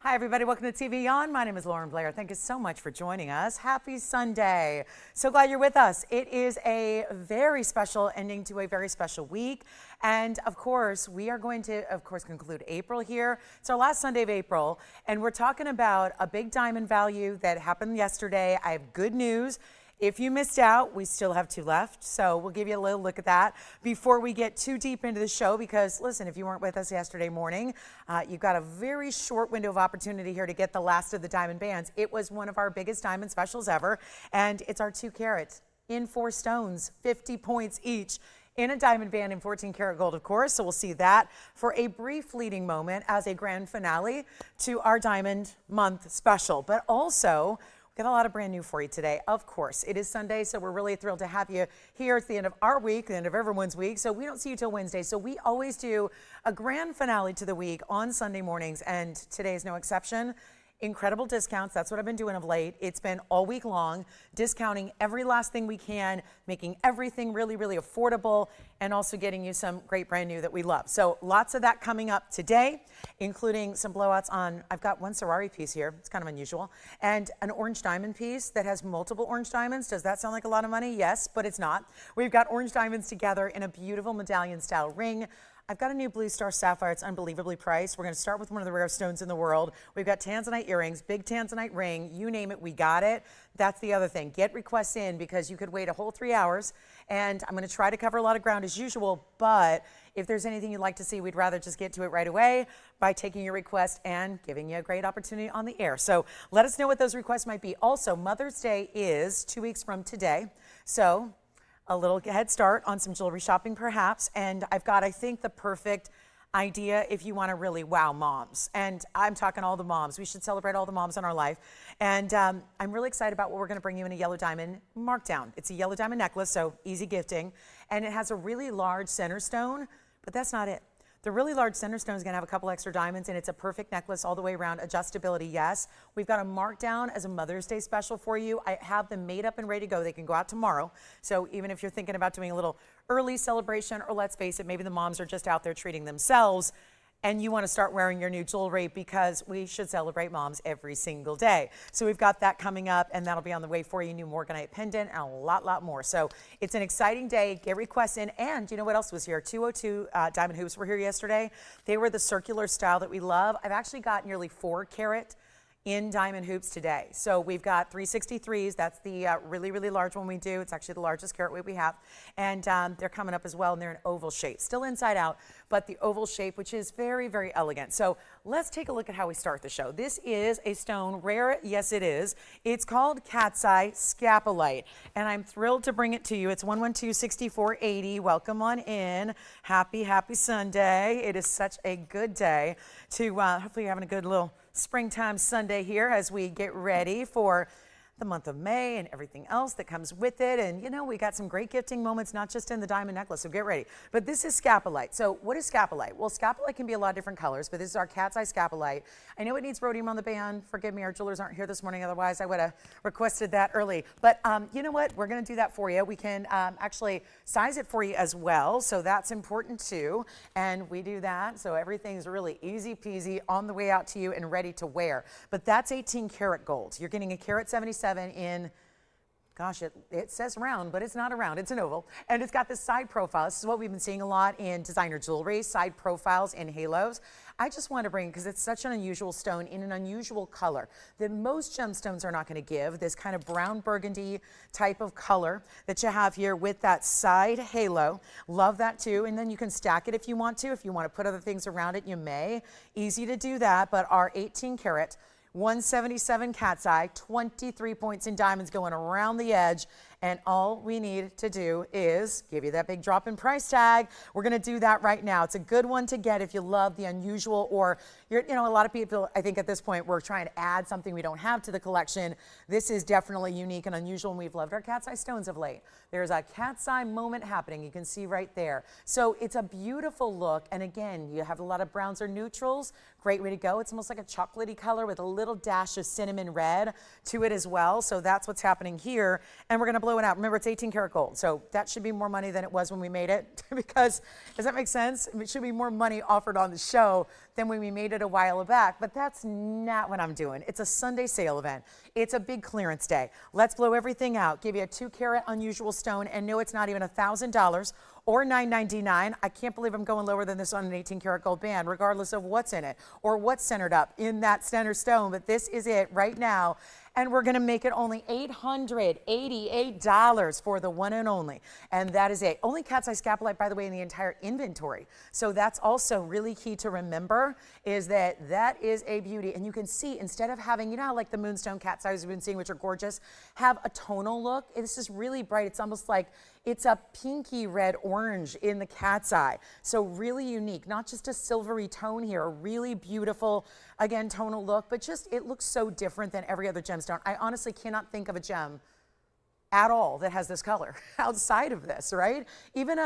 Hi, everybody. Welcome to TVON. My name is Blair. Thank you so much for joining us. Happy Sunday. So glad you're with us. It is a very special ending to a very special week. And of course, we are going to, conclude April here. It's our last Sunday of April. And we're talking about a big diamond value that happened yesterday. I have good news. If you missed out, we still have 2 left, so we'll give you a little look at that before we get too deep into the show because, listen, if you weren't with us yesterday morning, you've got a very short window of opportunity here to get the last of the diamond bands. It was one of our biggest diamond specials ever, and it's our 2 carat in 4 stones, 50 points each, in a diamond band in 14 karat gold, of course. So we'll see that for a brief fleeting moment as a grand finale to our Diamond Month special, but also got a lot of brand new for you today. Of course, it is Sunday, so we're really thrilled to have you here. It's the end of our week, the end of everyone's week, so we don't see you till Wednesday. So we always do a grand finale to the week on Sunday mornings, and today is no exception. Incredible discounts. That's what I've been doing of late. It's been all week long, discounting every last thing we can, making everything really, really affordable, and also getting you some great brand new that we love. So lots of that coming up today, including some blowouts on, I've got one Ferrari piece here. It's kind of unusual. And an orange diamond piece that has multiple orange diamonds. Does that sound like a lot of money? Yes, but it's not. We've got orange diamonds together in a beautiful medallion style ring. I've got a new blue star sapphire. It's unbelievably priced. We're going to start with one of the rarest stones in the world. We've got tanzanite earrings, big tanzanite ring, you name it, we got it. That's the other thing. Get requests in because you could wait a whole 3 hours, and I'm going to try to cover a lot of ground as usual, but if there's anything you'd like to see, we'd rather just get to it right away by taking your request and giving you a great opportunity on the air. So let us know what those requests might be. Also, Mother's Day is 2 weeks from today, so a little head start on some jewelry shopping perhaps, and I've got, I think, the perfect idea if you want to really wow moms. And I'm talking all the moms. We should celebrate all the moms in our life. And I'm really excited about what we're going to bring you in a yellow diamond markdown. It's a yellow diamond necklace, so easy gifting, and it has a really large center stone, but that's not it. The really large center stone is going to have a couple extra diamonds, and it's a perfect necklace all the way around. Adjustability, yes. We've got a markdown as a Mother's Day special for you. I have them made up and ready to go. They can go out tomorrow. So even if you're thinking about doing a little early celebration, or let's face it, maybe the moms are just out there treating themselves, and you want to start wearing your new jewelry because we should celebrate moms every single day. So we've got that coming up, and that'll be on the way for you. New morganite pendant and a lot more. So it's an exciting day. Get requests in. And you know what else was here? 202 diamond hoops were here yesterday. They were the circular style that we love. I've actually got nearly 4 carat in diamond hoops today. So we've got 363s. That's the really, really large one we do. It's actually the largest carat weight we have. And they're coming up as well, and they're an oval shape. Still inside out, but the oval shape, which is very, very elegant. So let's take a look at how we start the show. This is a stone, rare, yes it is. It's called cat's eye scapolite, and I'm thrilled to bring it to you. It's 112-6480. Welcome on in. Happy Sunday. It is such a good day to hopefully you're having a good little springtime Sunday here as we get ready for the month of May and everything else that comes with it. And you know, we got some great gifting moments, not just in the diamond necklace, so get ready. But this is scapolite. So what is scapolite? Well, scapolite can be a lot of different colors, but this is our cat's eye scapolite. I know it needs rhodium on the band. Forgive me, our jewelers aren't here this morning, otherwise I would have requested that early. But you know what? We're gonna do that for you. We can actually size it for you as well, so that's important too. And we do that, so everything's really easy peasy on the way out to you and ready to wear. But that's 18 karat gold. You're getting a carat 77 in, gosh, it says round, but it's not a round, it's an oval. And it's got this side profile. This is what we've been seeing a lot in designer jewelry, side profiles and halos. I just wanted to bring, because it's such an unusual stone in an unusual color that most gemstones are not going to give, this kind of brown burgundy type of color that you have here with that side halo. Love that too. And then you can stack it if you want to. If you want to put other things around it, you may. Easy to do that, but our 18 karat 177 cat's eye, 23 points in diamonds going around the edge, and all we need to do is give you that big drop in price tag. We're going to do that right now. It's a good one to get if you love the unusual, or a lot of people, I think at this point, we're trying to add something we don't have to the collection. This is definitely unique and unusual, and we've loved our cat's eye stones of late. There's a cat's eye moment happening. You can see right there. So it's a beautiful look, and again, you have a lot of browns or neutrals. Great way to go. It's almost like a chocolatey color with a little dash of cinnamon red to it as well. So that's what's happening here, and we're going to blow blow it out. Remember, it's 18 karat gold, so that should be more money than it was when we made it, because, does that make sense? It should be more money offered on the show than when we made it a while back, but that's not what I'm doing. It's a Sunday sale event. It's a big clearance day. Let's blow everything out, give you a 2 carat unusual stone, and no, it's not even $1,000 or $999. I can't believe I'm going lower than this on an 18 karat gold band, regardless of what's in it or what's centered up in that center stone, but this is it right now. And we're gonna make it only $888 for the one and only. And that is it. Only cat's eye scapolite, by the way, in the entire inventory. So that's also really key to remember, is that that is a beauty. And you can see, instead of having, you know how like the moonstone cat's eyes we've been seeing, which are gorgeous, have a tonal look. This is really bright. It's almost like it's a pinky red orange in the cat's eye. So really unique, not just a silvery tone here, a really beautiful, again, tonal look, but just, it looks so different than every other gemstone. I honestly cannot think of a gem at all that has this color outside of this, right? Even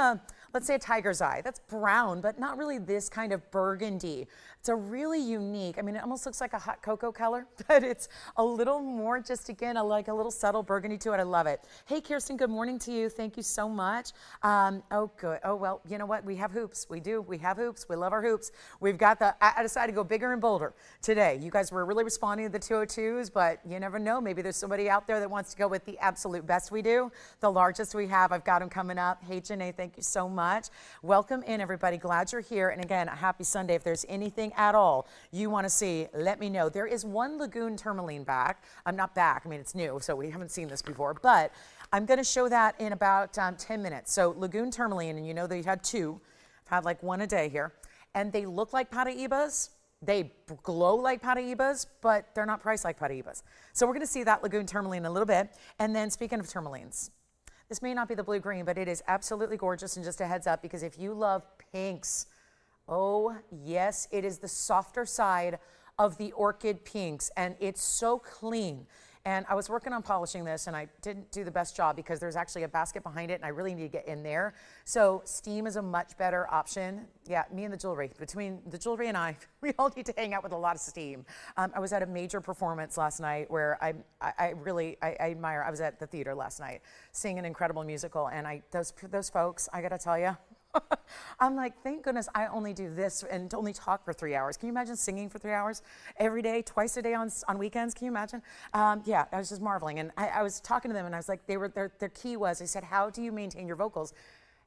let's say a tiger's eye, that's brown, but not really this kind of burgundy. It's a really unique, I mean, it almost looks like a hot cocoa color, but it's a little more just, again, like a little subtle burgundy to it. I love it. Hey, Kirsten, good morning to you. Thank you so much. Oh, good. Oh, well, you know what? We have hoops. We do. We have hoops. We love our hoops. We've got I decided to go bigger and bolder today. You guys were really responding to the 202s, but you never know. Maybe there's somebody out there that wants to go with the absolute best we do, the largest we have. I've got them coming up. Hey, Janae, thank you so much. Welcome in, everybody. Glad you're here. And again, a happy Sunday. If there's anything at all you want to see, let me know. There is one Lagoon tourmaline back. I'm not back. I mean, it's new, so we haven't seen this before, but I'm going to show that in about 10 minutes. So Lagoon tourmaline, and you know they've had two. I've had like one a day here, and they look like Paraibas. They glow like Paraibas, but they're not priced like Paraibas. So we're going to see that Lagoon tourmaline in a little bit. And then speaking of tourmalines, this may not be the blue-green, but it is absolutely gorgeous. And just a heads up, because if you love pinks, oh yes, it is the softer side of the orchid pinks, and it's so clean. And I was working on polishing this, and I didn't do the best job because there's actually a basket behind it, and I really need to get in there. So steam is a much better option. Yeah, me and the jewelry. Between the jewelry and I, we all need to hang out with a lot of steam. I was at a major performance last night where I admire. I was at the theater last night, seeing an incredible musical, and those folks, I gotta tell you, I'm like, thank goodness I only do this and only talk for 3 hours. Can you imagine singing for 3 hours every day, twice a day on weekends? Can you imagine? Yeah, I was just marveling. And I was talking to them, and I was like, their key was, I said, how do you maintain your vocals?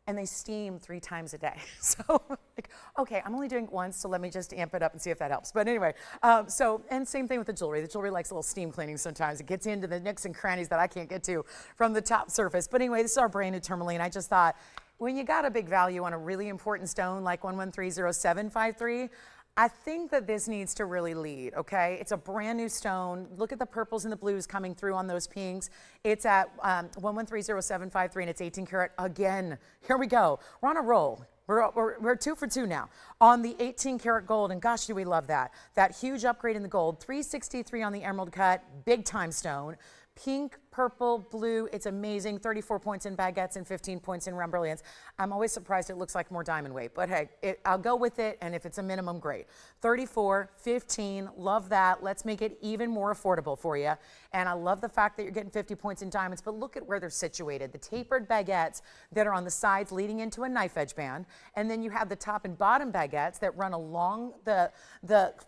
And they steam 3 times a day. So like, okay, I'm only doing it once, so let me just amp it up and see if that helps. But anyway, and same thing with the jewelry. The jewelry likes a little steam cleaning sometimes. It gets into the nooks and crannies that I can't get to from the top surface. But anyway, this is our brand new tourmaline. I just thought, when you got a big value on a really important stone like 11300753, I think that this needs to really lead, okay? It's a brand new stone. Look at the purples and the blues coming through on those pinks. It's at 11300753, and it's 18 karat again. Here we go. We're on a roll. We're 2 for 2 now on the 18 karat gold, and gosh, do we love that. That huge upgrade in the gold, 363 on the emerald cut, big time stone. Pink, purple, blue, it's amazing. 34 points in baguettes and 15 points in round brilliance. I'm always surprised it looks like more diamond weight, but hey, I'll go with it, and if it's a minimum, great. 34, 15, love that. Let's make it even more affordable for you. And I love the fact that you're getting 50 points in diamonds, but look at where they're situated. The tapered baguettes that are on the sides leading into a knife edge band, and then you have the top and bottom baguettes that run along the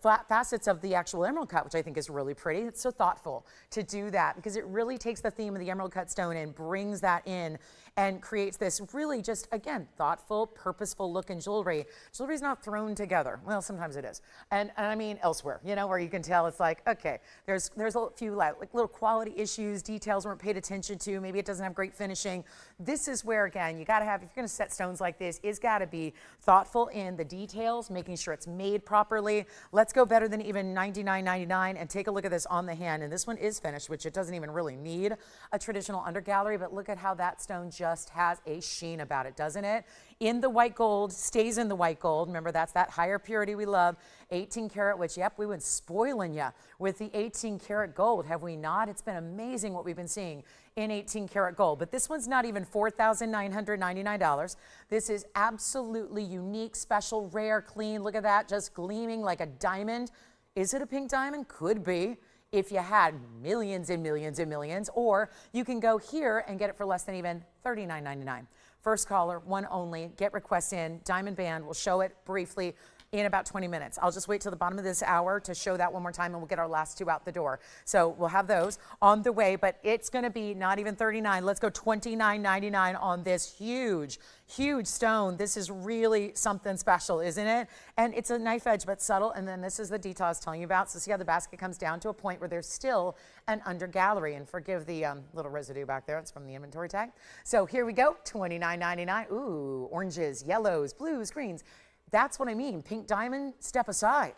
flat facets of the actual emerald cut, which I think is really pretty. It's so thoughtful to do that, because it really takes the theme of the emerald cut stone and brings that in and creates this really just, again, thoughtful, purposeful look in jewelry. Jewelry's not thrown together. Well, sometimes it is. And I mean elsewhere, you know, where you can tell it's like, okay, there's a few like little quality issues, details weren't paid attention to, maybe it doesn't have great finishing. This is where, again, you gotta have, if you're gonna set stones like this, it's gotta be thoughtful in the details, making sure it's made properly. Let's go better than even $99.99 and take a look at this on the hand. And this one is finished, which it doesn't even really need a traditional undergallery, but look at how that stone just has a sheen about it, doesn't it? In the white gold, stays in the white gold. Remember, that's that higher purity we love. 18 karat, which, yep, we went spoiling you with the 18 karat gold, have we not? It's been amazing what we've been seeing in 18 karat gold, but this one's not even $4,999. This is absolutely unique, special, rare, clean. Look at that, just gleaming like a diamond. Is it a pink diamond? Could be. if you had millions and millions and millions, or you can go here and get it for less than even $39.99. First caller, one only, get requests in, Diamond Band, we'll show it briefly in about 20 minutes. I'll just wait till the bottom of this hour to show that one more time and we'll get our last two out the door. So we'll have those on the way, but it's gonna be not even $39. Let's go $29.99 on this huge, huge stone. This is really something special, isn't it? And it's a knife edge, but subtle. And then this is the detail I was telling you about. So see how the basket comes down to a point where there's still an under gallery. And forgive the little residue back there. It's from the inventory tag. So here we go, $29.99. Ooh, oranges, yellows, blues, greens. That's what I mean. Pink diamond, step aside.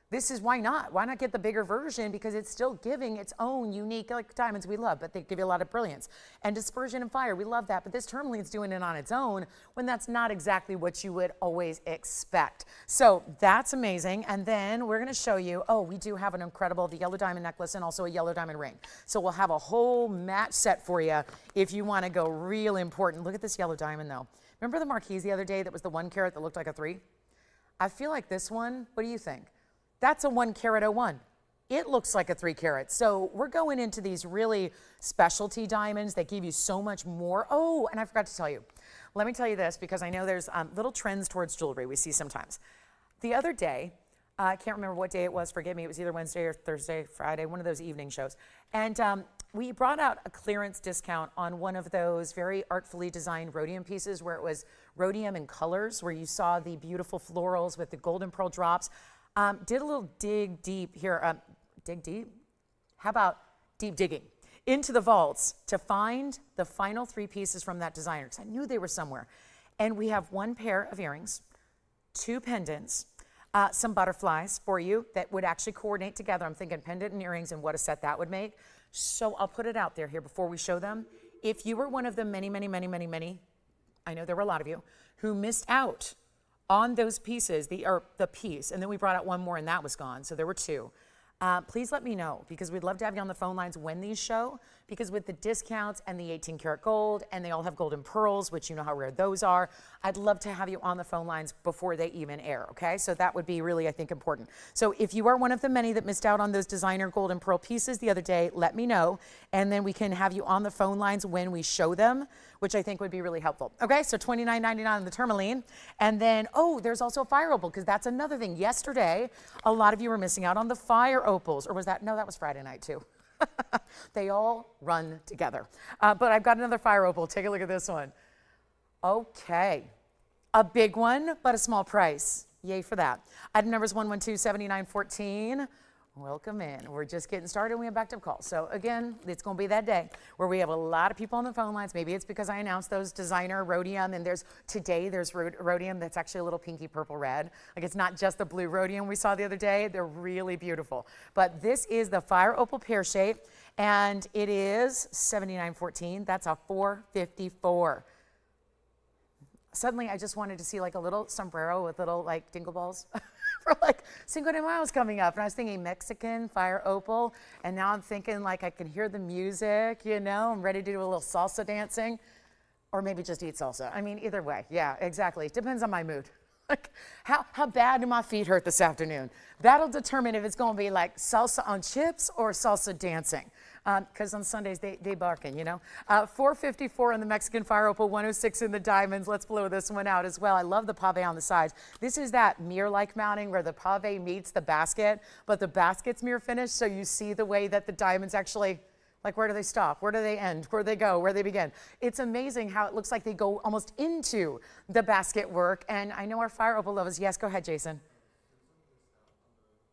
This is why not? Why not get the bigger version? Because it's still giving its own unique, like diamonds we love, but they give you a lot of brilliance. And dispersion and fire, we love that. But this tourmaline's doing it on its own when that's not exactly what you would always expect. So that's amazing. And then we're going to show you, oh, we do have an incredible, the yellow diamond necklace and also a yellow diamond ring. So we'll have a whole match set for you if you want to go real important. Look at this yellow diamond though. Remember the marquise the other day that was the 1 carat that looked like a 3? I feel like this one, what do you think? That's a 1 carat 01. It looks like a 3 carat. So we're going into these really specialty diamonds that give you so much more. Oh, and I forgot to tell you. Let me tell you this because I know there's little trends towards jewelry we see sometimes. The other day, I can't remember what day it was, forgive me, it was either Wednesday or Thursday, Friday, one of those evening shows. And we brought out a clearance discount on one of those very artfully designed rhodium pieces where it was rhodium in colors, where you saw the beautiful florals with the golden pearl drops. Did a little dig deep here. Dig deep? How about deep digging into the vaults to find the final 3 pieces from that designer, because I knew they were somewhere. And we have 1 pair of earrings, 2 pendants, some butterflies for you that would actually coordinate together. I'm thinking pendant and earrings and what a set that would make. So I'll put it out there here before we show them. If you were one of the many, I know there were a lot of you, who missed out on those pieces, the piece, and then we brought out 1 more and that was gone, so there were 2. Please let me know because we'd love to have you on the phone lines when these show, because with the discounts and the 18 karat gold, and they all have golden pearls, which you know how rare those are, I'd love to have you on the phone lines before they even air, okay? So that would be really, I think, important. So if you are one of the many that missed out on those designer golden pearl pieces the other day, let me know, and then we can have you on the phone lines when we show them, which I think would be really helpful. Okay, so $29.99 on the tourmaline, and then, oh, there's also a fire opal, because that's another thing. Yesterday, a lot of you were missing out on the fire opals, or was that, no, that was Friday night too. They all run together. But I've got another fire opal. Take a look at this one. Okay, a big one, but a small price. Yay for that. Item number is 112-7914. Welcome in. We're just getting started. We have backed up calls. So again, it's going to be that day where we have a lot of people on the phone lines. Maybe it's because I announced those designer rhodium, and today there's rhodium that's actually a little pinky purple red. Like it's not just the blue rhodium we saw the other day. They're really beautiful. But this is the fire opal pear shape, and it is $79.14. That's a $454. Suddenly I just wanted to see like a little sombrero with little like dingle balls. For like Cinco de Mayo's coming up, and I was thinking Mexican fire opal, and now I'm thinking like I can hear the music, you know, I'm ready to do a little salsa dancing, or maybe just eat salsa. I mean, either way, yeah, exactly. Depends on my mood. Like, how bad do my feet hurt this afternoon? That'll determine if it's going to be like salsa on chips or salsa dancing. Because on Sundays, they barking, you know. $454 on the Mexican fire opal, $106 in the diamonds. Let's blow this one out as well. I love the pave on the sides. This is that mirror-like mounting where the pave meets the basket, but the basket's mirror finished, so you see the way that the diamonds actually, like where do they stop? Where do they end? Where do they go? Where do they begin? It's amazing how it looks like they go almost into the basket work. And I know our fire opal lovers. Yes, go ahead, Jason.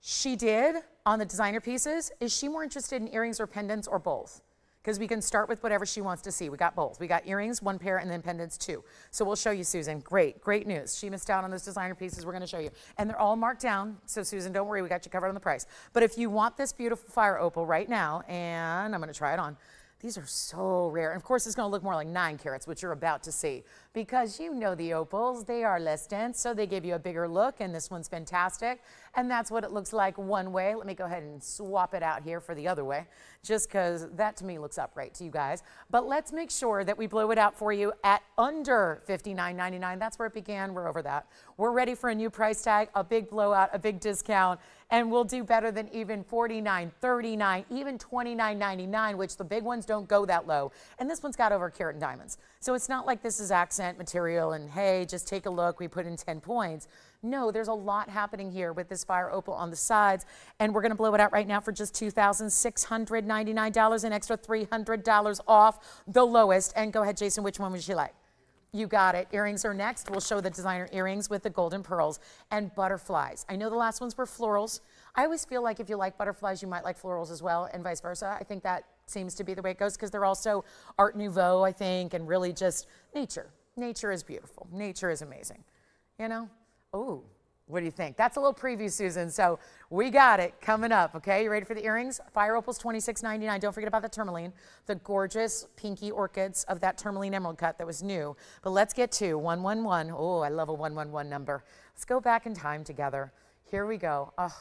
She did on the designer pieces. Is she more interested in earrings or pendants or both? Because we can start with whatever she wants to see. We got both. We got earrings, 1 pair, and then pendants 2. So we'll show you, Susan. Great news. She missed out on those designer pieces. We're going to show you. And they're all marked down. So Susan, don't worry. We got you covered on the price. But if you want this beautiful fire opal right now, and I'm going to try it on. These are so rare. And of course, it's going to look more like 9 carats, which you're about to see. Because you know the opals, they are less dense, so they give you a bigger look, and this one's fantastic. And that's what it looks like one way. Let me go ahead and swap it out here for the other way, just because that to me looks upright to you guys. But let's make sure that we blow it out for you at under $59.99. That's where it began. We're over that. We're ready for a new price tag, a big blowout, a big discount. And we'll do better than even $49, $39, even $29.99, which the big ones don't go that low. And this one's got over a carat in diamonds. So it's not like this is accent material and hey, just take a look, we put in 10 points. No, there's a lot happening here with this fire opal on the sides. And we're gonna blow it out right now for just $2,699, an extra $300 off the lowest. And go ahead, Jason, which one would you like? You got it. Earrings are next. We'll show the designer earrings with the golden pearls and butterflies. I know the last ones were florals. I always feel like if you like butterflies, you might like florals as well, and vice versa. I think that seems to be the way it goes because they're also Art Nouveau, I think, and really just nature. Nature is beautiful. Nature is amazing. You know? Ooh. What do you think? That's a little preview, Susan. So we got it coming up, okay? You ready for the earrings? Fire opal's $26.99. Don't forget about the tourmaline, the gorgeous pinky orchids of that tourmaline emerald cut that was new. But let's get to 111. Oh, I love a 111 number. Let's go back in time together. Here we go. Oh,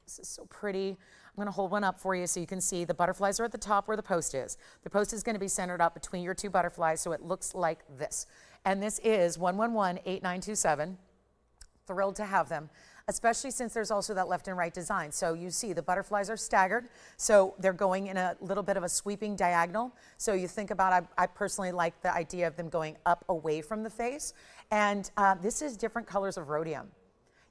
this is so pretty. I'm going to hold one up for you so you can see the butterflies are at the top where the post is. The post is going to be centered up between your two butterflies so it looks like this. And this is 111-8927. Thrilled to have them, especially since there's also that left and right design. So you see the butterflies are staggered, so they're going in a little bit of a sweeping diagonal. So you think about, I personally like the idea of them going up away from the face. And this is different colors of rhodium.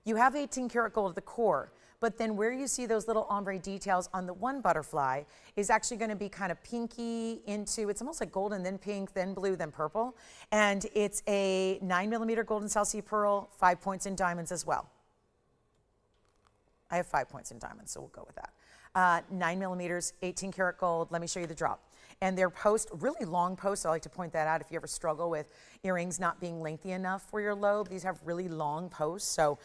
You have 18 karat gold at the core, but then where you see those little ombre details on the one butterfly is actually going to be kind of pinky into, it's almost like golden, then pink, then blue, then purple. And it's a 9mm golden South Sea pearl, 5 points in diamonds as well. I have 5 points in diamonds, so we'll go with that. 9mm, 18 karat gold. Let me show you the drop. And their post, really long posts, I like to point that out if you ever struggle with earrings not being lengthy enough for your lobe. These have really long posts, so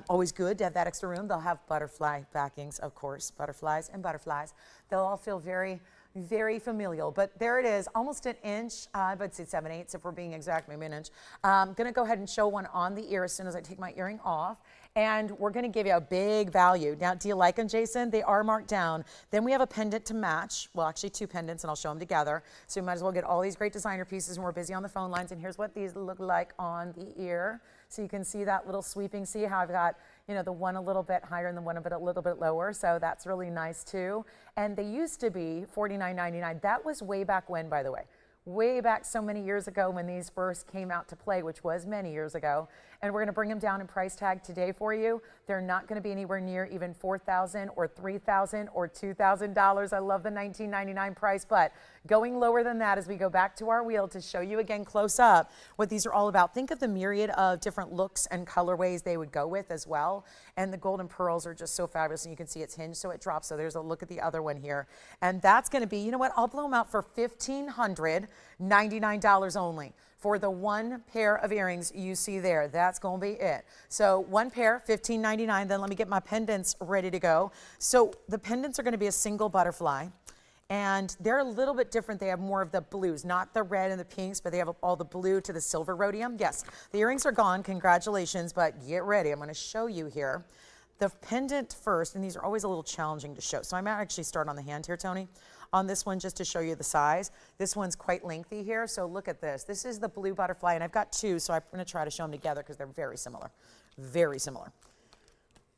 always good to have that extra room. They'll have butterfly backings, of course, butterflies and butterflies. They'll all feel very, very familial, but there it is, almost an inch. I would say 7/8 if we're being exact, maybe an inch. I'm gonna go ahead and show one on the ear as soon as I take my earring off. And we're going to give you a big value. Now, do you like them, Jason? They are marked down. Then we have a pendant to match. Well, actually two pendants, and I'll show them together. So you might as well get all these great designer pieces, and we're busy on the phone lines. And here's what these look like on the ear. So you can see that little sweeping. See how I've got, you know, the one a little bit higher and the one a little bit lower. So that's really nice, too. And they used to be $49.99. That was way back when, by the way. Way back so many years ago when these first came out to play, which was many years ago. And we're going to bring them down in price tag today for you. They're not going to be anywhere near even $4,000 or $3,000 or $2,000. I love the $19.99 price, but going lower than that as we go back to our wheel to show you again close up what these are all about. Think of the myriad of different looks and colorways they would go with as well. And the golden pearls are just so fabulous, and you can see it's hinged so it drops. So there's a look at the other one here. And that's going to be, you know what, I'll blow them out for $1,599 only. For the one pair of earrings you see there. That's going to be it. So one pair, $15.99. Then let me get my pendants ready to go. So the pendants are going to be a single butterfly. And they're a little bit different. They have more of the blues, not the red and the pinks, but they have all the blue to the silver rhodium. Yes, the earrings are gone. Congratulations, but get ready. I'm going to show you here. The pendant first, and these are always a little challenging to show. So I might actually start on the hand here, Tony. On this one, just to show you the size. This one's quite lengthy here, so look at this. This is the blue butterfly, and I've got two, so I'm gonna try to show them together because they're very similar. Very similar.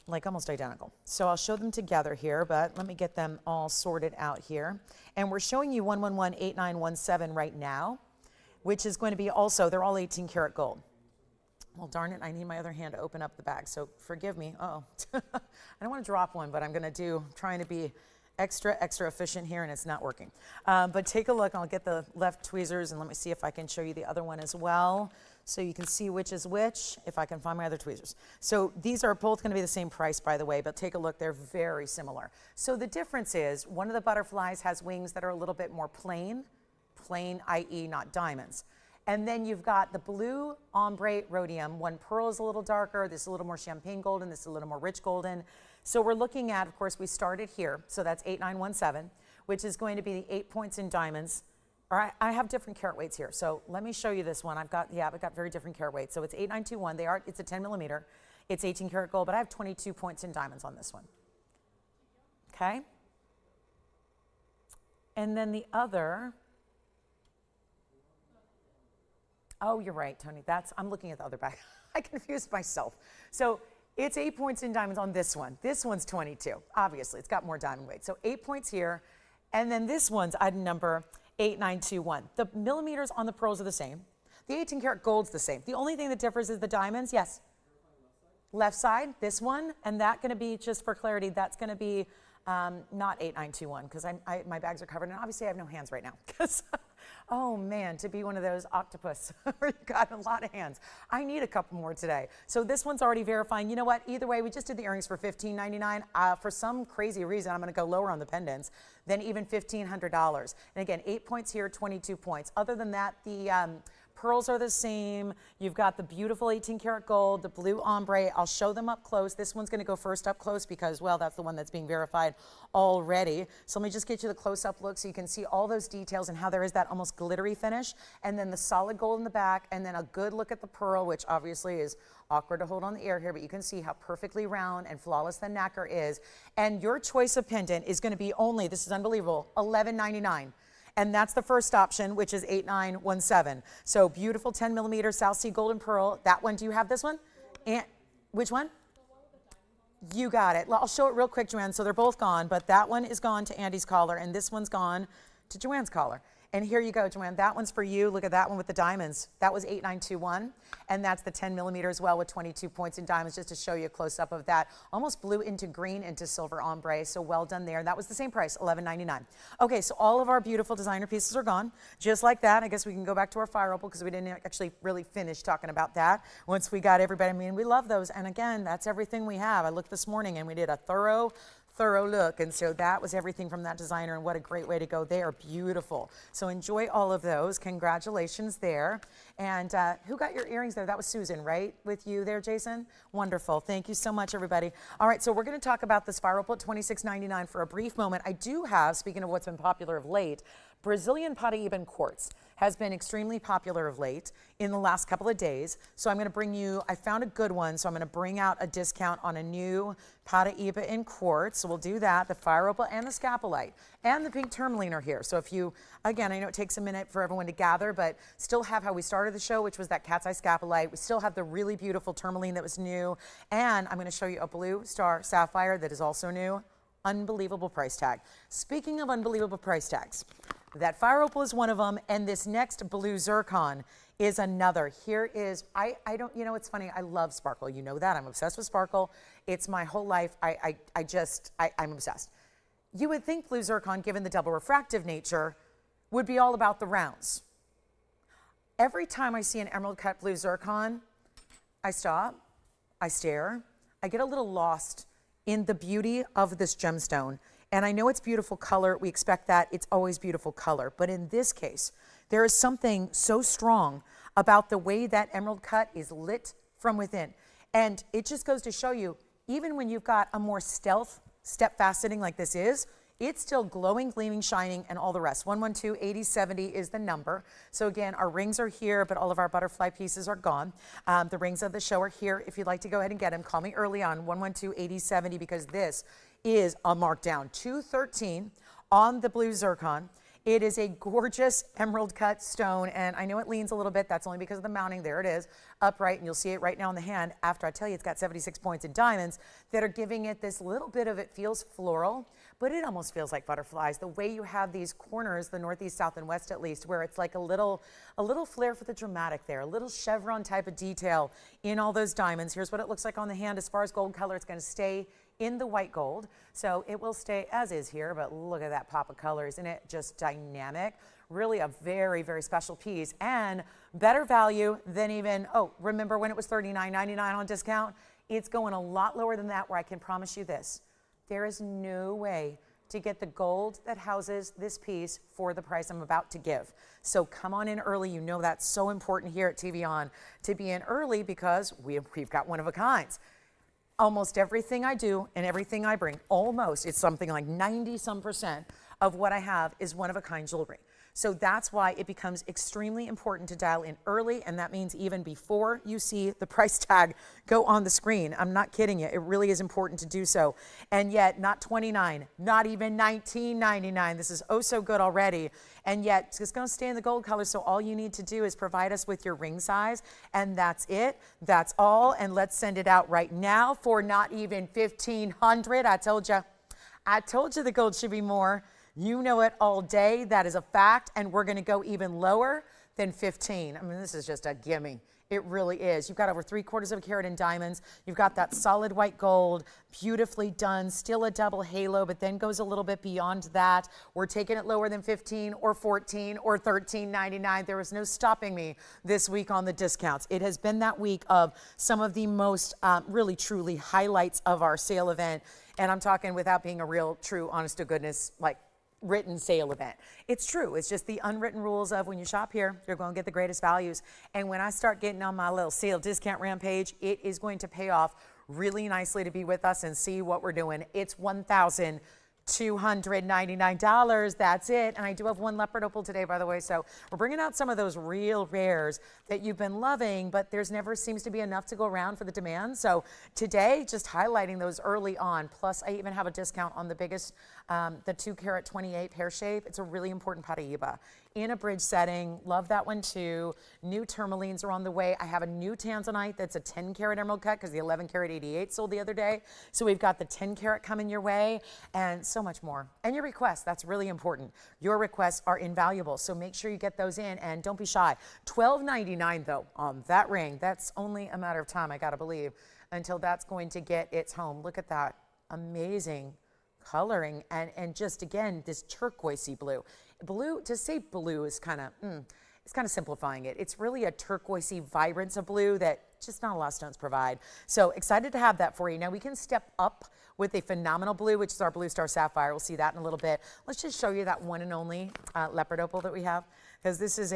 Like almost identical. So I'll show them together here, but let me get them all sorted out here. And we're showing you 111-8917 right now, which is going to be also, they're all 18 karat gold. Well, darn it, I need my other hand to open up the bag, so forgive me. Uh-oh. I don't want to drop one, but I'm trying to be extra efficient here, and it's not working. But take a look. I'll get the left tweezers, and let me see if I can show you the other one as well, so you can see which is which, if I can find my other tweezers. So these are both going to be the same price, by the way, but take a look. They're very similar. So the difference is one of the butterflies has wings that are a little bit more plain, i.e. not diamonds. And then you've got the blue ombre rhodium. One pearl is a little darker. This is a little more champagne golden. This is a little more rich golden. So we're looking at, of course, we started here. So that's 8917, which is going to be the 8 points in diamonds. All right, I have different carat weights here. So let me show you this one. I've got very different carat weights. So it's 8921. It's a 10mm. It's 18 karat gold, but I have 22 points in diamonds on this one. Okay. And then the other, oh, you're right, Tony. I'm looking at the other bag. I confused myself. So It's 8 points in diamonds on this one. This one's 22. Obviously, it's got more diamond weight. So 8 points here. And then this one's item number 8921. The millimeters on the pearls are the same. The 18 karat gold's the same. The only thing that differs is the diamonds. Yes. Left side, this one, and that going to be, just for clarity, that's going to be not 8921 because my bags are covered, and obviously I have no hands right now because, oh man, to be one of those octopus where you got a lot of hands. I need a couple more today. So this one's already verifying. You know what? Either way, we just did the earrings for $15.99. For some crazy reason, I'm going to go lower on the pendants than even $1,500. And again, 8 points here, 22 points. Other than that, the pearls are the same. You've got the beautiful 18 karat gold, the blue ombre. I'll show them up close. This one's going to go first up close because, well, that's the one that's being verified already. So let me just get you the close-up look so you can see all those details and how there is that almost glittery finish, and then the solid gold in the back, and then a good look at the pearl, which obviously is awkward to hold on the air here, but you can see how perfectly round and flawless the nacre is. And your choice of pendant is going to be only, this is unbelievable, $11.99. And that's the first option, which is 8917. So beautiful 10 millimeter South Sea Golden Pearl. That one, do you have this one? And which one? You got it. I'll show it real quick, Joanne. So they're both gone, but that one is gone to Andy's collar, and this one's gone to Joanne's collar. And here you go, Joanne. That one's for you. Look at that one with the diamonds. That was 8921, and that's the 10 millimeter as well with 22 points in diamonds, just to show you a close-up of that. Almost blue into green into silver ombre, so well done there. That was the same price, $11.99. Okay, so all of our beautiful designer pieces are gone. Just like that, I guess we can go back to our fire opal because we didn't actually really finish talking about that once we got everybody. I mean, we love those, and again, that's everything we have. I looked this morning, and we did a thorough look, and so that was everything from that designer, and what a great way to go. They are beautiful, so enjoy all of those. Congratulations there. And who got your earrings there? That was Susan, right, with you there, Jason? Wonderful. Thank you so much, everybody. All right, so we're going to talk about this fire opal at $26.99 for a brief moment. I do have, speaking of what's been popular of late, Brazilian Paraíban quartz has been extremely popular of late in the last couple of days. So I'm going to bring you, I found a good one, so I'm going to bring out a discount on a new Paraíba in quartz. So we'll do that. The fire opal and the scapolite and the pink tourmaline are here. So if you, again, I know it takes a minute for everyone to gather, but still have how we started the show, which was that cat's eye scapolite. We still have the really beautiful tourmaline that was new. And I'm going to show you a blue star sapphire that is also new. Unbelievable price tag. Speaking of unbelievable price tags, that fire opal is one of them, and this next blue zircon is another. Here is, I don't, you know, it's funny, I love sparkle. You know that, I'm obsessed with sparkle. It's my whole life, I'm obsessed. You would think blue zircon, given the double refractive nature, would be all about the rounds. Every time I see an emerald cut blue zircon, I stop, I stare, I get a little lost in the beauty of this gemstone. And I know it's beautiful color. We expect that. It's always beautiful color. But in this case, there is something so strong about the way that emerald cut is lit from within. And it just goes to show you, even when you've got a more stealth step faceting like this is, it's still glowing, gleaming, shining, and all the rest. 112-8070 is the number. So again, our rings are here, but all of our butterfly pieces are gone. The rings of the show are here. If you'd like to go ahead and get them, call me early on, 112-8070, because this is a markdown. $213 on the blue zircon. It is a gorgeous emerald cut stone, and I know it leans a little bit. That's only because of the mounting. There it is, upright, and you'll see it right now in the hand after I tell you it's got 76 points in diamonds that are giving it this little bit of, it feels floral, but it almost feels like butterflies. The way you have these corners, the northeast, south, and west at least, where it's like a little flair for the dramatic there, a little chevron type of detail in all those diamonds. Here's what it looks like on the hand. As far as gold color, it's going to stay in the white gold, so it will stay as is here, but look at that pop of color. Isn't it just dynamic? Really a very, very special piece, and better value than even, oh, remember when it was $39.99 on discount? It's going a lot lower than that, where I can promise you this. There is no way to get the gold that houses this piece for the price I'm about to give. So come on in early. You know that's so important here at TVON to be in early, because we've got one of a kinds. Almost everything I do and everything I bring, almost, it's something like 90-some% of what I have is one-of-a-kind jewelry. So that's why it becomes extremely important to dial in early, and that means even before you see the price tag go on the screen. I'm not kidding you. It really is important to do so. And yet, not $29, not even $19.99. This is oh so good already. And yet, it's going to stay in the gold color, so all you need to do is provide us with your ring size, and that's it. That's all, and let's send it out right now for not even $1,500. I told you the gold should be more. You know it all day. That is a fact, and we're going to go even lower than 15. I mean, this is just a gimme. It really is. You've got over 3/4 of a carat in diamonds. You've got that solid white gold, beautifully done, still a double halo, but then goes a little bit beyond that. We're taking it lower than 15 or 14 or $13.99. There was no stopping me this week on the discounts. It has been that week of some of the most really, truly highlights of our sale event. And I'm talking without being a real, true, honest to goodness, like written sale event. It's true. It's just the unwritten rules of when you shop here, you're going to get the greatest values. And when I start getting on my little sale discount rampage, it is going to pay off really nicely to be with us and see what we're doing. It's $1,299. That's it. And I do have one leopard opal today, by the way. So we're bringing out some of those real rares that you've been loving, but there's never seems to be enough to go around for the demand. So today, just highlighting those early on. Plus, I even have a discount on the biggest, the 2 carat 28 pear shape. It's a really important Paraiba in a bridge setting. Love that one too. New tourmalines are on the way. I have a new tanzanite that's a 10 carat emerald cut because the 11 carat 88 sold the other day. So we've got the 10 carat coming your way and so much more. And your requests, that's really important. Your requests are invaluable. So make sure you get those in and don't be shy. $12.99 though on that ring. That's only a matter of time, I gotta believe, until that's going to get its home. Look at that amazing coloring and just again this turquoisey blue. Blue, to say blue is kind of it's kind of simplifying it. It's really a turquoisey vibrance of blue that just not a lot of stones provide. So excited to have that for you. Now we can step up with a phenomenal blue, which is our Blue Star Sapphire. We'll see that in a little bit. Let's just show you that one and only leopard opal that we have, because this is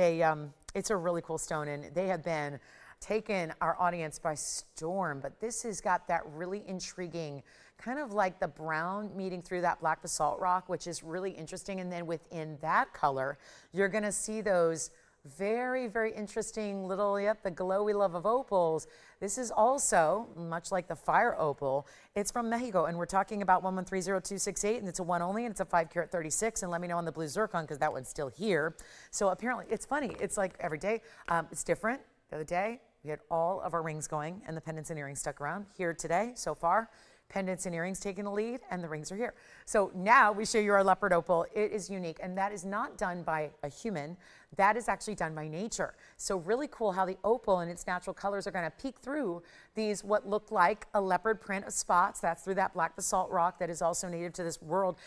it's a really cool stone, and they have been taken our audience by storm. But this has got that really intriguing kind of like the brown meeting through that black basalt rock, which is really interesting. And then within that color, you're going to see those very, very interesting little, the glow we love of opals. This is also, much like the fire opal, it's from Mexico, and we're talking about 1130268, and it's a one only, and it's a 5 carat 36, and let me know on the blue zircon, because that one's still here. So apparently, it's funny, it's like every day, it's different. The other day, we had all of our rings going, and the pendants and earrings stuck around. Here today, so far, pendants and earrings taking the lead, and the rings are here. So now we show you our leopard opal. It is unique, and that is not done by a human. That is actually done by nature. So really cool how the opal and its natural colors are going to peek through these what look like a leopard print of spots. That's through that black basalt rock that is also native to this world,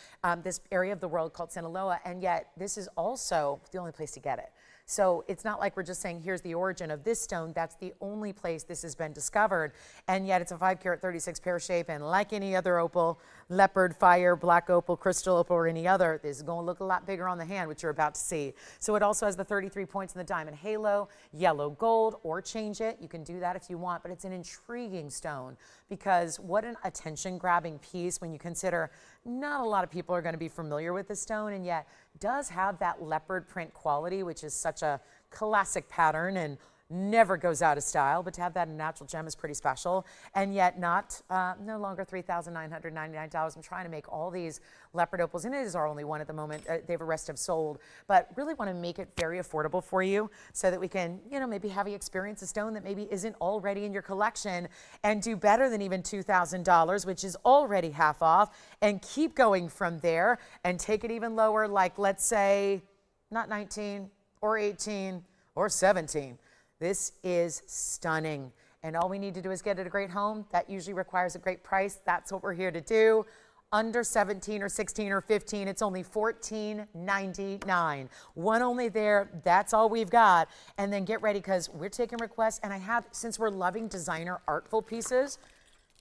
this area of the world called Sinaloa, and yet this is also the only place to get it. So it's not like we're just saying, here's the origin of this stone. That's the only place this has been discovered. And yet it's a 5 carat 36 pear shape. And like any other opal, leopard, fire, black opal, crystal opal, or any other, this is going to look a lot bigger on the hand, which you're about to see. So it also has the 33 points in the diamond halo, yellow gold, or change it. You can do that if you want, but it's an intriguing stone because what an attention grabbing piece when you consider not a lot of people are going to be familiar with the stone, and yet does have that leopard print quality, which is such a classic pattern and never goes out of style, but to have that in natural gem is pretty special, and yet not no longer $3,999. I'm trying to make all these leopard opals, and it is our only one at the moment. The rest have sold, but really want to make it very affordable for you so that we can, maybe have you experience a stone that maybe isn't already in your collection and do better than even $2,000, which is already half off, and keep going from there and take it even lower, like let's say not 19 or 18 or 17. This is stunning, and all we need to do is get it a great home. That usually requires a great price. That's what we're here to do. Under 17 or 16 or 15, it's only $14.99. One only there. That's all we've got. And then get ready, because we're taking requests, and since we're loving designer artful pieces,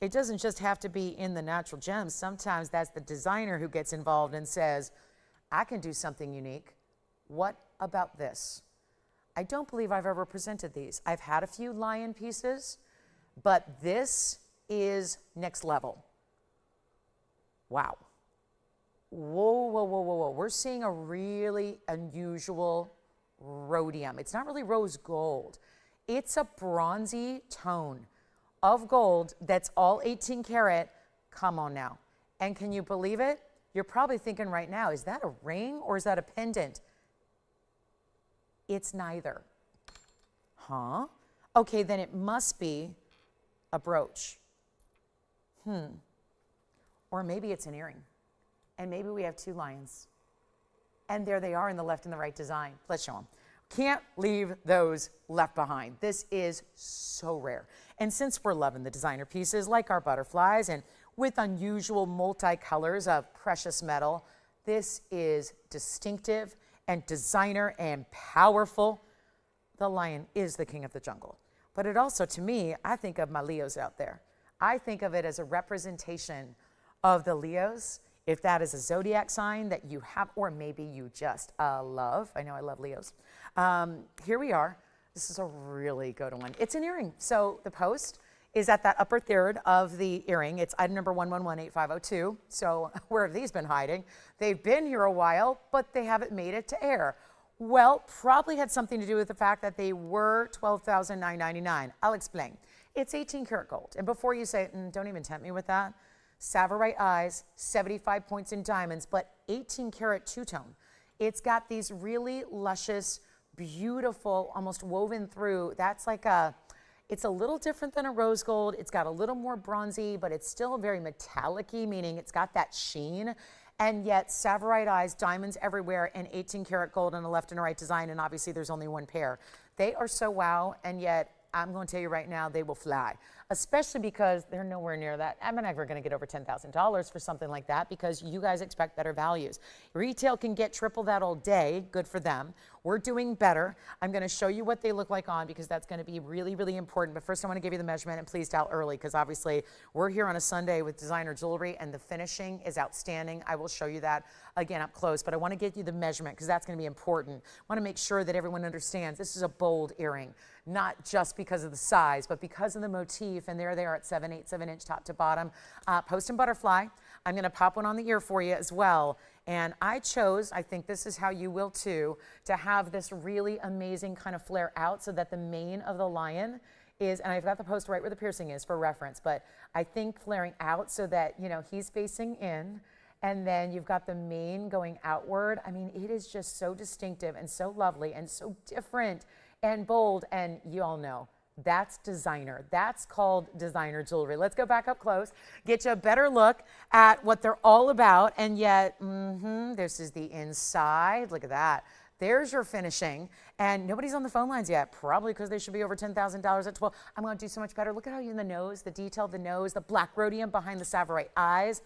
it doesn't just have to be in the natural gems. Sometimes that's the designer who gets involved and says, I can do something unique. What about this? I don't believe I've ever presented these. I've had a few lion pieces, but this is next level. Wow. Whoa, whoa, whoa, whoa, whoa. We're seeing a really unusual rhodium. It's not really rose gold. It's a bronzy tone of gold that's all 18 karat. Come on now. And can you believe it? You're probably thinking right now, is that a ring or is that a pendant? It's neither. Huh? Okay, then it must be a brooch. Or maybe it's an earring. And maybe we have two lions. And there they are in the left and the right design. Let's show them. Can't leave those left behind. This is so rare. And since we're loving the designer pieces like our butterflies and with unusual multicolors of precious metal, this is distinctive and designer and powerful. The lion is the king of the jungle. But it also, to me, I think of my Leos out there. I think of it as a representation of the Leos. If that is a zodiac sign that you have, or maybe you just love. I know I love Leos. Here we are. This is a really good one. It's an earring. So the post is at that upper third of the earring. It's item number 1118502. So where have these been hiding? They've been here a while, but they haven't made it to air. Well, probably had something to do with the fact that they were $12,999. I'll explain. It's 18 karat gold. And before you say, don't even tempt me with that, Sapphire eyes, 75 points in diamonds, but 18 karat two-tone. It's got these really luscious, beautiful, almost woven through. That's like it's a little different than a rose gold. It's got a little more bronzy, but it's still very metallic-y, meaning it's got that sheen. And yet, Sapphire eyes, diamonds everywhere, and 18 karat gold on a left and a right design, and obviously there's only one pair. They are so wow, and yet I'm going to tell you right now, they will fly, especially because they're nowhere near that. I'm never going to get over $10,000 for something like that because you guys expect better values. Retail can get triple that all day. Good for them. We're doing better. I'm going to show you what they look like on because that's going to be really, really important. But first, I want to give you the measurement, and please dial early because obviously we're here on a Sunday with designer jewelry and the finishing is outstanding. I will show you that again up close, but I want to get you the measurement because that's going to be important. I want to make sure that everyone understands this is a bold earring, not just because of the size, but because of the motif. And there they are at 7/8 of an inch top to bottom. Post and butterfly. I'm going to pop one on the ear for you as well. And I chose, I think this is how you will too, to have this really amazing kind of flare out so that the mane of the lion is, and I've got the post right where the piercing is for reference, but I think flaring out so that, you know, he's facing in and then you've got the mane going outward. I mean, it is just so distinctive and so lovely and so different and bold. And you all know, that's designer. That's called designer jewelry. Let's go back up close, get you a better look at what they're all about. And yet, this is the inside. Look at that. There's your finishing. And nobody's on the phone lines yet, probably because they should be over $10,000 at 12. I'm going to do so much better. Look at how you in the nose, the detail of the nose, the black rhodium behind the Sapphire eyes.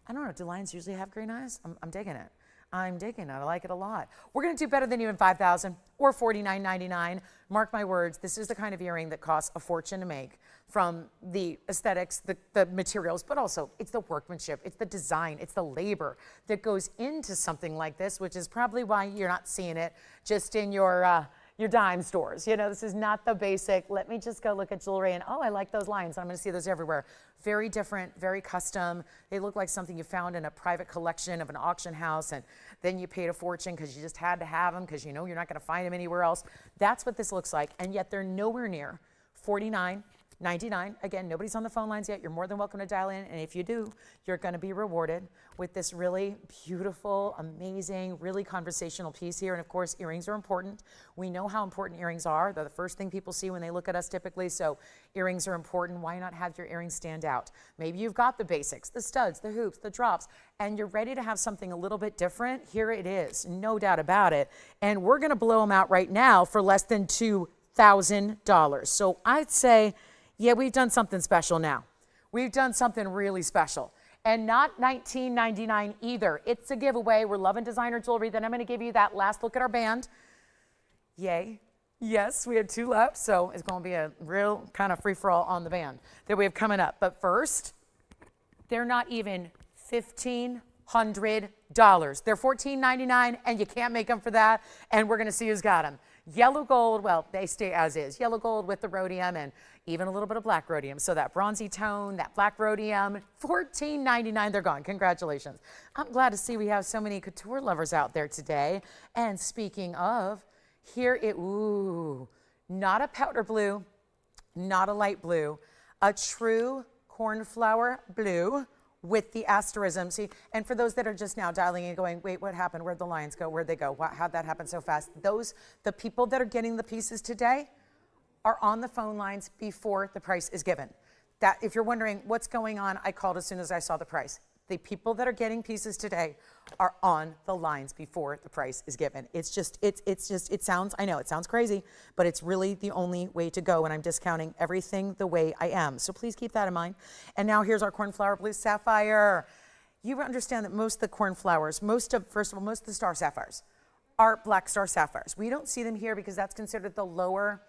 I don't know, do lions usually have green eyes? I'm digging it. I'm digging it. I like it a lot. We're going to do better than even $5,000 or $49.99. Mark my words, this is the kind of earring that costs a fortune to make, from the aesthetics, the materials, but also it's the workmanship, it's the design, it's the labor that goes into something like this, which is probably why you're not seeing it just in your dime stores. You know, this is not the basic, let me just go look at jewelry and, oh, I like those lines. I'm going to see those everywhere. Very different, very custom. They look like something you found in a private collection of an auction house, and then you paid a fortune because you just had to have them because you know you're not going to find them anywhere else. That's what this looks like, and yet they're nowhere near $49.99. Again, nobody's on the phone lines yet. You're more than welcome to dial in, and if you do, you're going to be rewarded with this really beautiful, amazing, really conversational piece here. And of course, earrings are important. We know how important earrings are. They're the first thing people see when they look at us typically, so earrings are important. Why not have your earrings stand out? Maybe you've got the basics, the studs, the hoops, the drops, and you're ready to have something a little bit different. Here it is, no doubt about it. And we're going to blow them out right now for less than $2,000. So I'd say, yeah, we've done something special now. We've done something really special. And not $19.99 either. It's a giveaway. We're loving designer jewelry. Then I'm going to give you that last look at our band. Yay. Yes, we had two left, so it's going to be a real kind of free-for-all on the band that we have coming up. But first, they're not even $1,500. They're $14.99, and you can't make them for that. And we're going to see who's got them. Yellow gold, well, they stay as is. Yellow gold with the rhodium, and even a little bit of black rhodium. So that bronzy tone, that black rhodium, $14.99, they're gone. Congratulations. I'm glad to see we have so many couture lovers out there today. And speaking of, here it, ooh, not a powder blue, not a light blue, a true cornflower blue with the asterism. See, and for those that are just now dialing in going, wait, what happened? Where'd the lions go? Where'd they go? How'd that happen so fast? The people that are getting the pieces today are on the phone lines before the price is given. That, if you're wondering what's going on, I called as soon as I saw the price. The people that are getting pieces today are on the lines before the price is given. It sounds, I know it sounds crazy, but it's really the only way to go, and I'm discounting everything the way I am. So please keep that in mind. And now here's our cornflower blue sapphire. You understand that most of the cornflowers, first of all, most of the star sapphires are black star sapphires. We don't see them here because that's considered the lower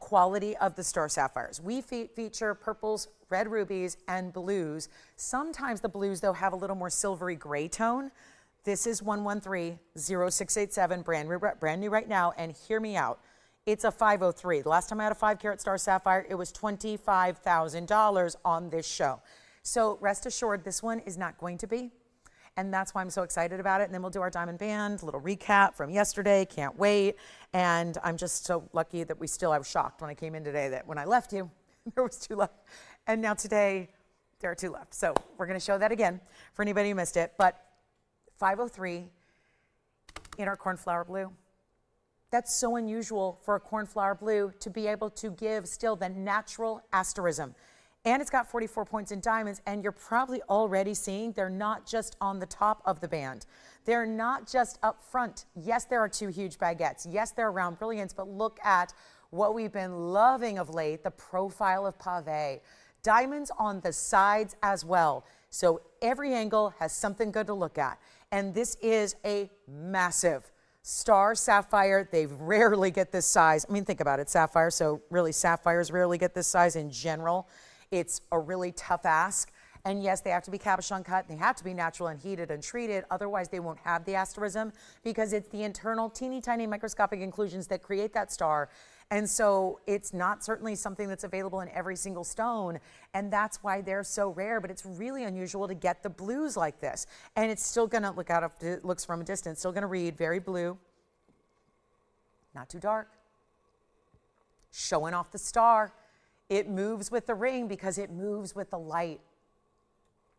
quality of the star sapphires. We feature purples, red rubies, and blues. Sometimes the blues, though, have a little more silvery gray tone. This is 113-0687, brand new right now, and hear me out. It's a 503. The last time I had a 5-carat star sapphire, it was $25,000 on this show. So rest assured, this one is not going to be. And that's why I'm so excited about it. And then we'll do our diamond band, a little recap from yesterday. Can't wait. And I'm just so lucky that I was shocked when I came in today that when I left you, there was 2 left. And now today, there are 2 left. So we're going to show that again for anybody who missed it. But 503 in our cornflower blue. That's so unusual for a cornflower blue to be able to give still the natural asterism. And it's got 44 points in diamonds, and you're probably already seeing they're not just on the top of the band. They're not just up front. Yes, there are 2 huge baguettes. Yes, they're round brilliants, but look at what we've been loving of late, the profile of pave. Diamonds on the sides as well. So every angle has something good to look at. And this is a massive star sapphire. They rarely get this size. I mean, think about it, sapphire. So really, sapphires rarely get this size in general. It's a really tough ask. And yes, they have to be cabochon cut. They have to be natural and heated and treated. Otherwise, they won't have the asterism because it's the internal teeny tiny microscopic inclusions that create that star. And so it's not certainly something that's available in every single stone. And that's why they're so rare. But it's really unusual to get the blues like this. And it's still going to look out, if it looks from a distance, still going to read very blue. Not too dark. Showing off the star. It moves with the ring because it moves with the light.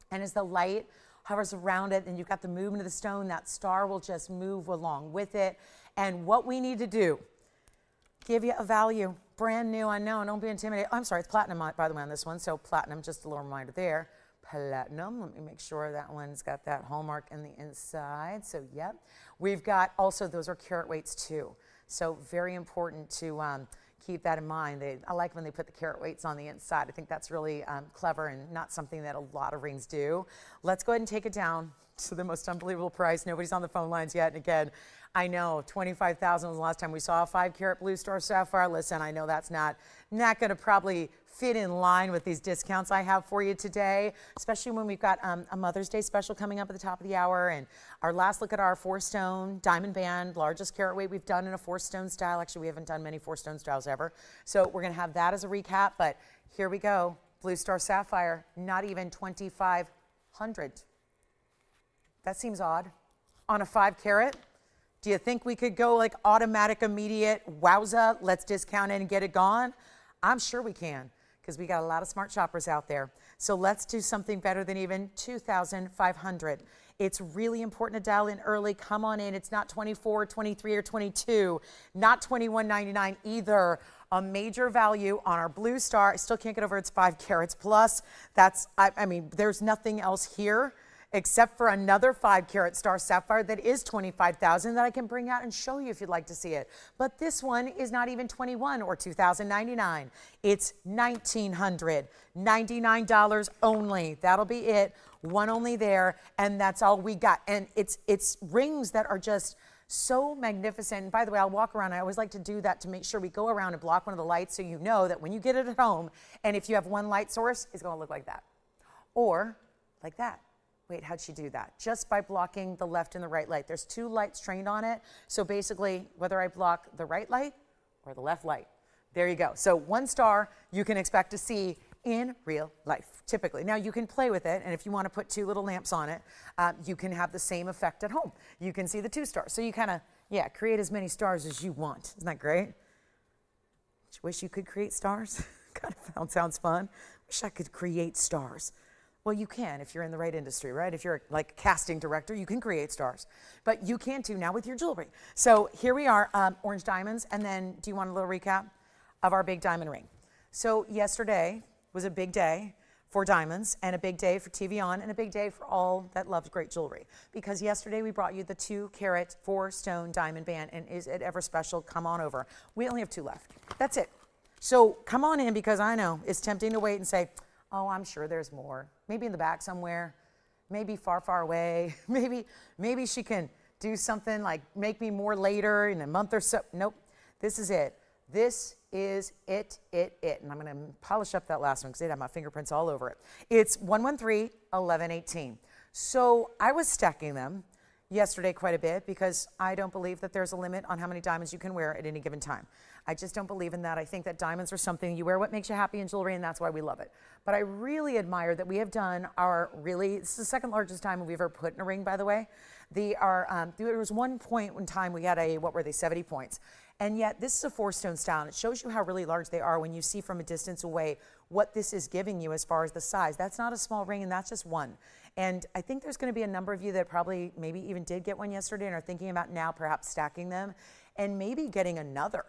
And as the light hovers around it and you've got the movement of the stone, that star will just move along with it. And what we need to do, give you a value. Brand new, I know, don't be intimidated. I'm sorry, it's platinum, by the way, on this one. So platinum, just a little reminder there. Platinum, let me make sure that one's got that hallmark in the inside. So, yep. We've got also, those are carat weights too. So very important to keep that in mind. I like when they put the carat weights on the inside. I think that's really clever and not something that a lot of rings do. Let's go ahead and take it down to the most unbelievable price. Nobody's on the phone lines yet. And again, I know $25,000 was the last time we saw a 5-carat blue star sapphire. Listen, I know that's not going to probably fit in line with these discounts I have for you today, especially when we've got a Mother's Day special coming up at the top of the hour, and our last look at our 4-stone diamond band, largest carat weight we've done in a 4-stone style. Actually, we haven't done many 4-stone styles ever. So we're going to have that as a recap, but here we go. Blue star sapphire, not even $2,500. That seems odd. On a 5-carat, do you think we could go like automatic, immediate, wowza, let's discount it and get it gone? I'm sure we can, because we got a lot of smart shoppers out there. So let's do something better than even $2,500. It's really important to dial in early. Come on in. It's not 24, 23, or 22, not $21.99 either. A major value on our blue star. I still can't get over its 5 carats plus. That's, I mean, there's nothing else here except for another 5-carat star sapphire that is $25,000 that I can bring out and show you if you'd like to see it. But this one is not even $21,000 or $2,099. It's $1,999 only. That'll be it. One only there, and that's all we got. And it's rings that are just so magnificent. And by the way, I'll walk around. I always like to do that to make sure we go around and block one of the lights so you know that when you get it at home, and if you have one light source, it's going to look like that. Or like that. Wait, how'd she do that? Just by blocking the left and the right light. There's 2 lights trained on it. So basically, whether I block the right light or the left light, There you go. So 1 star you can expect to see in real life, typically. Now you can play with it, and if you want to put 2 little lamps on it, you can have the same effect at home. You can see the 2 stars. So you kind of, create as many stars as you want. Isn't that great? Wish you could create stars? God, that sounds fun. Wish I could create stars. Well, you can if you're in the right industry, right? If you're like a casting director, you can create stars. But you can too now with your jewelry. So here we are, orange diamonds. And then do you want a little recap of our big diamond ring? So yesterday was a big day for diamonds and a big day for TVON and a big day for all that loves great jewelry. Because yesterday we brought you the 2-carat 4-stone diamond band, and is it ever special? Come on over. We only have 2 left. That's it. So come on in, because I know it's tempting to wait and say, oh, I'm sure there's more. Maybe in the back somewhere, maybe far, far away. Maybe she can do something like make me more later in a month or so. Nope, this is it. This is it. And I'm gonna polish up that last one because it had my fingerprints all over it. It's 113-1118. So I was stacking them yesterday quite a bit because I don't believe that there's a limit on how many diamonds you can wear at any given time. I just don't believe in that. I think that diamonds are something you wear what makes you happy in jewelry, and that's why we love it. But I really admire that we have done this is the 2nd largest diamond we've ever put in a ring, by the way. There was one point in time we had 70 points. And yet this is a 4-stone style, and it shows you how really large they are when you see from a distance away what this is giving you as far as the size. That's not a small ring, and that's just one. And I think there's going to be a number of you that probably maybe even did get one yesterday and are thinking about now perhaps stacking them and maybe getting another.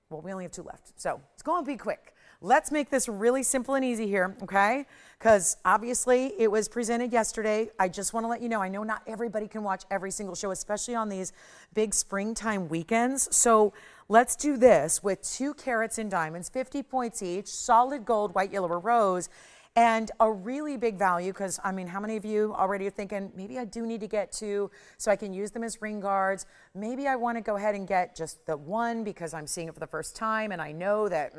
Well, we only have 2 left, so it's going to be quick. Let's make this really simple and easy here, okay? Because obviously it was presented yesterday. I just want to let you know, I know not everybody can watch every single show, especially on these big springtime weekends. So let's do this with 2 carats in diamonds, 50 points each, solid gold, white, yellow, or rose, and a really big value, because I mean, how many of you already are thinking, maybe I do need to get 2 so I can use them as ring guards. Maybe I want to go ahead and get just the 1 because I'm seeing it for the first time, and I know that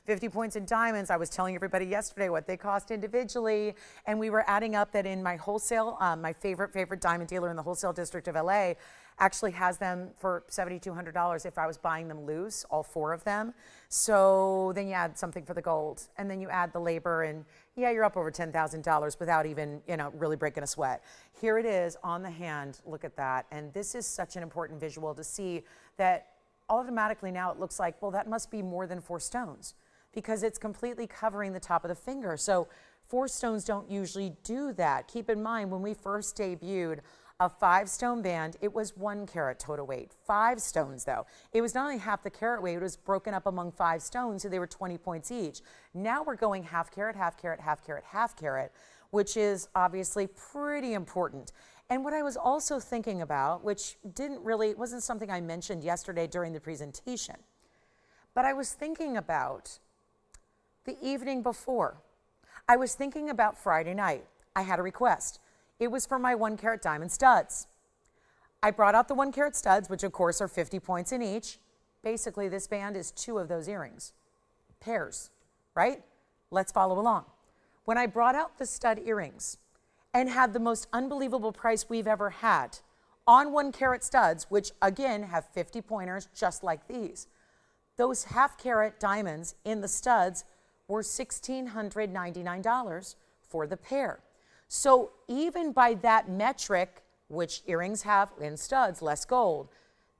50 points in diamonds, I was telling everybody yesterday what they cost individually, and we were adding up that in my wholesale, my favorite diamond dealer in the wholesale district of LA, actually has them for $7,200 if I was buying them loose, all 4 of them. So then you add something for the gold, and then you add the labor, and you're up over $10,000 without even, really breaking a sweat. Here it is on the hand. Look at that. And this is such an important visual to see that automatically now it looks like, well, that must be more than 4 stones because it's completely covering the top of the finger. So 4 stones don't usually do that. Keep in mind, when we first debuted a 5-stone band, it was 1 carat total weight. 5 stones though, it was not only half the carat weight, it was broken up among 5 stones, so they were 20 points each. Now we're going half carat, half carat, half carat, half carat, which is obviously pretty important. And what I was also thinking about, which wasn't something I mentioned yesterday during the presentation, but I was thinking about the evening before. I was thinking about Friday night. I had a request. It was for my 1-carat diamond studs. I brought out the 1-carat studs, which of course are 50 points in each. Basically, this band is 2 of those earrings. Pairs, right? Let's follow along. When I brought out the stud earrings and had the most unbelievable price we've ever had on 1-carat studs, which again have 50 pointers just like these, those half-carat diamonds in the studs were $1,699 for the pair. So even by that metric, which earrings have in studs less gold,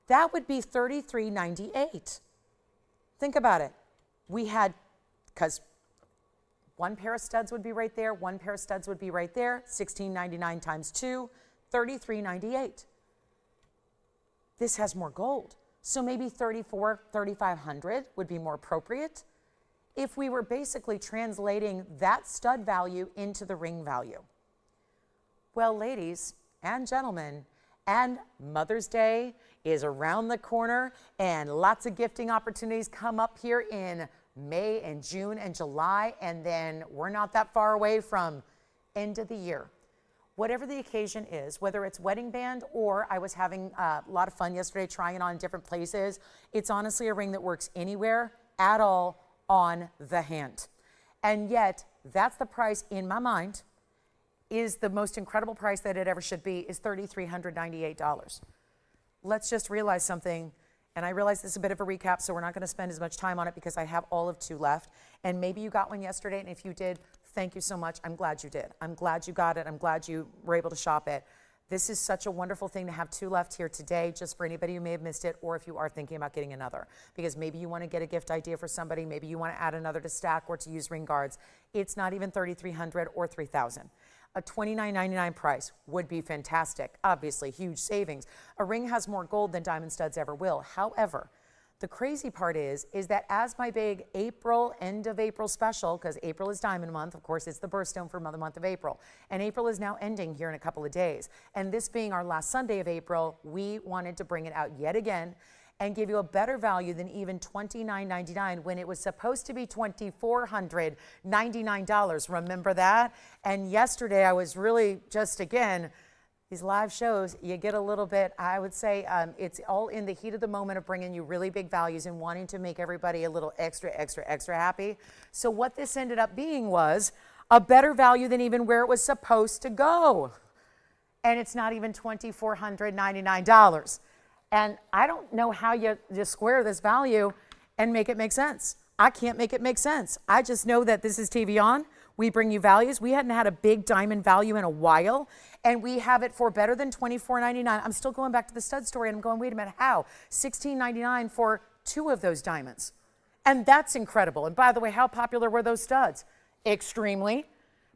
that would be $33.98. Think about it. We had, because 1 pair of studs would be right there, 1 pair of studs would be right there, $16.99 times 2, $33.98. This has more gold. So maybe $3,500 would be more appropriate if we were basically translating that stud value into the ring value. Well, ladies and gentlemen, and Mother's Day is around the corner, and lots of gifting opportunities come up here in May and June and July, and then we're not that far away from end of the year. Whatever the occasion is, whether it's wedding band or I was having a lot of fun yesterday trying it on in different places, it's honestly a ring that works anywhere at all on the hand. And yet, that's the price in my mind, is the most incredible price that it ever should be, is $3,398. Let's just realize something. And I realize this is a bit of a recap, so we're not going to spend as much time on it because I have all of 2 left. And maybe you got one yesterday, and if you did, thank you so much. I'm glad you did. I'm glad you got it. I'm glad you were able to shop it. This is such a wonderful thing to have 2 left here today, just for anybody who may have missed it, or if you are thinking about getting another. Because maybe you want to get a gift idea for somebody, maybe you want to add another to stack or to use ring guards. It's not even $3,300 or $3,000. A $29.99 price would be fantastic. Obviously, huge savings. A ring has more gold than diamond studs ever will. However, the crazy part is that as my big April, end of April special, because April is diamond month, of course, it's the birthstone for the month of April. And April is now ending here in a couple of days. And this being our last Sunday of April, we wanted to bring it out yet again and give you a better value than even $29.99 when it was supposed to be $2,499. Remember that? And yesterday I was really just, again, these live shows, you get a little bit, I would say, it's all in the heat of the moment of bringing you really big values and wanting to make everybody a little extra happy. So what this ended up being was a better value than even where it was supposed to go. And it's not even $2,499. And I don't know how you square this value and make it make sense. I can't make it make sense. I just know that this is TVON. We bring you values. We hadn't had a big diamond value in a while, and we have it for better than $24.99. I'm still going back to the stud story, and I'm going, wait a minute, how? $16.99 for 2 of those diamonds. And that's incredible. And by the way, how popular were those studs? Extremely.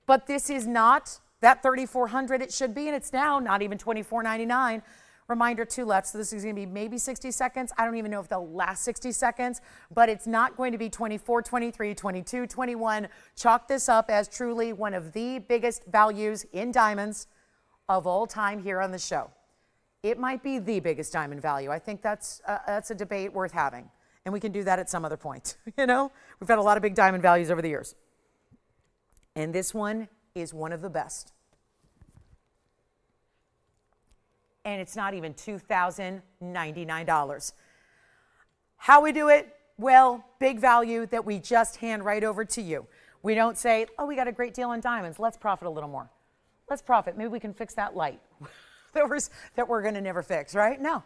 But this is not that $3,400 it should be, and it's now not even $24.99. Reminder, 2 left, so this is going to be maybe 60 seconds. I don't even know if they'll last 60 seconds, but it's not going to be 24, 23, 22, 21. Chalk this up as truly one of the biggest values in diamonds of all time here on the show. It might be the biggest diamond value. I think that's a debate worth having, and we can do that at some other point. You know, we've had a lot of big diamond values over the years, and this one is one of the best. And it's not even $2,099. How we do it? Well, big value that we just hand right over to you. We don't say, oh, we got a great deal on diamonds. Let's profit a little more. Let's profit. Maybe we can fix that light that we're going to never fix, right? No.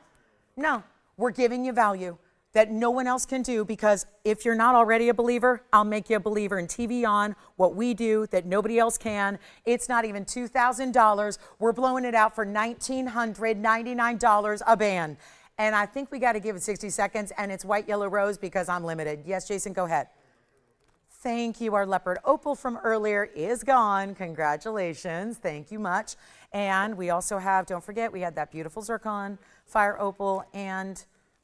We're giving you value that no one else can do, because if you're not already a believer, I'll make you a believer in TVON, what we do that nobody else can. It's not even $2,000. We're blowing it out for $1,999 a band. And I think we got to give it 60 seconds, and it's white, yellow, rose because I'm limited. Yes, Jason, go ahead. Thank you. Our leopard opal from earlier is gone. Congratulations. Thank you much. And we also have, don't forget, we had that beautiful zircon, fire opal, and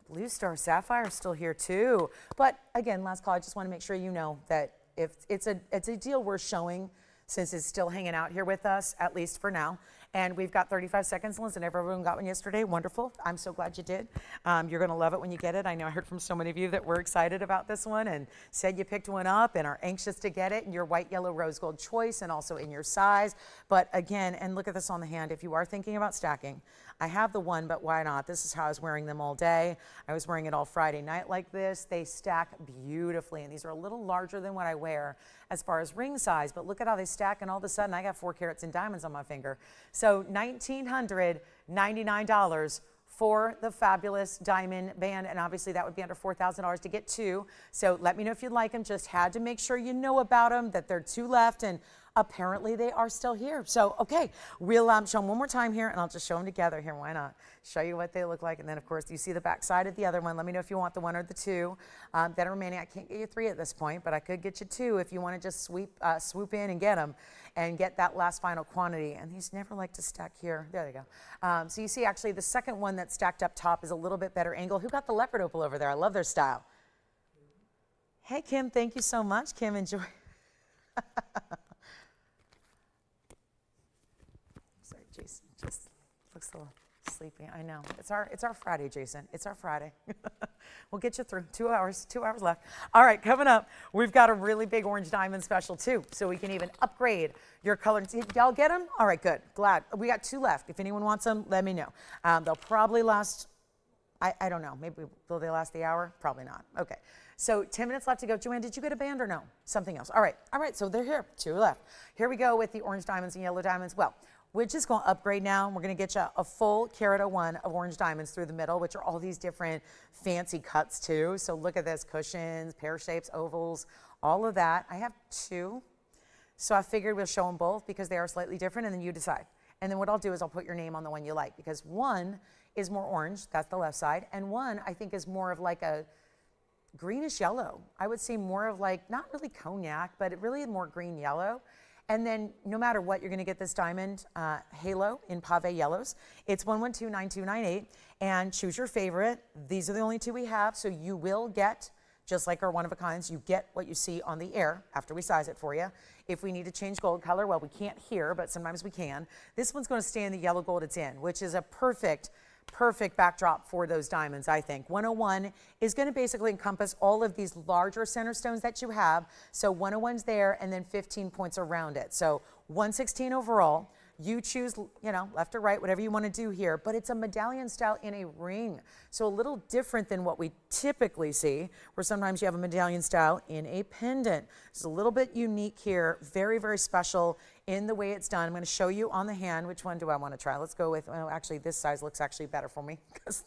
Blue Star Sapphire still here too. But again, last call, I just want to make sure you know that if it's a deal we're showing, since it's still hanging out here with us, at least for now. And we've got 35 seconds. Listen, everyone got one yesterday. Wonderful. I'm so glad you did. You're going to love it when you get it. I know I heard from so many of you that were excited about this one and said you picked one up and are anxious to get it in your white, yellow, rose gold choice and also in your size. But again, and look at this on the hand, if you are thinking about stacking, I have the one, but why not? This is how I was wearing them all day. I was wearing it all Friday night like this. They stack beautifully, and these are a little larger than what I wear as far as ring size, but look at how they stack, and all of a sudden I got 4 carats in diamonds on my finger. So $1,999 for the fabulous diamond band, and obviously that would be under $4,000 to get 2. So let me know if you'd like them. Just had to make sure you know about them, that there are 2 left, and apparently they are still here. So, okay, we'll show them one more time here, and I'll just show them together here. Why not? Show you what they look like, and then, of course, you see the back side of the other one. Let me know if you want the 1 or the 2 that are remaining. I can't get you 3 at this point, but I could get you 2 if you want to just swoop in and get them and get that last final quantity. And these never like to stack here. There they go. So you see, actually, the second one that's stacked up top is a little bit better angle. Who got the leopard opal over there? I love their style. Hey, Kim, thank you so much. Kim, enjoy. Sorry, Jason, just looks a little sleepy. I know. It's our Friday, Jason. It's our Friday. We'll get you through 2 hours. 2 hours left. All right, coming up, we've got a really big orange diamond special too, so we can even upgrade your color. Y'all get them? All right, good. Glad. We got 2 left. If anyone wants them, let me know. They'll probably last, I don't know. Maybe will they last the hour? Probably not. Okay. So 10 minutes left to go. Joanne, did you get a band or no? Something else. All right. So they're here. 2 left. Here we go with the orange diamonds and yellow diamonds. Well, We're just going to upgrade now. We're going to get you a full carat of one of orange diamonds through the middle, which are all these different fancy cuts too. So look at this, cushions, pear shapes, ovals, all of that. I have two. So I figured we'll show them both because they are slightly different, and then you decide. And then what I'll do is I'll put your name on the one you like, because one is more orange, that's the left side, and one I think is more of like a greenish yellow. I would say more of like, not really cognac, but it really more green yellow. And then no matter what, you're going to get this diamond halo in pave yellows. It's 1129298, and choose your favorite. These are the only two we have, so you will get, just like our one-of-a-kinds, you get what you see on the air after we size it for you. If we need to change gold color, well, we can't here, but sometimes we can. This one's going to stay in the yellow gold it's in, which is a perfect backdrop for those diamonds, I think. 101 is going to basically encompass all of these larger center stones that you have. So 101's there, and then 15 points around it. So 116 overall. You choose, you know, left or right, whatever you want to do here, but it's a medallion style in a ring. So a little different than what we typically see, where sometimes you have a medallion style in a pendant. It's a little bit unique here, very, very special in the way it's done. I'm going to show you on the hand. Which one do I want to try? Let's go with, well, actually this size looks actually better for me because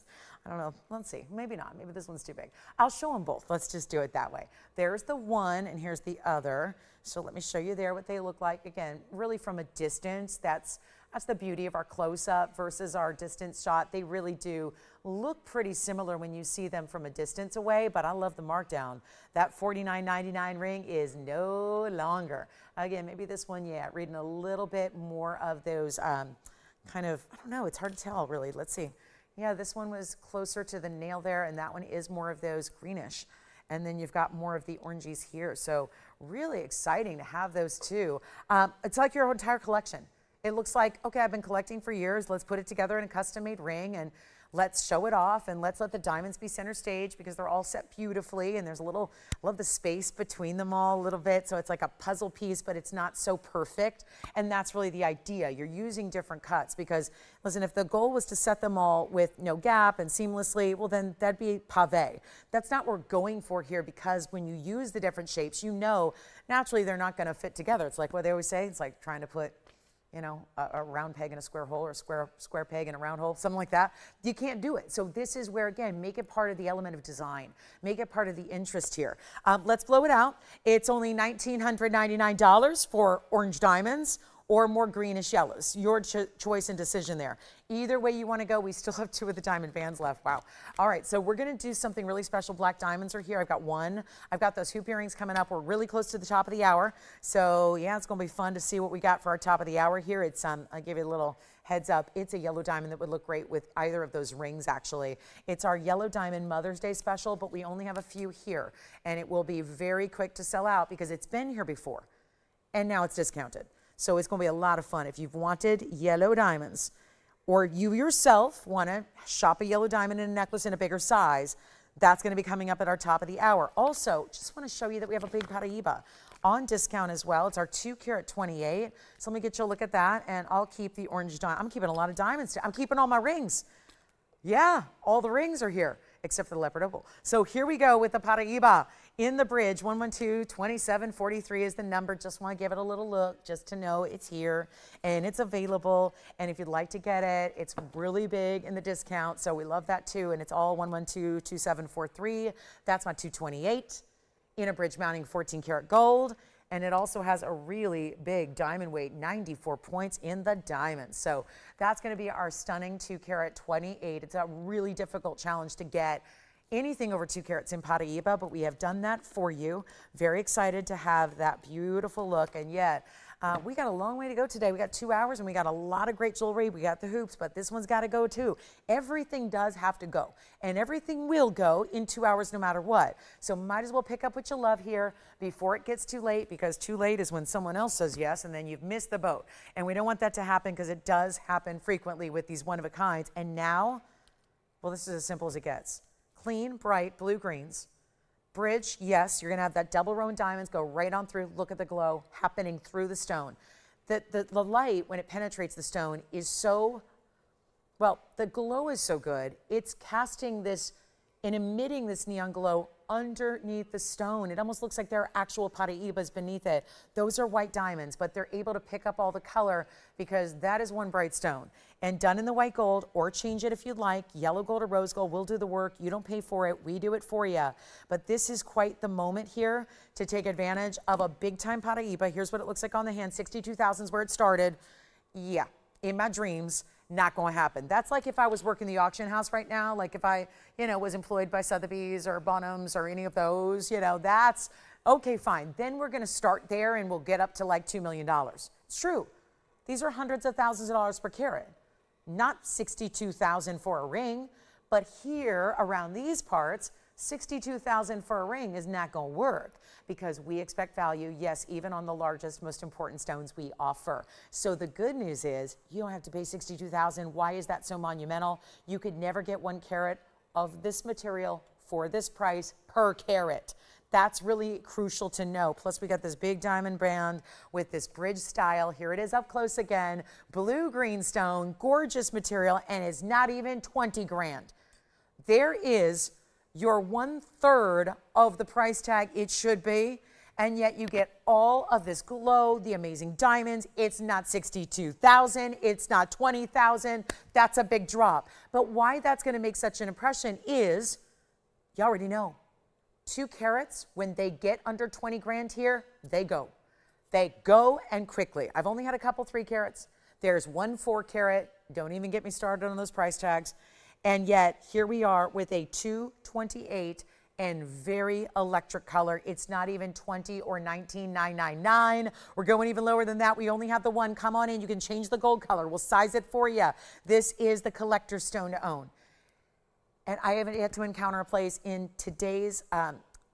I don't know. Let's see. Maybe not. Maybe this one's too big. I'll show them both. Let's just do it that way. There's the one, and here's the other. So let me show you there what they look like. Again, really from a distance, that's the beauty of our close-up versus our distance shot. They really do look pretty similar when you see them from a distance away, but I love the markdown. That $49.99 ring is no longer. Again, maybe this one, yeah, reading a little bit more of those kind of, I don't know, it's hard to tell really. Let's see. Yeah, this one was closer to the nail there, and that one is more of those greenish. And then you've got more of the oranges here. So really exciting to have those two. It's like your entire collection. It looks like, okay, I've been collecting for years. Let's put it together in a custom-made ring, and let's show it off, and let's let the diamonds be center stage because they're all set beautifully, and there's a little, love the space between them all a little bit. So it's like a puzzle piece, but it's not so perfect. And that's really the idea. You're using different cuts because, listen, if the goal was to set them all with no gap and seamlessly, well, then that'd be pave. That's not what we're going for here, because when you use the different shapes, you know, naturally they're not going to fit together. It's like what they always say. It's like trying to put, you know, a round peg in a square hole, or a square peg in a round hole, something like that. You can't do it. So this is where, again, make it part of the element of design. Make it part of the interest here. Let's blow it out. It's only $1,999 for orange diamonds or more greenish yellows. Your choice and decision there. Either way you want to go, we still have two of the diamond bands left. Wow. All right, so we're going to do something really special. Black diamonds are here. I've got one. I've got those hoop earrings coming up. We're really close to the top of the hour. So yeah, it's going to be fun to see what we got for our top of the hour here. It's I give you a little heads up. It's a yellow diamond that would look great with either of those rings, actually. It's our yellow diamond Mother's Day special, but we only have a few here, and it will be very quick to sell out because it's been here before, and now it's discounted. So it's going to be a lot of fun. If you've wanted yellow diamonds, or you yourself want to shop a yellow diamond in a necklace in a bigger size, that's going to be coming up at our top of the hour. Also, just want to show you that we have a big Paraíba on discount as well. It's our 2 carat 28. So let me get you a look at that, and I'll keep the orange diamond. I'm keeping a lot of diamonds. I'm keeping all my rings. Yeah, all the rings are here, except for the leopard opal. So here we go with the Paraíba in the bridge. 112-2743 is the number. Just want to give it a little look just to know it's here and it's available. And if you'd like to get it, it's really big in the discount. So we love that too. And it's all 112-2743. That's my 228 in a bridge mounting 14 karat gold. And it also has a really big diamond weight, 94 points in the diamond. So that's going to be our stunning 2 carat 28. It's a really difficult challenge to get anything over 2 carats in Paraíba, but we have done that for you. Very excited to have that beautiful look. And yet, we got a long way to go today. We got 2 hours and we got a lot of great jewelry. We got the hoops, but this one's got to go too. Everything does have to go, and everything will go in 2 hours no matter what. So might as well pick up what you love here before it gets too late, because too late is when someone else says yes and then you've missed the boat. And we don't want that to happen, because it does happen frequently with these one-of-a-kinds. And now, well, this is as simple as it gets. Clean, bright blue greens. Bridge, yes, you're going to have that double row in diamonds go right on through. Look at the glow happening through the stone. The light, when it penetrates the stone, is so, well, the glow is so good. It's casting this and emitting this neon glow underneath the stone. It almost looks like there are actual Paraibas beneath it. Those are white diamonds, but they're able to pick up all the color because that is one bright stone. And done in the white gold, or change it if you'd like, yellow gold or rose gold, we'll do the work. You don't pay for it, we do it for you. But this is quite the moment here to take advantage of a big time Paraiba. Here's what it looks like on the hand. 62,000 is where it started. Yeah, in my dreams, not going to happen. That's like if I was working the auction house right now, like if I, was employed by Sotheby's or Bonhams or any of those, that's okay, fine. Then we're going to start there and we'll get up to like $2 million. It's true. These are hundreds of thousands of dollars per carat, not 62,000 for a ring, but here around these parts, 62,000 for a ring is not going to work because we expect value, yes, even on the largest, most important stones we offer. So the good news is you don't have to pay 62,000. Why is that so monumental? You could never get 1 carat of this material for this price per carat. That's really crucial to know. Plus we got this big diamond band with this bridge style. Here it is up close again. Blue green stone, gorgeous material, and it's not even 20 grand. There is your 1/3 of the price tag it should be, and yet you get all of this glow, the amazing diamonds. It's not 62,000, it's not 20,000. That's a big drop. But why that's going to make such an impression is, you already know, 2 carats, when they get under 20 grand here, they go. They go, and quickly. I've only had a couple 3 carats. There's 1 4 carat. Don't even get me started on those price tags. And yet, here we are with a 228 and very electric color. It's not even 20 or 19,999. We're going even lower than that. We only have the 1. Come on in. You can change the gold color. We'll size it for you. This is the collector's stone to own. And I haven't yet to encounter a place in today's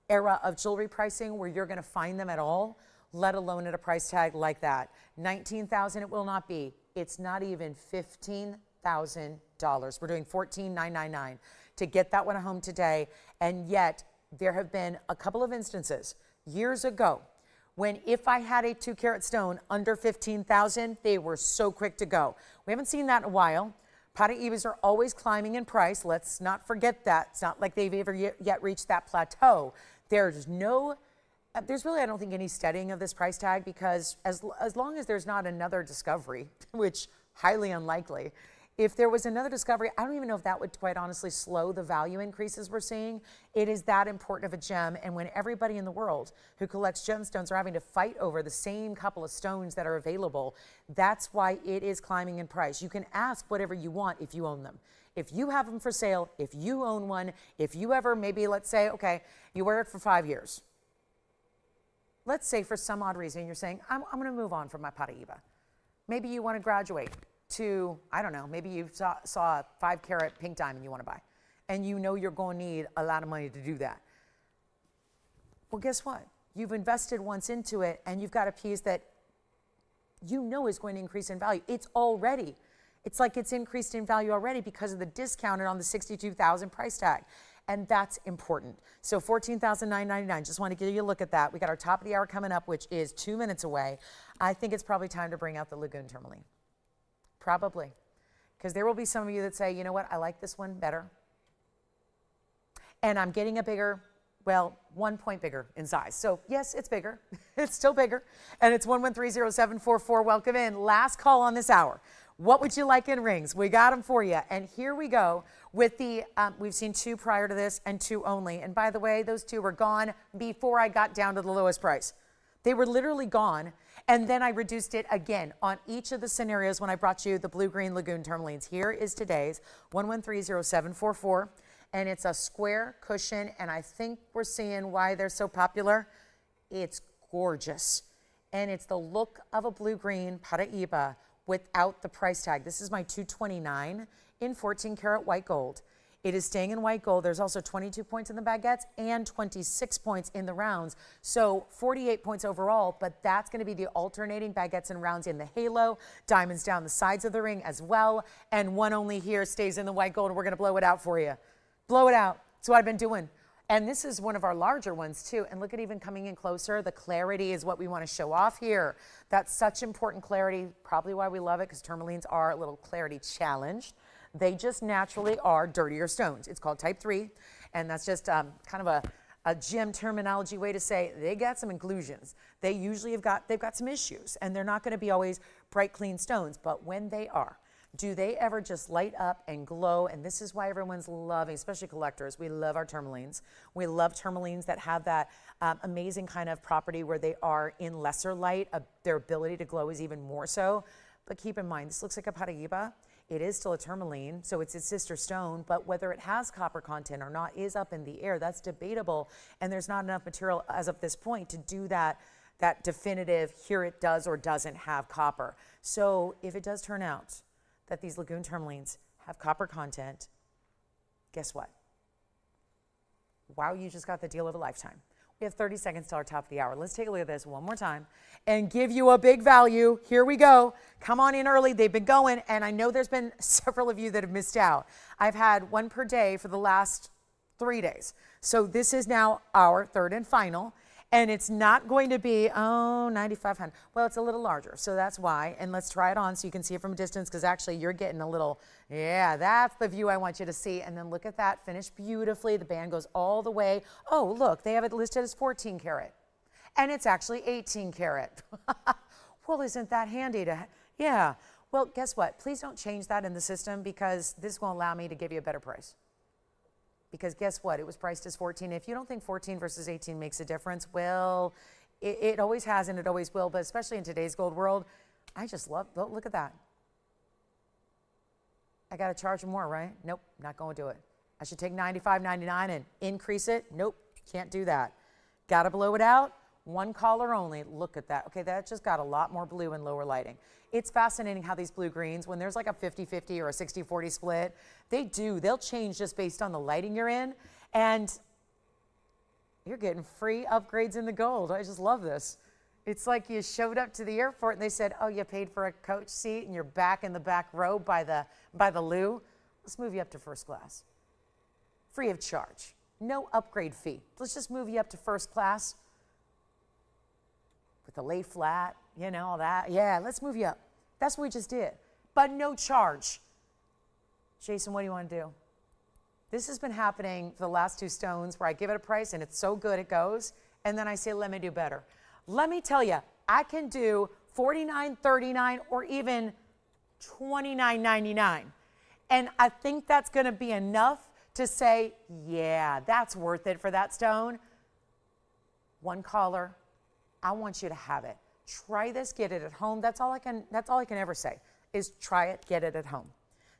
era of jewelry pricing where you're going to find them at all, let alone at a price tag like that. 19,000 it will not be. It's not even $15,000. We're doing $14,999 to get that one home today. And yet there have been a couple of instances years ago when if I had a 2 carat stone under 15,000, they were so quick to go. We haven't seen that in a while. Paraibas are always climbing in price. Let's not forget that. It's not like they've ever yet reached that plateau. There's really, I don't think, any studying of this price tag because as long as there's not another discovery, which highly unlikely, if there was another discovery, I don't even know if that would quite honestly slow the value increases we're seeing. It is that important of a gem. And when everybody in the world who collects gemstones are having to fight over the same couple of stones that are available, that's why it is climbing in price. You can ask whatever you want if you own them. If you have them for sale, if you own one, if you ever maybe, let's say, okay, you wear it for 5 years. Let's say for some odd reason you're saying, I'm going to move on from my Paraiba. Maybe you want to graduate to, I don't know, maybe you saw a 5 carat pink diamond you want to buy, and you know you're going to need a lot of money to do that. Well, guess what? You've invested once into it, and you've got a piece that you know is going to increase in value. It's like it's increased in value already because of the discounted on the 62,000 price tag. And that's important. So $14,999, just want to give you a look at that. We got our top of the hour coming up, which is 2 minutes away. I think it's probably time to bring out the Lagoon tourmaline. Probably. Because there will be some of you that say, you know what, I like this one better. And I'm getting a bigger, well, 1 point bigger in size. So yes, it's bigger. It's still bigger. And it's 1130744. Welcome in. Last call on this hour. What would you like in rings? We got them for you. And here we go with the, we've seen 2 prior to this and 2 only. And by the way, those 2 were gone before I got down to the lowest price. They were literally gone. And then I reduced it again on each of the scenarios when I brought you the blue-green Lagoon tourmalines. Here is today's 1130744. And it's a square cushion. And I think we're seeing why they're so popular. It's gorgeous. And it's the look of a blue-green Paraiba without the price tag. This is my 229 in 14 karat white gold. It is staying in white gold. There's also 22 points in the baguettes and 26 points in the rounds. So 48 points overall, but that's going to be the alternating baguettes and rounds in the halo, diamonds down the sides of the ring as well. And one only here stays in the white gold, and we're going to blow it out for you. Blow it out. That's what I've been doing. And this is one of our larger ones too. And look at even coming in closer. The clarity is what we want to show off here. That's such important clarity, probably why we love it, because tourmalines are a little clarity challenged. They just naturally are dirtier stones. It's called type 3. And that's just kind of a gem terminology way to say they got some inclusions. They usually they've got some issues, and they're not going to be always bright, clean stones. But when they are, do they ever just light up and glow? And this is why everyone's loving, especially collectors. We love our tourmalines. We love tourmalines that have that amazing kind of property where they are in lesser light. Their ability to glow is even more so. But keep in mind, this looks like a Paraíba. It is still a tourmaline, so it's its sister stone, but whether it has copper content or not is up in the air. That's debatable, and there's not enough material as of this point to do that definitive, here it does or doesn't have copper. So if it does turn out that these Lagoon tourmalines have copper content, guess what? Wow, you just got the deal of a lifetime. We have 30 seconds till our top of the hour. Let's take a look at this one more time and give you a big value. Here we go. Come on in early. They've been going, and I know there's been several of you that have missed out. I've had one per day for the last 3 days. So this is now our third and final, and it's not going to be, 9,500. Well, it's a little larger, so that's why. And let's try it on so you can see it from a distance, because actually you're getting a little, yeah, that's the view I want you to see. And then look at that, finished beautifully. The band goes all the way. Oh, look, they have it listed as 14 karat. And it's actually 18 karat. Well, isn't that handy to, yeah. Well, guess what? Please don't change that in the system, because this won't allow me to give you a better price. Because guess what? It was priced as 14. If you don't think 14 versus 18 makes a difference, well, it always has and it always will, but especially in today's gold world, I just love, look at that. I got to charge more, right? Nope, not going to do it. I should take $95.99 and increase it. Nope, can't do that. Got to blow it out. One color only. Look at that. Okay, that just got a lot more blue and lower lighting. It's fascinating how these blue greens, when there's like a 50-50 or a 60-40 split, they'll change just based on the lighting you're in, and you're getting free upgrades in the gold. I just love this. It's like you showed up to the airport and they said, oh, you paid for a coach seat and you're back in the back row by the loo. Let's move you up to first class. Free of charge. No upgrade fee. Let's just move you up to first class with the lay flat, you know, all that. Yeah, let's move you up. That's what we just did. But no charge. Jason, what do you want to do? This has been happening for the last two stones where I give it a price and it's so good it goes. And then I say, let me do better. Let me tell you, I can do $49, $39, or even $29.99. And I think that's going to be enough to say, yeah, that's worth it for that stone. One color. I want you to have it. Try this, get it at home. That's all I can ever say is try it, get it at home.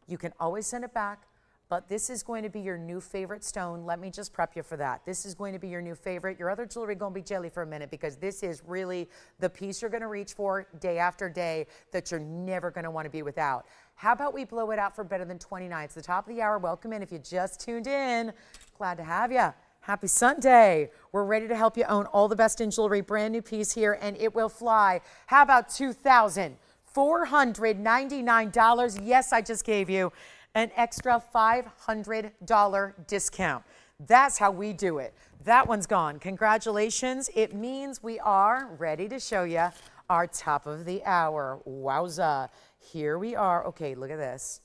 You can always send it back, but this is going to be your new favorite stone. Let me just prep you for that. This is going to be your new favorite. Your other jewelry going to be jelly for a minute, because this is really the piece you're going to reach for day after day that you're never going to want to be without. How about we blow it out for better than 29? It's the top of the hour. Welcome in if you just tuned in. Glad to have you. Happy Sunday. We're ready to help you own all the best in jewelry. Brand new piece here, and it will fly. How about $2,499? Yes, I just gave you an extra $500 discount. That's how we do it. That one's gone. Congratulations. It means we are ready to show you our top of the hour. Wowza. Here we are. Okay, look at this.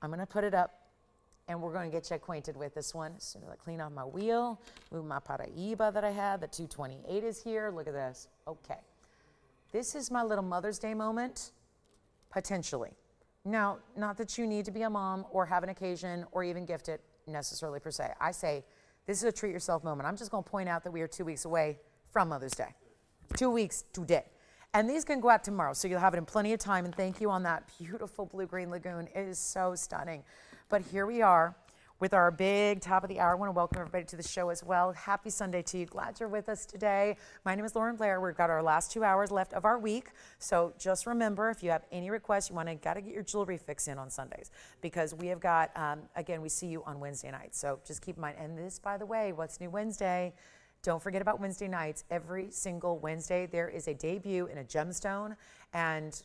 I'm going to put it up, and we're going to get you acquainted with this one. As soon as I clean off my wheel, move my Paraíba that I had, the 228 is here. Look at this. Okay. This is my little Mother's Day moment, potentially. Now, not that you need to be a mom or have an occasion or even gift it necessarily per se. I say this is a treat yourself moment. I'm just going to point out that we are 2 weeks away from Mother's Day. 2 weeks today. And these can go out tomorrow, so you'll have it in plenty of time. And thank you on that beautiful blue-green lagoon. It is so stunning. But here we are with our big top of the hour. I want to welcome everybody to the show as well. Happy Sunday to you. Glad you're with us today. My name is Lauren Blair. We've got our last 2 hours left of our week. So just remember, if you have any requests, you got to get your jewelry fix in on Sundays, because we have got, again, we see you on Wednesday nights. So just keep in mind. And this, by the way, what's new Wednesday? Don't forget about Wednesday nights. Every single Wednesday, there is a debut in a gemstone. And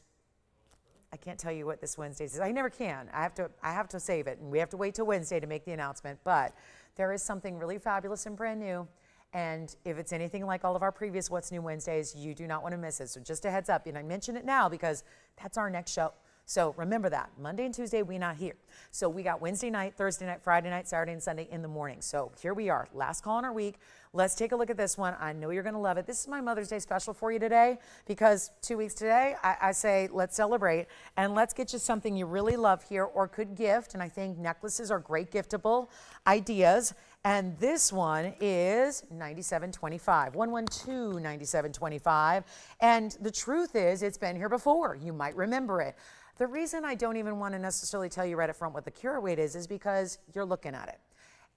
I can't tell you what this Wednesday is. I never can. I have to save it, and we have to wait till Wednesday to make the announcement. But there is something really fabulous and brand new. And if it's anything like all of our previous What's New Wednesdays, you do not want to miss it. So just a heads up, and I mention it now because that's our next show. So remember that. Monday and Tuesday, we're not here. So we got Wednesday night, Thursday night, Friday night, Saturday, and Sunday in the morning. So here we are, last call in our week. Let's take a look at this one. I know you're going to love it. This is my Mother's Day special for you today because 2 weeks today, I say let's celebrate and let's get you something you really love here or could gift. And I think necklaces are great giftable ideas. And this one is $97.25, 112 $97.25. And the truth is, it's been here before. You might remember it. The reason I don't even want to necessarily tell you right up front what the carat weight is because you're looking at it.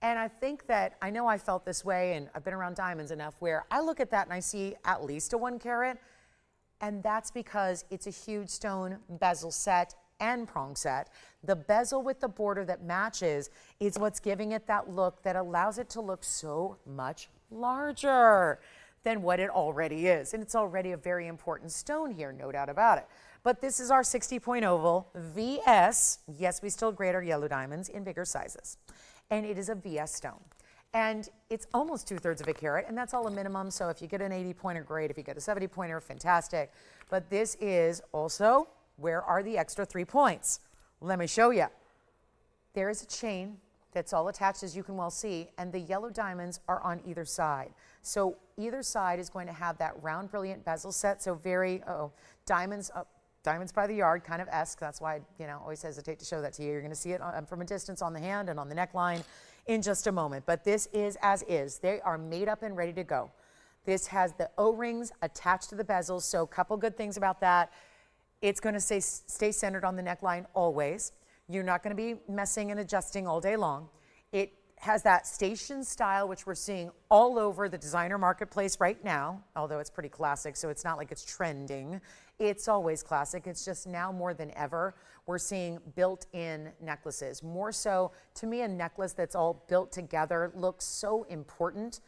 And I think that, I know I felt this way, and I've been around diamonds enough where I look at that and I see at least a 1 carat, and that's because it's a huge stone bezel set and prong set. The bezel with the border that matches is what's giving it that look that allows it to look so much larger than what it already is. And it's already a very important stone here, no doubt about it. But this is our 60-point oval VS. Yes, we still grade our yellow diamonds in bigger sizes. And it is a VS stone. And it's almost 2/3 of a carat, and that's all a minimum. So if you get an 80-pointer, great. If you get a 70-pointer, fantastic. But this is also, where are the extra 3 points? Let me show you. There is a chain that's all attached, as you can well see, and the yellow diamonds are on either side. So either side is going to have that round, brilliant bezel set. So very, diamonds by the yard, kind of esque. That's why I always hesitate to show that to you. You're going to see it from a distance on the hand and on the neckline in just a moment. But this is as is. They are made up and ready to go. This has the O-rings attached to the bezels. So a couple good things about that. It's going to stay centered on the neckline always. You're not going to be messing and adjusting all day long. It has that station style, which we're seeing all over the designer marketplace right now, although it's pretty classic, so it's not like it's trending. It's always classic. It's just now more than ever, we're seeing built-in necklaces. More so, to me, a necklace that's all built together looks so important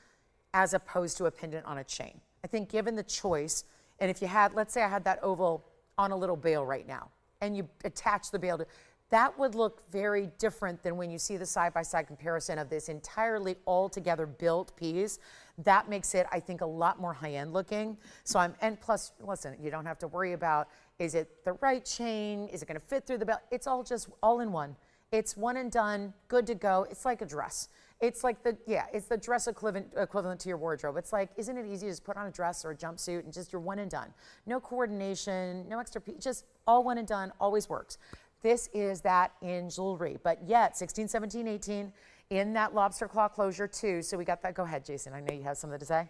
as opposed to a pendant on a chain. I think given the choice, and if you had, let's say I had that oval on a little bail right now, and you attach the bail to, that would look very different than when you see the side-by-side comparison of this entirely all-together built piece. That makes it, I think, a lot more high-end looking. So and plus, listen, you don't have to worry about, is it the right chain? Is it gonna fit through the belt? It's all just all in one. It's one and done, good to go. It's like a dress. It's like it's the dress equivalent to your wardrobe. It's like, isn't it easy to just put on a dress or a jumpsuit and just you're one and done? No coordination, no extra, just all one and done, always works. This is that in jewelry, but yet 16, 17, 18 in that lobster claw closure too. So we got that. Go ahead, Jason. I know you have something to say.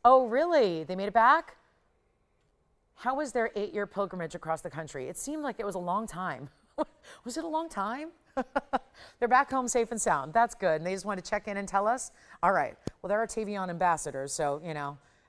Oh, really? They made it back? How was their 8-year pilgrimage across the country? It seemed like it was a long time. Was it a long time? They're back home safe and sound. That's good. And they just want to check in and tell us? All right. Well, they're our TVON ambassadors. So,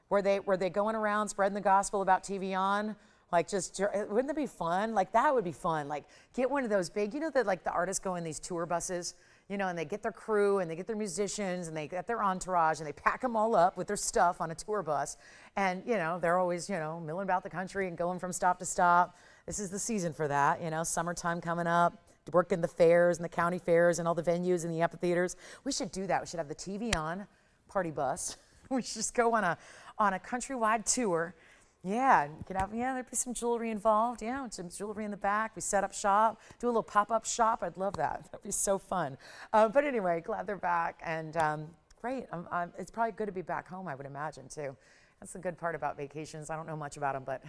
were they going around spreading the gospel about TVON? Like, just, wouldn't that be fun? Like, that would be fun. Like, get one of those big, that like the artists go in these tour buses, and they get their crew and they get their musicians and they get their entourage and they pack them all up with their stuff on a tour bus. And, they're always, milling about the country and going from stop to stop. This is the season for that, summertime coming up, working the fairs and the county fairs and all the venues and the amphitheaters. We should do that. We should have the TVON party bus. We should just go on a countrywide tour. Yeah, there'd be some jewelry involved. Yeah, some jewelry in the back. We set up shop, do a little pop-up shop. I'd love that. That'd be so fun. But anyway, glad they're back. And great. It's probably good to be back home, I would imagine, too. That's the good part about vacations. I don't know much about them, but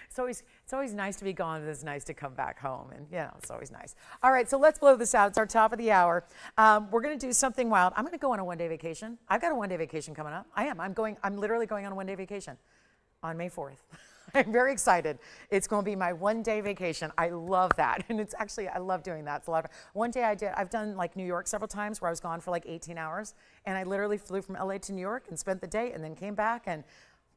it's always nice to be gone, but it's nice to come back home. And, it's always nice. All right, so let's blow this out. It's our top of the hour. We're going to do something wild. I'm going to go on a one-day vacation. I've got a one-day vacation coming up. I am. I'm literally going on a one-day vacation on May 4th. I'm very excited. It's going to be my one-day vacation. I love that. And it's actually, I love doing that. It's a lot of fun. One day I've done like New York several times where I was gone for like 18 hours. And I literally flew from LA to New York and spent the day and then came back, and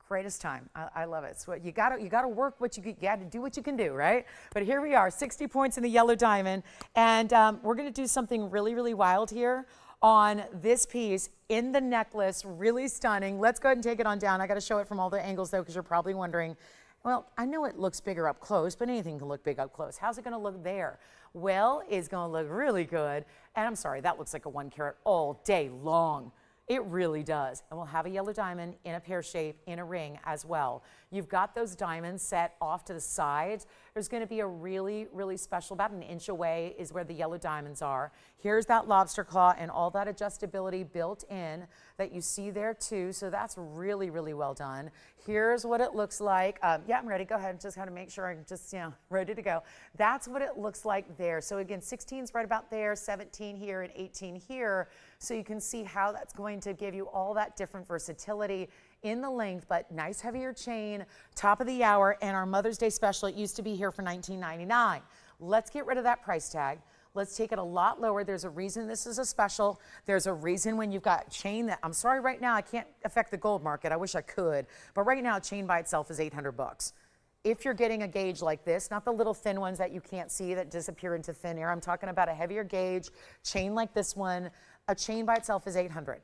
greatest time. I love it. So you gotta work what you got to do what you can do, right? But here we are, 60 points in the yellow diamond. And we're going to do something really, really wild here on this piece in the necklace. Really stunning. Let's go ahead and take it on down. I got to show it from all the angles though, because you're probably wondering, well, I know it looks bigger up close, but anything can look big up close. How's it going to look there? Well, it's going to look really good. And I'm sorry, that looks like a 1 carat all day long. It really does. And we'll have a yellow diamond in a pear shape in a ring as well. You've got those diamonds set off to the sides. there's going to be a really, really special, about an inch away is where the yellow diamonds are. Here's that lobster claw and all that adjustability built in that you see there too. So that's really, really well done. Here's what it looks like. Yeah, I'm ready. Go ahead. Just kind of make sure I'm just, ready to go. That's what it looks like there. So again, 16's right about there, 17 here, and 18 here. So you can see how that's going to give you all that different versatility in the length, but nice heavier chain, top of the hour, and our Mother's Day special. It used to be here for $19.99. Let's get rid of that price tag. Let's take it a lot lower. There's a reason this is a special. There's a reason when you've got chain that, I'm sorry, right now I can't affect the gold market. I wish I could, but right now chain by itself is 800 bucks. If you're getting a gauge like this, not the little thin ones that you can't see that disappear into thin air, I'm talking about a heavier gauge, chain like this one, a chain by itself is 800.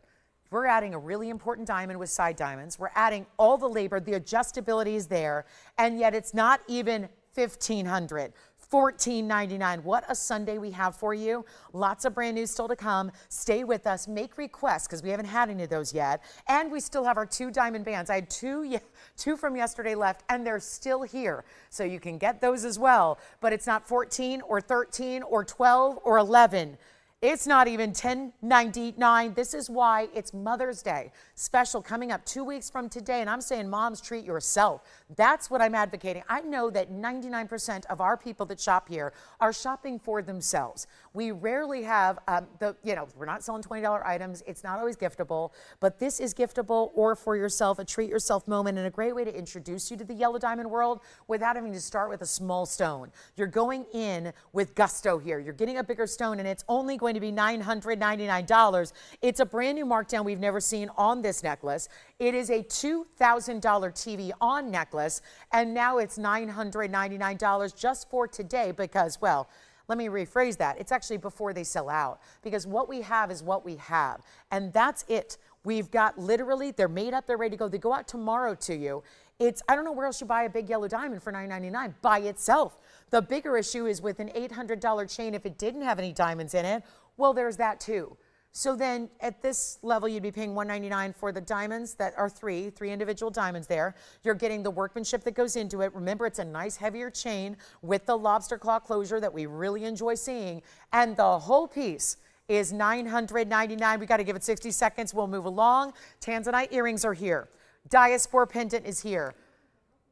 We're adding a really important diamond with side diamonds. We're adding all the labor, the adjustability is there, and yet it's not even $1,500. $14.99. What a Sunday we have for you. Lots of brand new still to come. Stay with us. Make requests because we haven't had any of those yet. And we still have our 2 diamond bands. I had two from yesterday left, and they're still here. So you can get those as well. But it's not 14 or 13 or 12 or 11. It's not even $10.99. This is why it's Mother's Day special coming up 2 weeks from today. And I'm saying, moms, treat yourself. That's what I'm advocating. I know that 99% of our people that shop here are shopping for themselves. We rarely have we're not selling $20 items. It's not always giftable, but this is giftable or for yourself, a treat yourself moment, and a great way to introduce you to the yellow diamond world without having to start with a small stone. You're going in with gusto here. You're getting a bigger stone, and it's only going to be $999. It's a brand new markdown we've never seen on this necklace. It is a $2,000 TVON necklace, and now it's $999 just for today because, well, let me rephrase that. It's actually before they sell out because what we have is what we have, and that's it. We've got literally, they're made up, they're ready to go. They go out tomorrow to you. I don't know where else you buy a big yellow diamond for $9.99 by itself. The bigger issue is with an $800 chain, if it didn't have any diamonds in it, well, there's that too. So then at this level, you'd be paying $199 for the diamonds that are three individual diamonds there. You're getting the workmanship that goes into it. Remember, it's a nice heavier chain with the lobster claw closure that we really enjoy seeing. And the whole piece is $999. We got to give it 60 seconds. We'll move along. Tanzanite earrings are here. Diaspora pendant is here.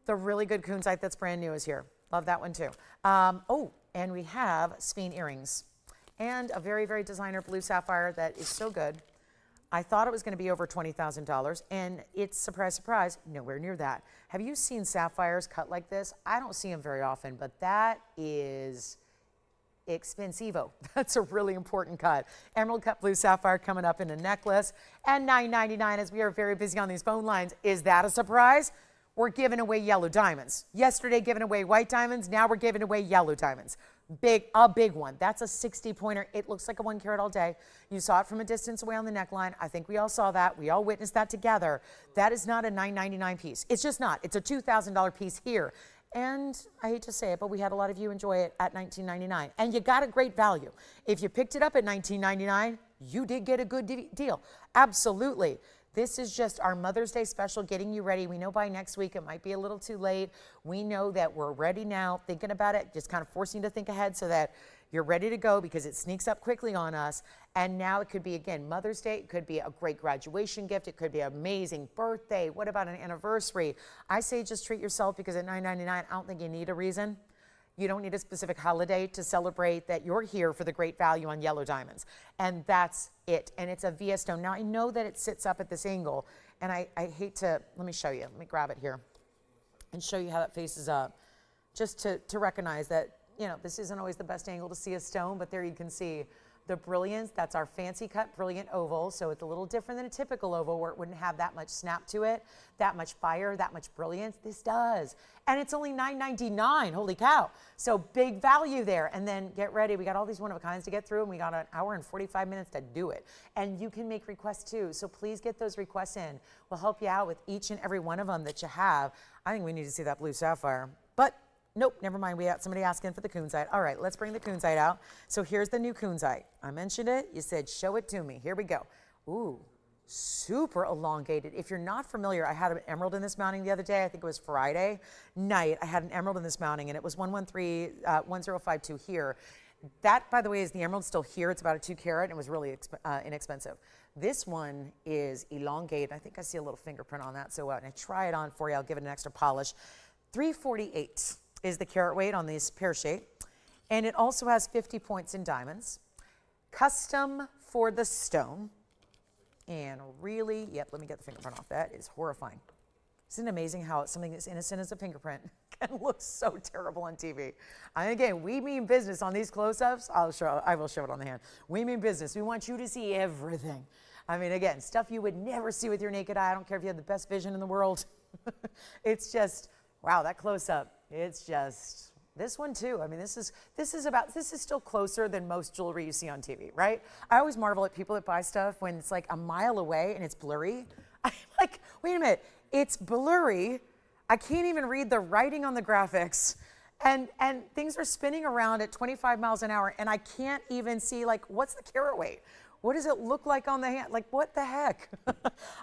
The really good kunzite that's brand new is here. Love that one too. And we have Speen earrings. And a very, very designer blue sapphire that is so good. I thought it was going to be over $20,000, and it's, surprise, surprise, nowhere near that. Have you seen sapphires cut like this? I don't see them very often, but that is expensivo. That's a really important cut. Emerald cut blue sapphire coming up in a necklace, and $9.99 as we are very busy on these phone lines. Is that a surprise? We're giving away yellow diamonds. Yesterday, giving away white diamonds. Now we're giving away yellow diamonds. A big one. That's a 60-pointer. It looks like a 1 carat all day. You saw it from a distance away on the neckline. I think we all saw that. We all witnessed that together. That is not a $9.99 piece. It's just not. It's a $2,000 piece here. And I hate to say it, but we had a lot of you enjoy it at $19.99. And you got a great value. If you picked it up at $19.99, you did get a good deal. Absolutely. This is just our Mother's Day special, getting you ready. We know by next week it might be a little too late. We know that we're ready now, thinking about it, just kind of forcing you to think ahead so that you're ready to go because it sneaks up quickly on us. And now it could be, again, Mother's Day. It could be a great graduation gift. It could be an amazing birthday. What about an anniversary? I say just treat yourself because at $9.99, I don't think you need a reason. You don't need a specific holiday to celebrate that you're here for the great value on yellow diamonds. And that's it. And it's a VS stone. Now, I know that it sits up at this angle, and I hate to, let me show you. Let me grab it here and show you how that faces up. Just to recognize that, this isn't always the best angle to see a stone, but there you can see the brilliance. That's our fancy cut brilliant oval. So it's a little different than a typical oval where it wouldn't have that much snap to it, that much fire, that much brilliance. This does. And it's only $9.99. Holy cow. So big value there. And then get ready. We got all these one-of-a-kinds to get through, and we got an hour and 45 minutes to do it. And you can make requests too. So please get those requests in. We'll help you out with each and every one of them that you have. I think we need to see that blue sapphire. But nope, never mind. We got somebody asking for the kunzite. All right, let's bring the kunzite out. So here's the new kunzite. I mentioned it. You said, show it to me. Here we go. Ooh, super elongated. If you're not familiar, I had an emerald in this mounting the other day. I think it was Friday night. I had an emerald in this mounting, and it was 1052 here. That, by the way, is the emerald still here. It's about a 2 carat, and it was really inexpensive. This one is elongated. I think I see a little fingerprint on that. So when I try it on for you, I'll give it an extra polish. 348 is the carat weight on this pear shape. And it also has 50 points in diamonds. Custom for the stone. And really, yep, let me get the fingerprint off. That is horrifying. Isn't it amazing how something as innocent as a fingerprint can look so terrible on TV? And again, we mean business on these close-ups. I will show it on the hand. We mean business. We want you to see everything. I mean, again, stuff you would never see with your naked eye. I don't care if you have the best vision in the world. It's just, wow, that close-up. It's just, this one too. I mean, this is still closer than most jewelry you see on TV, right? I always marvel at people that buy stuff when it's like a mile away and it's blurry. I'm like, wait a minute, it's blurry. I can't even read the writing on the graphics. And things are spinning around at 25 miles an hour, and I can't even see, like, what's the carat weight? What does it look like on the hand? Like, what the heck?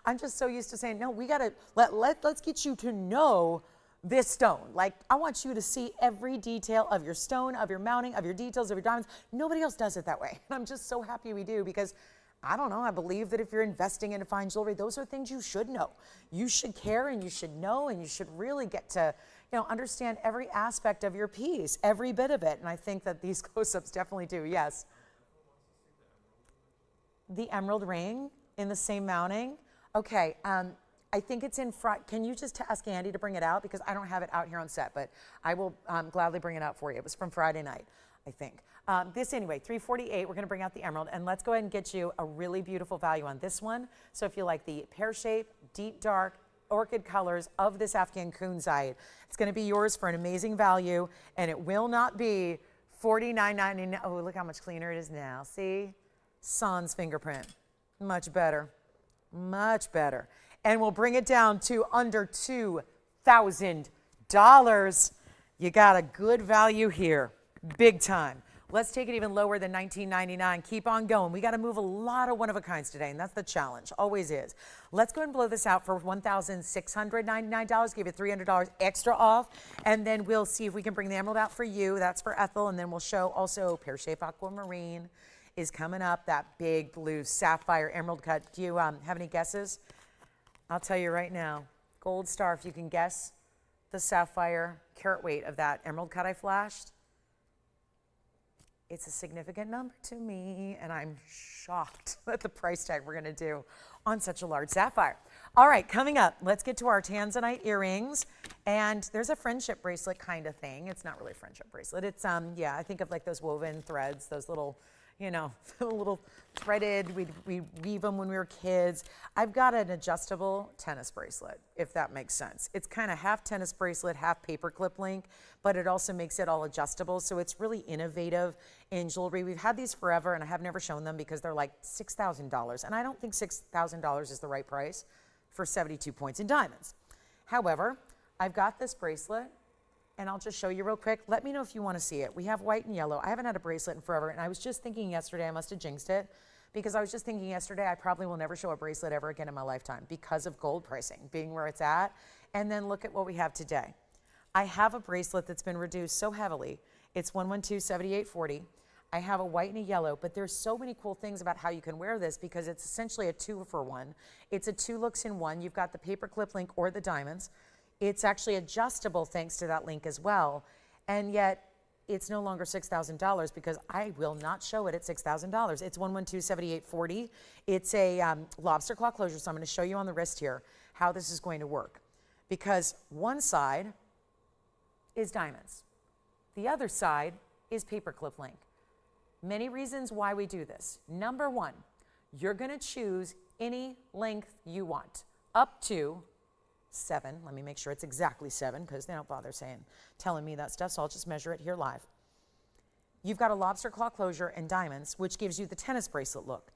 I'm just so used to saying, no, we gotta, let's get you to know this stone. Like, I want you to see every detail of your stone, of your mounting, of your details, of your diamonds. Nobody else does it that way. And I'm just so happy we do, because I don't know, I believe that if you're investing in fine jewelry, those are things you should know. You should care, and you should know, and you should really get to, you know, understand every aspect of your piece, every bit of it. And I think that these close-ups definitely do. Yes. The emerald ring in the same mounting. Okay. I think it's in front. Can you just ask Andy to bring it out? Because I don't have it out here on set, but I will gladly bring it out for you. It was from Friday night, I think. This anyway, 348, we're gonna bring out the emerald, and let's go ahead and get you a really beautiful value on this one. So if you like the pear shape, deep dark, orchid colors of this Afghan kunzite, it's gonna be yours for an amazing value, and it will not be $49.99. Oh, look how much cleaner it is now. See? Sans fingerprint. Much better. Much better. And we'll bring it down to under $2,000. You got a good value here, big time. Let's take it even lower than $19.99. Keep on going. We got to move a lot of one-of-a-kinds today, and that's the challenge, always is. Let's go ahead and blow this out for $1,699, give you $300 extra off, and then we'll see if we can bring the emerald out for you. That's for Ethel, and then we'll show also pear-shaped aquamarine is coming up, that big blue sapphire emerald cut. Do you have any guesses? I'll tell you right now, gold star, if you can guess the sapphire carat weight of that emerald cut I flashed, it's a significant number to me, and I'm shocked at the price tag we're gonna do on such a large sapphire. All right, coming up, let's get to our tanzanite earrings, and there's a friendship bracelet kind of thing. It's not really a friendship bracelet. It's, yeah, I think of like those woven threads, those little, you know, little threaded, we weave them when we were kids. I've got an adjustable tennis bracelet, if that makes sense. It's kind of half tennis bracelet, half paper clip link, but it also makes it all adjustable. So it's really innovative in jewelry. We've had these forever, and I have never shown them because they're like $6,000. And I don't think $6,000 is the right price for 72 points in diamonds. However, I've got this bracelet, and I'll just show you real quick. Let me know if you want to see it. We have white and yellow. I haven't had a bracelet in forever, and I was just thinking yesterday, I must have jinxed it, because I was just thinking yesterday, I probably will never show a bracelet ever again in my lifetime because of gold pricing being where it's at. And then look at what we have today. I have a bracelet that's been reduced so heavily. It's 112-7840. I have a white and a yellow, but there's so many cool things about how you can wear this because it's essentially a 2-for-1. It's a 2 looks in 1. You've got the paper clip link or the diamonds. It's actually adjustable thanks to that link as well. And yet it's no longer $6,000 because I will not show it at $6,000. It's 112-7840. It's a lobster claw closure. So I'm going to show you on the wrist here how this is going to work, because one side is diamonds. The other side is paper clip link. Many reasons why we do this. Number one, you're going to choose any length you want, up to 7. Let me make sure it's exactly 7 because they don't bother telling me that stuff, so I'll just measure it here live. You've got a lobster claw closure and diamonds, which gives you the tennis bracelet look.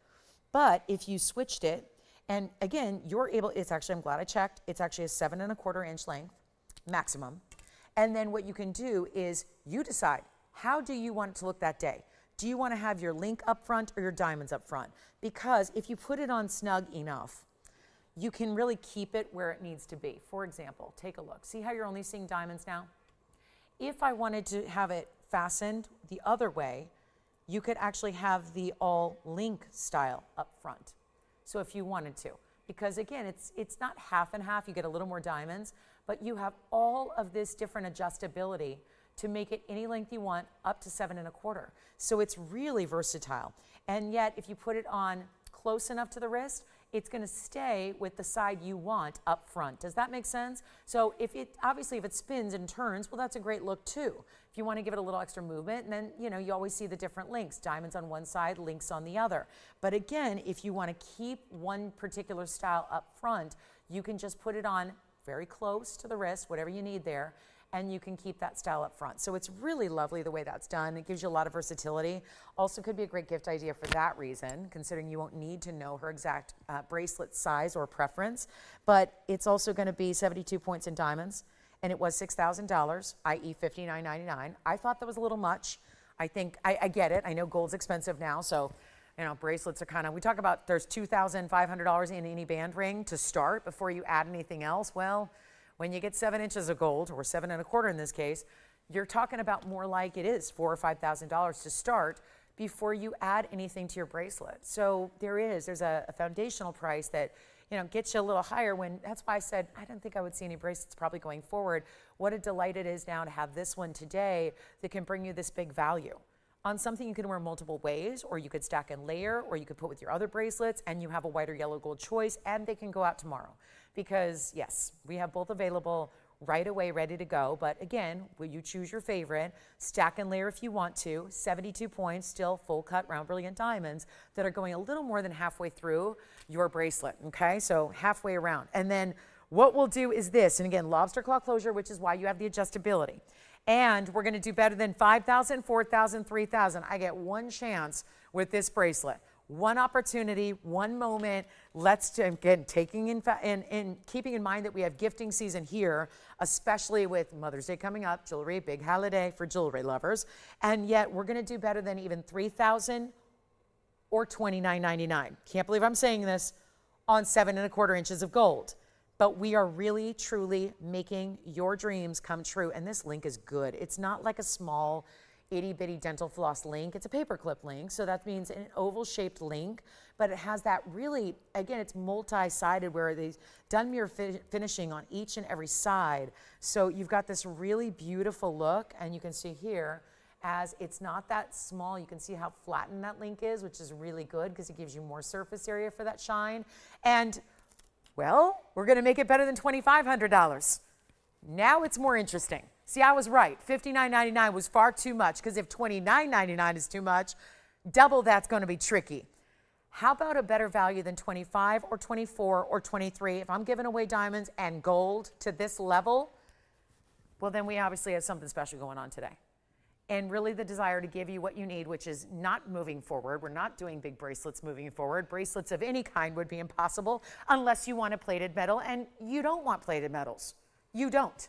But if you switched it, and again, you're able, it's actually, I'm glad I checked, it's actually a 7¼ inch length maximum. And then what you can do is you decide, how do you want it to look that day? Do you want to have your link up front or your diamonds up front? Because if you put it on snug enough, you can really keep it where it needs to be. For example, take a look. See how you're only seeing diamonds now? If I wanted to have it fastened the other way, you could actually have the all link style up front. So if you wanted to, because again, it's not half and half, you get a little more diamonds, but you have all of this different adjustability to make it any length you want up to 7 1/4. So it's really versatile. And yet if you put it on close enough to the wrist, it's going to stay with the side you want up front. Does that make sense? So obviously if it spins and turns, well, that's a great look too. If you want to give it a little extra movement, and then you always see the different links, diamonds on one side, links on the other. But again, if you want to keep one particular style up front, you can just put it on very close to the wrist, whatever you need there, and you can keep that style up front. So it's really lovely the way that's done. It gives you a lot of versatility. Also could be a great gift idea for that reason, considering you won't need to know her exact bracelet size or preference. But it's also going to be 72 points in diamonds, and it was $6,000, i.e. $59.99. I thought that was a little much. I think, I get it. I know gold's expensive now, so bracelets are kind of, we talk about there's $2,500 in any band ring to start before you add anything else. Well, when you get 7 inches of gold, or 7 1/4 in this case, you're talking about more like it is $4,000 or $5,000 to start before you add anything to your bracelet. So there's a foundational price that gets you a little higher. That's why I said I didn't think I would see any bracelets probably going forward. What a delight it is now to have this one today that can bring you this big value on something you can wear multiple ways, or you could stack and layer, or you could put with your other bracelets, and you have a white or yellow gold choice, and they can go out tomorrow. Because yes, we have both available right away, ready to go. But again, will you choose your favorite? Stack and layer if you want to. 72 points, still full cut round brilliant diamonds that are going a little more than halfway through your bracelet, okay? So halfway around. And then what we'll do is this, and again, lobster claw closure, which is why you have the adjustability. And we're going to do better than 5,000, 4,000, 3,000. I get one chance with this bracelet. One opportunity, one moment. Let's, again, keeping in mind that we have gifting season here, especially with Mother's Day coming up, jewelry, big holiday for jewelry lovers. And yet we're going to do better than even 3,000 or $29.99. Can't believe I'm saying this on 7 1/4 inches of gold. But we are really, truly making your dreams come true. And this link is good. It's not like a small itty bitty dental floss link. It's a paperclip link. So that means an oval shaped link, but it has that really, again, it's multi-sided where they've done mirror finishing on each and every side. So you've got this really beautiful look, and you can see here, as it's not that small, you can see how flattened that link is, which is really good because it gives you more surface area for that shine. And well, we're going to make it better than $2,500. Now it's more interesting. See, I was right. $59.99 was far too much, because if $29.99 is too much, double that's going to be tricky. How about a better value than 25 or 24 or 23? If I'm giving away diamonds and gold to this level, well, then we obviously have something special going on today. And really the desire to give you what you need, which is not moving forward. We're not doing big bracelets moving forward. Bracelets of any kind would be impossible unless you want a plated metal, and you don't want plated metals. You don't.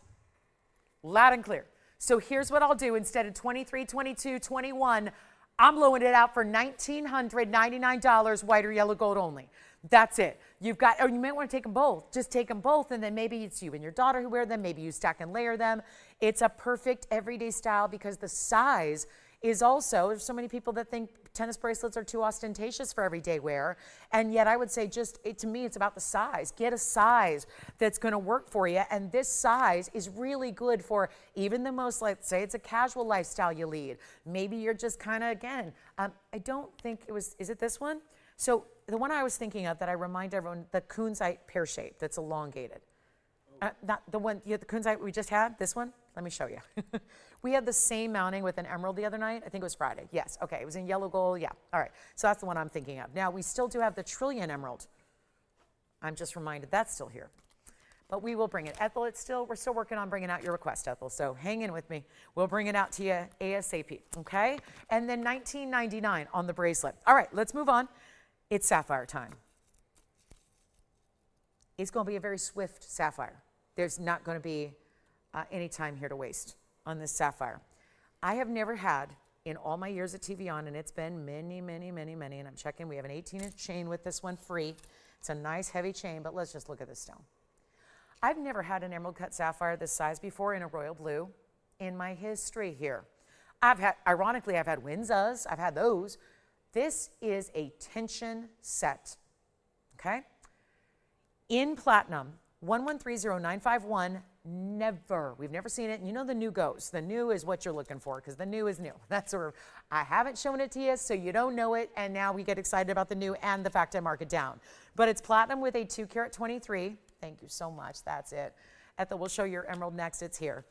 Loud and clear. So here's what I'll do. Instead of 23, 22, 21, I'm blowing it out for $1,999, white or yellow gold only. That's it. You've got, or you might want to take them both. Just take them both, and then maybe it's you and your daughter who wear them. Maybe you stack and layer them. It's a perfect everyday style because the size is also, there's so many people that think tennis bracelets are too ostentatious for everyday wear. And yet I would say to me, it's about the size. Get a size that's going to work for you. And this size is really good for even the most, let's say it's a casual lifestyle you lead. Maybe you're just kind of, again, I don't think it was, is it this one? So the one I was thinking of that I remind everyone, the kunzite pear shape that's elongated. Not the one, the kunzite we just had, this one? Let me show you. We had the same mounting with an emerald the other night. I think it was Friday. Yes, okay, it was in yellow gold, yeah. All right, so that's the one I'm thinking of. Now, we still do have the trillion emerald. I'm just reminded that's still here. But we will bring it. Ethel, we're still working on bringing out your request, Ethel, so hang in with me. We'll bring it out to you ASAP, okay? And then $19.99 on the bracelet. All right, let's move on. It's sapphire time. It's going to be a very swift sapphire. There's not going to be any time here to waste on this sapphire. I have never had in all my years at TVON, and it's been many, many, many, many, and I'm checking, we have an 18-inch chain with this one free. It's a nice heavy chain, but let's just look at this stone. I've never had an emerald cut sapphire this size before in a royal blue in my history here. Ironically, I've had Winzas, I've had those. This is a tension set, okay? In platinum, 1130951, we've never seen it. And you know the new goes. The new is what you're looking for because the new is new. That's sort of, I haven't shown it to you, so you don't know it, and now we get excited about the new and the fact I mark it down. But it's platinum with a 2 carat 23. Thank you so much. That's it. Ethel, we'll show your emerald next. It's here.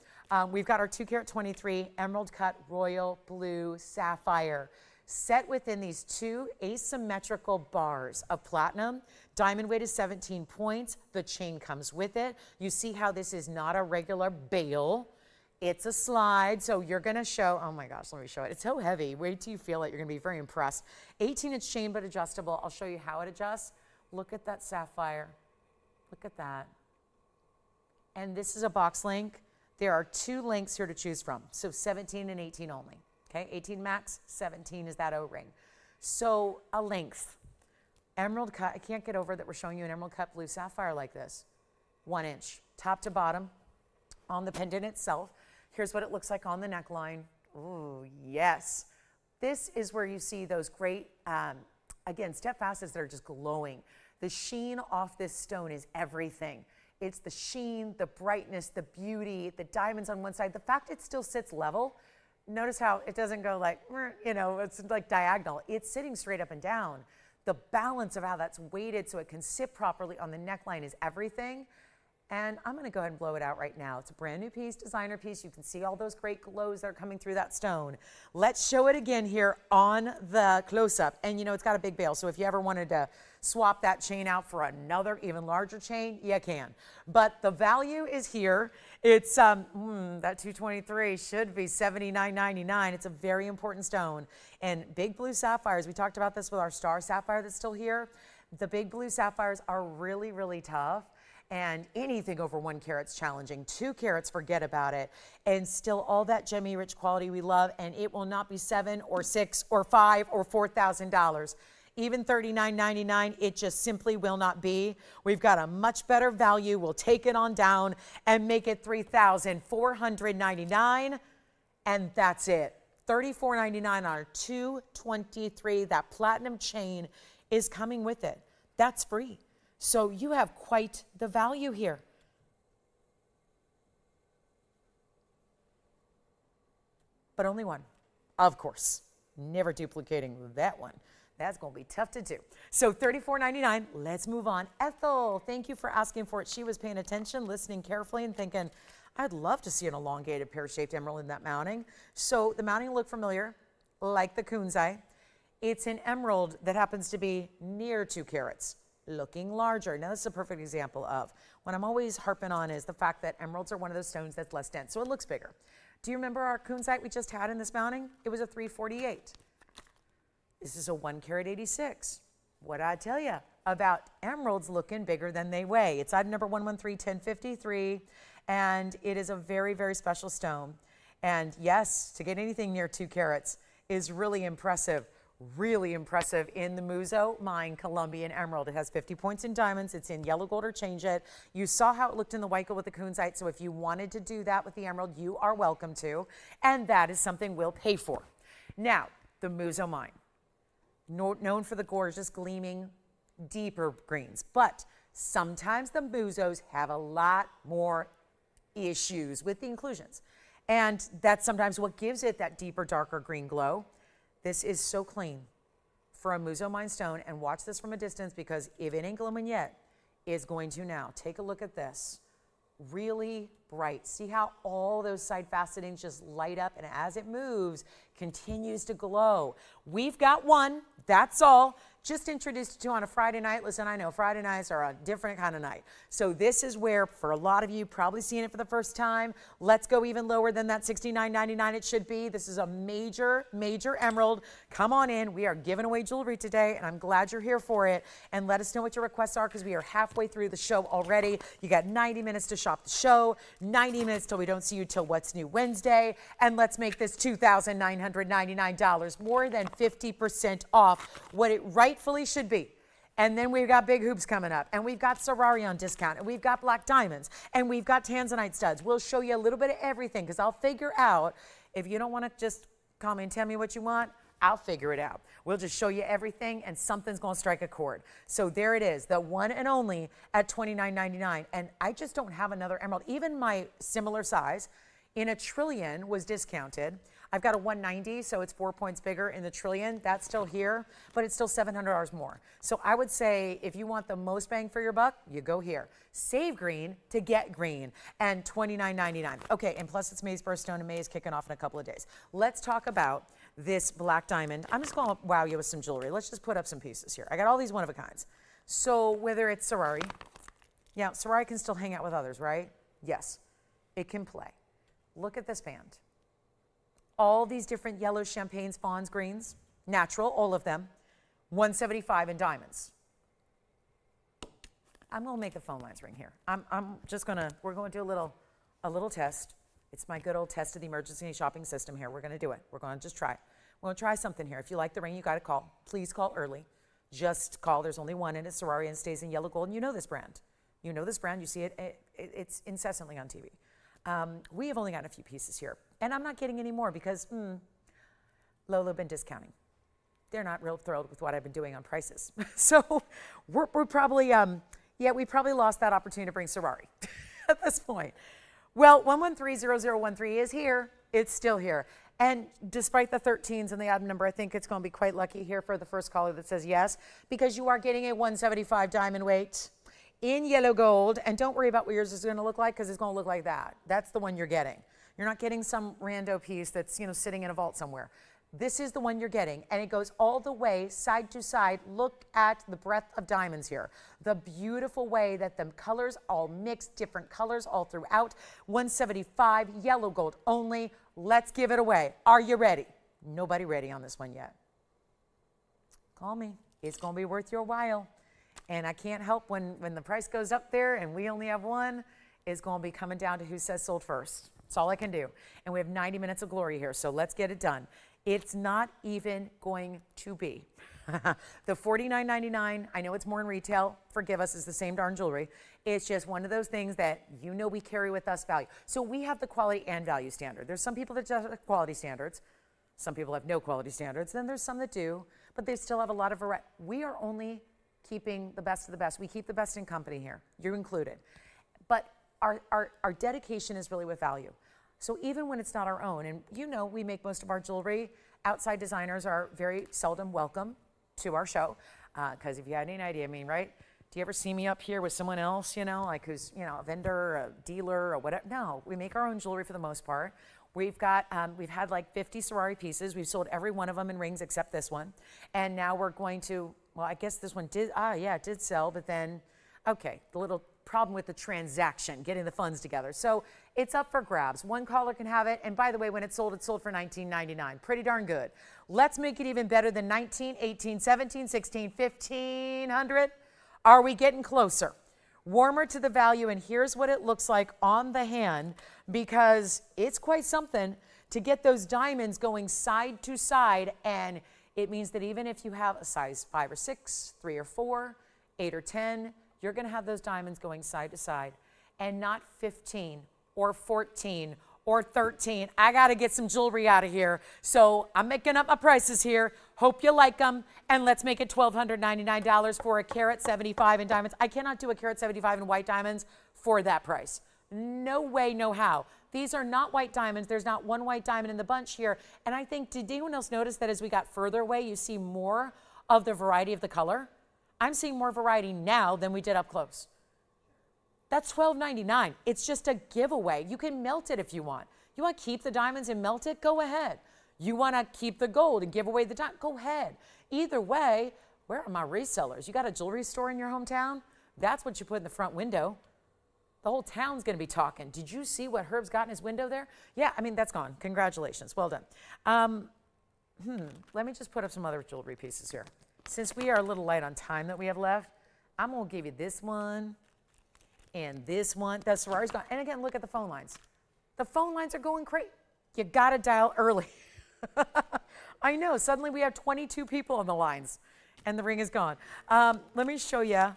We've got our 2 carat 23 emerald cut royal blue sapphire set within these 2 asymmetrical bars of platinum. Diamond weight is 17 points. The chain comes with it. You see how this is not a regular bail. It's a slide. So you're going to show, oh my gosh, let me show it. It's so heavy. Wait till you feel it. You're going to be very impressed. 18-inch chain, but adjustable. I'll show you how it adjusts. Look at that sapphire. Look at that. And this is a box link. There are 2 links here to choose from. So 17 and 18 only. Okay, 18 max, 17 is that O-ring. So a length. Emerald cut, I can't get over that we're showing you an emerald cut blue sapphire like this. 1 inch, top to bottom, on the pendant itself. Here's what it looks like on the neckline. Ooh, yes. This is where you see those great, again, step facets that are just glowing. The sheen off this stone is everything. It's the sheen, the brightness, the beauty, the diamonds on one side. The fact it still sits level. Notice how it doesn't go like, you know, it's like diagonal. It's sitting straight up and down. The balance of how that's weighted so it can sit properly on the neckline is everything. And I'm going to go ahead and blow it out right now. It's a brand new piece, designer piece. You can see all those great glows that are coming through that stone. Let's show it again here on the close-up. And you know, it's got a big bail, so if you ever wanted to swap that chain out for another even larger chain, you can. But the value is here. It's, that 223 should be $79.99. It's a very important stone. And big blue sapphires, we talked about this with our star sapphire that's still here. The big blue sapphires are really, really tough. And anything over 1 carat's challenging. 2 carats, forget about it. And still all that gemmy rich quality we love, and it will not be $7 or $6 or $5 or $4,000. Even $39.99, it just simply will not be. We've got a much better value. We'll take it on down and make it $3,499, and that's it. $34.99 on our 223. That platinum chain is coming with it. That's free. So you have quite the value here. But only one, of course. Never duplicating that one. That's going to be tough to do. So $34.99. Let's move on. Ethel, thank you for asking for it. She was paying attention, listening carefully, and thinking, I'd love to see an elongated pear-shaped emerald in that mounting. So the mounting will look familiar, like the kunzite. It's an emerald that happens to be near 2 carats. Looking larger. Now, this is a perfect example of what I'm always harping on is the fact that emeralds are one of those stones that's less dense, so it looks bigger. Do you remember our kunzite we just had in this mounting? It was a 348. This is a 1 carat 86. What did I tell you about emeralds looking bigger than they weigh? It's item number 1131053, and it is a very, very special stone. And yes, to get anything near 2 carats is really impressive. Really impressive in the Muzo Mine Colombian Emerald. It has 50 points in diamonds. It's in yellow gold or change it. You saw how it looked in the white gold with the kunzite, so if you wanted to do that with the emerald, you are welcome to, and that is something we'll pay for. Now, the Muzo Mine, known for the gorgeous, gleaming, deeper greens, but sometimes the Muzos have a lot more issues with the inclusions, and that's sometimes what gives it that deeper, darker green glow. This is so clean for a Muzo Mine stone, and watch this from a distance because if it ain't glowing yet, it's going to now. Take a look at this. Really bright. See how all those side facetings just light up, and as it moves, continues to glow. We've got one, that's all. Just introduced you to on a Friday night. Listen, I know Friday nights are a different kind of night. So this is where, for a lot of you, probably seeing it for the first time, let's go even lower than that $69.99 it should be. This is a major, major emerald. Come on in. We are giving away jewelry today, and I'm glad you're here for it. And let us know what your requests are because we are halfway through the show already. You got 90 minutes to shop the show. 90 minutes till we don't see you till What's New Wednesday. And let's make this $2,999, more than 50% off what it rightfully should be. And then we've got big hoops coming up, and we've got Ferrari on discount, and we've got black diamonds, and we've got tanzanite studs. We'll show you a little bit of everything, because I'll figure out, if you don't want to just call me and tell me what you want, I'll figure it out. We'll just show you everything, and something's going to strike a chord. So there it is, the one and only at $29.99. And I just don't have another emerald. Even my similar size in a trillion was discounted. I've got a 190, so it's 4 points bigger in the trillion. That's still here, but it's still $700 more. So I would say if you want the most bang for your buck, you go here. Save green to get green, and $29.99. Okay, and plus it's May's birthstone, and May is kicking off in a couple of days. Let's talk about this black diamond. I'm just going to wow you with some jewelry. Let's just put up some pieces here. I got all these one-of-a-kinds. So whether it's Ferrari, yeah, Ferrari can still hang out with others, right? Yes, it can play. Look at this band. All these different yellows, champagnes, fawns, greens, natural, all of them, $175 in diamonds. I'm going to make the phone lines ring here. We're going to do a little test. It's my good old test of the emergency shopping system here. We're going to do it. We're going to just try. We're going to try something here. If you like the ring, you got to call. Please call early. Just call. There's only one, and it's Ferrari, and it stays in yellow gold. And you know this brand. You know this brand. You see it. It's incessantly on TV. We have only gotten a few pieces here. And I'm not getting any more because Lolo been discounting. They're not real thrilled with what I've been doing on prices. So we're probably, we probably lost that opportunity to bring Ferrari at this point. Well, 1130013 is here. It's still here. And despite the 13s and the odd number, I think it's going to be quite lucky here for the first caller that says yes, because you are getting a 175 diamond weight in yellow gold. And don't worry about what yours is going to look like, because it's going to look like that. That's the one you're getting. You're not getting some rando piece that's, sitting in a vault somewhere. This is the one you're getting, and it goes all the way side to side. Look at the breadth of diamonds here. The beautiful way that the colors all mix, different colors all throughout. 175, yellow gold only. Let's give it away. Are you ready? Nobody ready on this one yet. Call me. It's going to be worth your while. And I can't help when the price goes up there and we only have one, it's going to be coming down to who says sold first. That's all I can do. And we have 90 minutes of glory here, so let's get it done. It's not even going to be. The $49.99, I know it's more in retail. Forgive us, it's the same darn jewelry. It's just one of those things that we carry with us value. So we have the quality and value standard. There's some people that just have quality standards. Some people have no quality standards. Then there's some that do, but they still have a lot of variety. We are only keeping the best of the best. We keep the best in company here, you included. But our dedication is really with value. So even when it's not our own, and we make most of our jewelry, outside designers are very seldom welcome to our show. Because if you had any idea, right? Do you ever see me up here with someone else, like who's, a vendor, or a dealer, or whatever? No, we make our own jewelry for the most part. We've had like 50 Ferrari pieces. We've sold every one of them in rings except this one. And now we're going to, well, I guess this one did, it did sell, but then, okay, the little problem with the transaction, getting the funds together. So it's up for grabs. One caller can have it. And by the way, when it's sold for $19.99. Pretty darn good. Let's make it even better than $19, $18, $17, $16, $1,500. Are we getting closer? Warmer to the value, and here's what it looks like on the hand, because it's quite something to get those diamonds going side to side. And it means that even if you have a size 5 or 6, 3 or 4, 8 or 10, you're going to have those diamonds going side to side, and not 15 or 14 or 13. I got to get some jewelry out of here. So I'm making up my prices here. Hope you like them. And let's make it $1,299 for a carat 75 in diamonds. I cannot do a carat 75 in white diamonds for that price. No way, no how. These are not white diamonds. There's not one white diamond in the bunch here. And I think, did anyone else notice that as we got further away, you see more of the variety of the color? I'm seeing more variety now than we did up close. That's $12.99. It's just a giveaway. You can melt it if you want. You want to keep the diamonds and melt it? Go ahead. You want to keep the gold and give away the diamond? Go ahead. Either way, where are my resellers? You got a jewelry store in your hometown? That's what you put in the front window. The whole town's going to be talking. Did you see what Herb's got in his window there? Yeah, that's gone. Congratulations. Well done. Let me just put up some other jewelry pieces here. Since we are a little light on time that we have left, I'm going to give you this one. And this one, the sorority's gone. And again, look at the phone lines. The phone lines are going crazy. You got to dial early. I know, suddenly we have 22 people on the lines and the ring is gone. Let me show you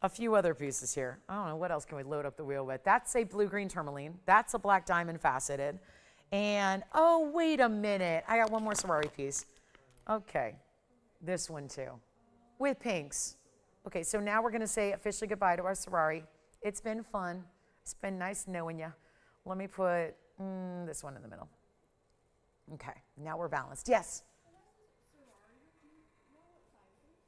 a few other pieces here. I don't know, what else can we load up the wheel with? That's a blue-green tourmaline. That's a black diamond faceted. And, oh, wait a minute. I got one more sorority piece. Okay, this one too, with pinks. Okay, so now we're gonna say officially goodbye to our sorority. It's been fun. It's been nice knowing you. Let me put this one in the middle. Okay, now we're balanced. Yes?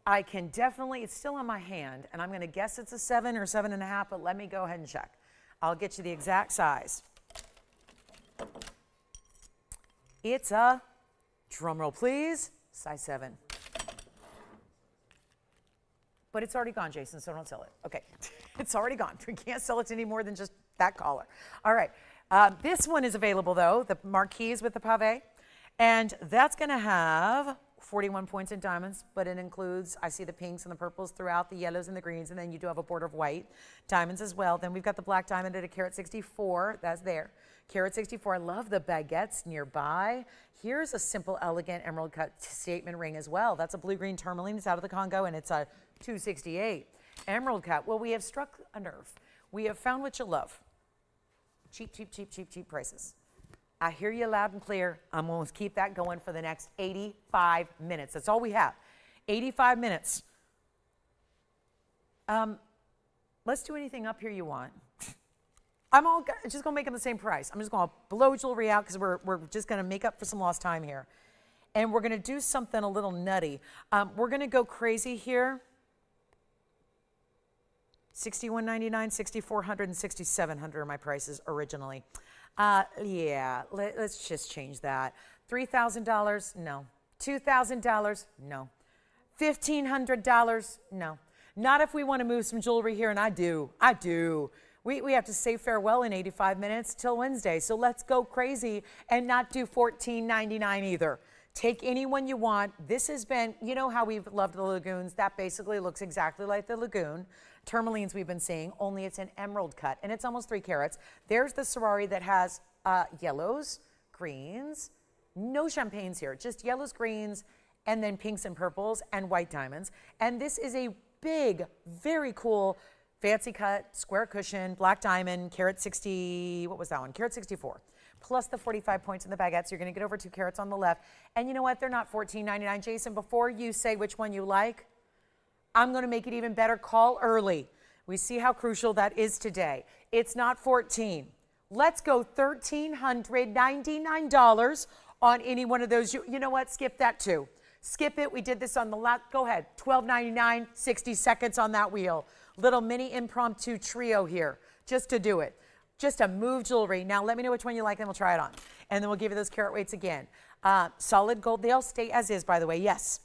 I can definitely, it's still in my hand, and I'm going to guess it's a 7 or 7.5, but let me go ahead and check. I'll get you the exact size. It's a, drum roll please, size 7. But it's already gone, Jason, so don't sell it. Okay, it's already gone. We can't sell it to any more than just that collar. All right, this one is available though, the marquise with the pave, and that's gonna have 41 points in diamonds, but it includes, I see the pinks and the purples throughout, the yellows and the greens, and then you do have a border of white diamonds as well. Then we've got the black diamond at a carat 64, that's there. Carat 64, I love the baguettes nearby. Here's a simple, elegant emerald cut statement ring as well. That's a blue-green tourmaline, it's out of the Congo, and it's a 268. Emerald cut, well, we have struck a nerve. We have found what you love. Cheap, cheap, cheap, cheap, cheap prices. I hear you loud and clear. I'm going to keep that going for the next 85 minutes. That's all we have. 85 minutes. Let's do anything up here you want. I'm just going to make them the same price. I'm just going to blow jewelry out because we're just going to make up for some lost time here. And we're going to do something a little nutty. We're going to go crazy here. $61.99, $6,400, and $6,700 are my prices originally. Yeah, let's just change that. $3,000, no. $2,000, no. $1,500, no. Not if we want to move some jewelry here, and I do. We have to say farewell in 85 minutes till Wednesday, so let's go crazy and not do $14.99 either. Take anyone you want. This has been, you know how we've loved the Lagoons? That basically looks exactly like the Lagoon. Tourmalines we've been seeing, only it's an emerald cut, and it's almost 3 carats. There's the sorority that has yellows, greens, no champagnes here, just yellows, greens, and then pinks and purples and white diamonds. And this is a big, very cool, fancy cut, square cushion, black diamond, carat 60, what was that one? Carat 64. Plus the 45 points in the baguettes. You're gonna get over 2 carats on the left. And you know what? They're not $14.99. Jason, before you say which one you like, I'm gonna make it even better. Call early. We see how crucial that is today. It's not 14. Let's go $1,399 on any one of those. You know what? Skip that too. Skip it. We did this on the last. Go ahead. $12.99, 60 seconds on that wheel. Little mini impromptu trio here just to do it. Just to move jewelry. Now let me know which one you like and we'll try it on. And then we'll give you those carat weights again. Solid gold. They'll stay as is, by the way. Yes.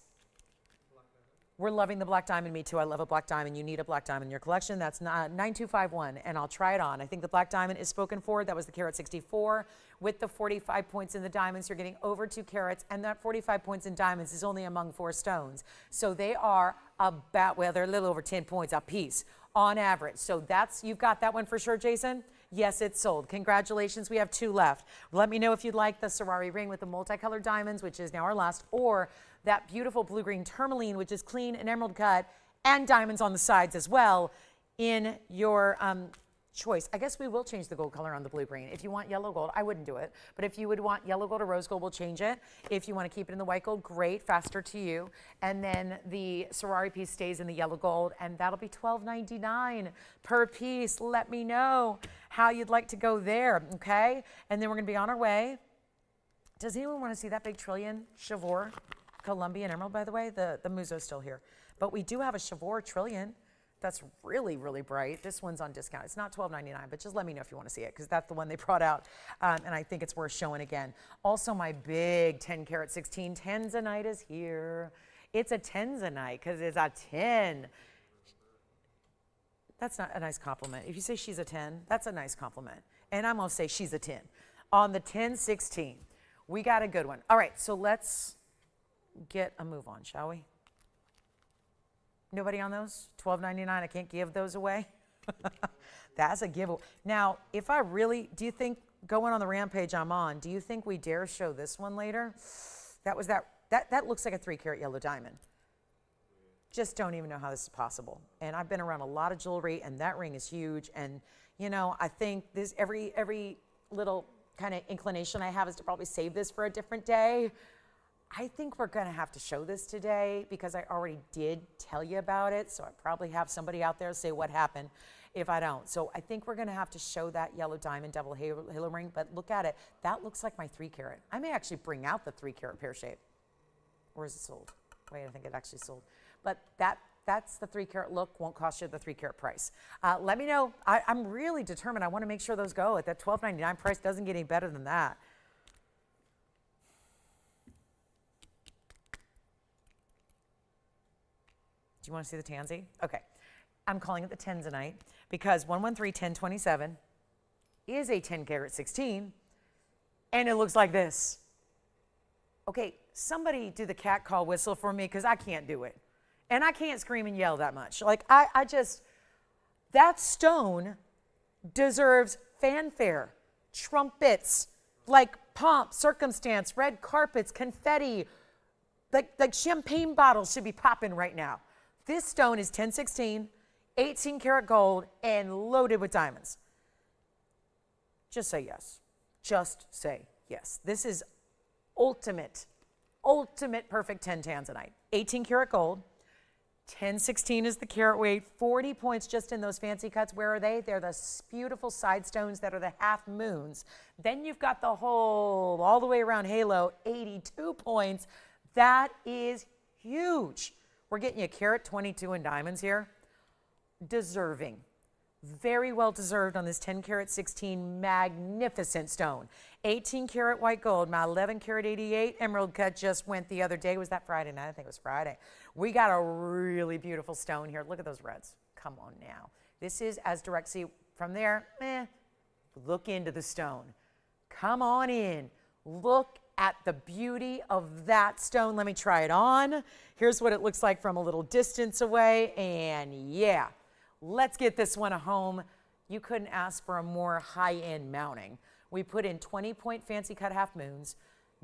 We're loving the black diamond. Me too. I love a black diamond. You need a black diamond in your collection. That's 9251, and I'll try it on. I think the black diamond is spoken for. That was the carat 64. With the 45 points in the diamonds, you're getting over 2 carats, and that 45 points in diamonds is only among 4 stones. So they are about, well, they're a little over 10 points a piece on average. So that's, you've got that one for sure, Jason? Yes, it's sold. Congratulations. We have 2 left. Let me know if you'd like the sorority ring with the multicolored diamonds, which is now our last, or that beautiful blue-green tourmaline, which is clean and emerald cut, and diamonds on the sides as well in your choice. I guess we will change the gold color on the blue-green. If you want yellow gold, I wouldn't do it. But if you would want yellow gold or rose gold, we'll change it. If you want to keep it in the white gold, great, faster to you. And then the sorority piece stays in the yellow gold, and that'll be $12.99 per piece. Let me know how you'd like to go there, okay? And then we're going to be on our way. Does anyone want to see that big trillion Chavour? Colombian emerald, by the way. The Muzo's still here. But we do have a Chavour trillion that's really, really bright. This one's on discount. It's not $12.99, but just let me know if you want to see it, because that's the one they brought out, and I think it's worth showing again. Also, my big 10 carat 16 tanzanite is here. It's a tanzanite because it's a 10. That's not a nice compliment. If you say she's a 10, that's a nice compliment. And I'm going to say she's a 10. On the 10-16, we got a good one. All right, so let's get a move on, shall we? Nobody on those? $12.99, I can't give those away. That's a giveaway. Now, if I really, do you think, going on the rampage I'm on, do you think we dare show this one later? That looks like a 3-carat yellow diamond. Just don't even know how this is possible. And I've been around a lot of jewelry, and that ring is huge. And, you know, I think this every little kind of inclination I have is to probably save this for a different day. I think we're going to have to show this today because I already did tell you about it. So I probably have somebody out there say what happened if I don't. So I think we're going to have to show that yellow diamond double halo ring. But look at it. That looks like my 3-carat. I may actually bring out the 3-carat pear shape. Where is it sold? Wait, I think it actually sold. But that's the 3-carat look. Won't cost you the 3-carat price. Let me know. I'm really determined. I want to make sure those go at that $12.99 price. Doesn't get any better than that. Do you want to see the tansy? Okay. I'm calling it the tanzanite because 113-1027 is a 10-carat 16, and it looks like this. Okay, somebody do the cat call whistle for me because I can't do it. And I can't scream and yell that much. Like, I just, that stone deserves fanfare, trumpets, like pomp, circumstance, red carpets, confetti, like champagne bottles should be popping right now. This stone is 1016, 18 karat gold, and loaded with diamonds. Just say yes. Just say yes. This is ultimate perfect 10 tanzanite. 18 karat gold, 1016 is the carat weight, 40 points just in those fancy cuts. Where are they? They're the beautiful side stones that are the half moons. Then you've got the whole, all the way around halo, 82 points. That is huge. We're getting you a carat 22 in diamonds here. Deserving. Very well deserved on this 10 karat 16 magnificent stone. 18 karat white gold, my 11 karat 88 emerald cut just went the other day. Was that Friday night? I think it was Friday. We got a really beautiful stone here. Look at those reds. Come on now. This is as direct. See from there, look into the stone. Come on in. Look at the beauty of that stone. Let me try it on. Here's what it looks like from a little distance away. And yeah, let's get this one a home. You couldn't ask for a more high-end mounting. We put in 20-point fancy cut half moons,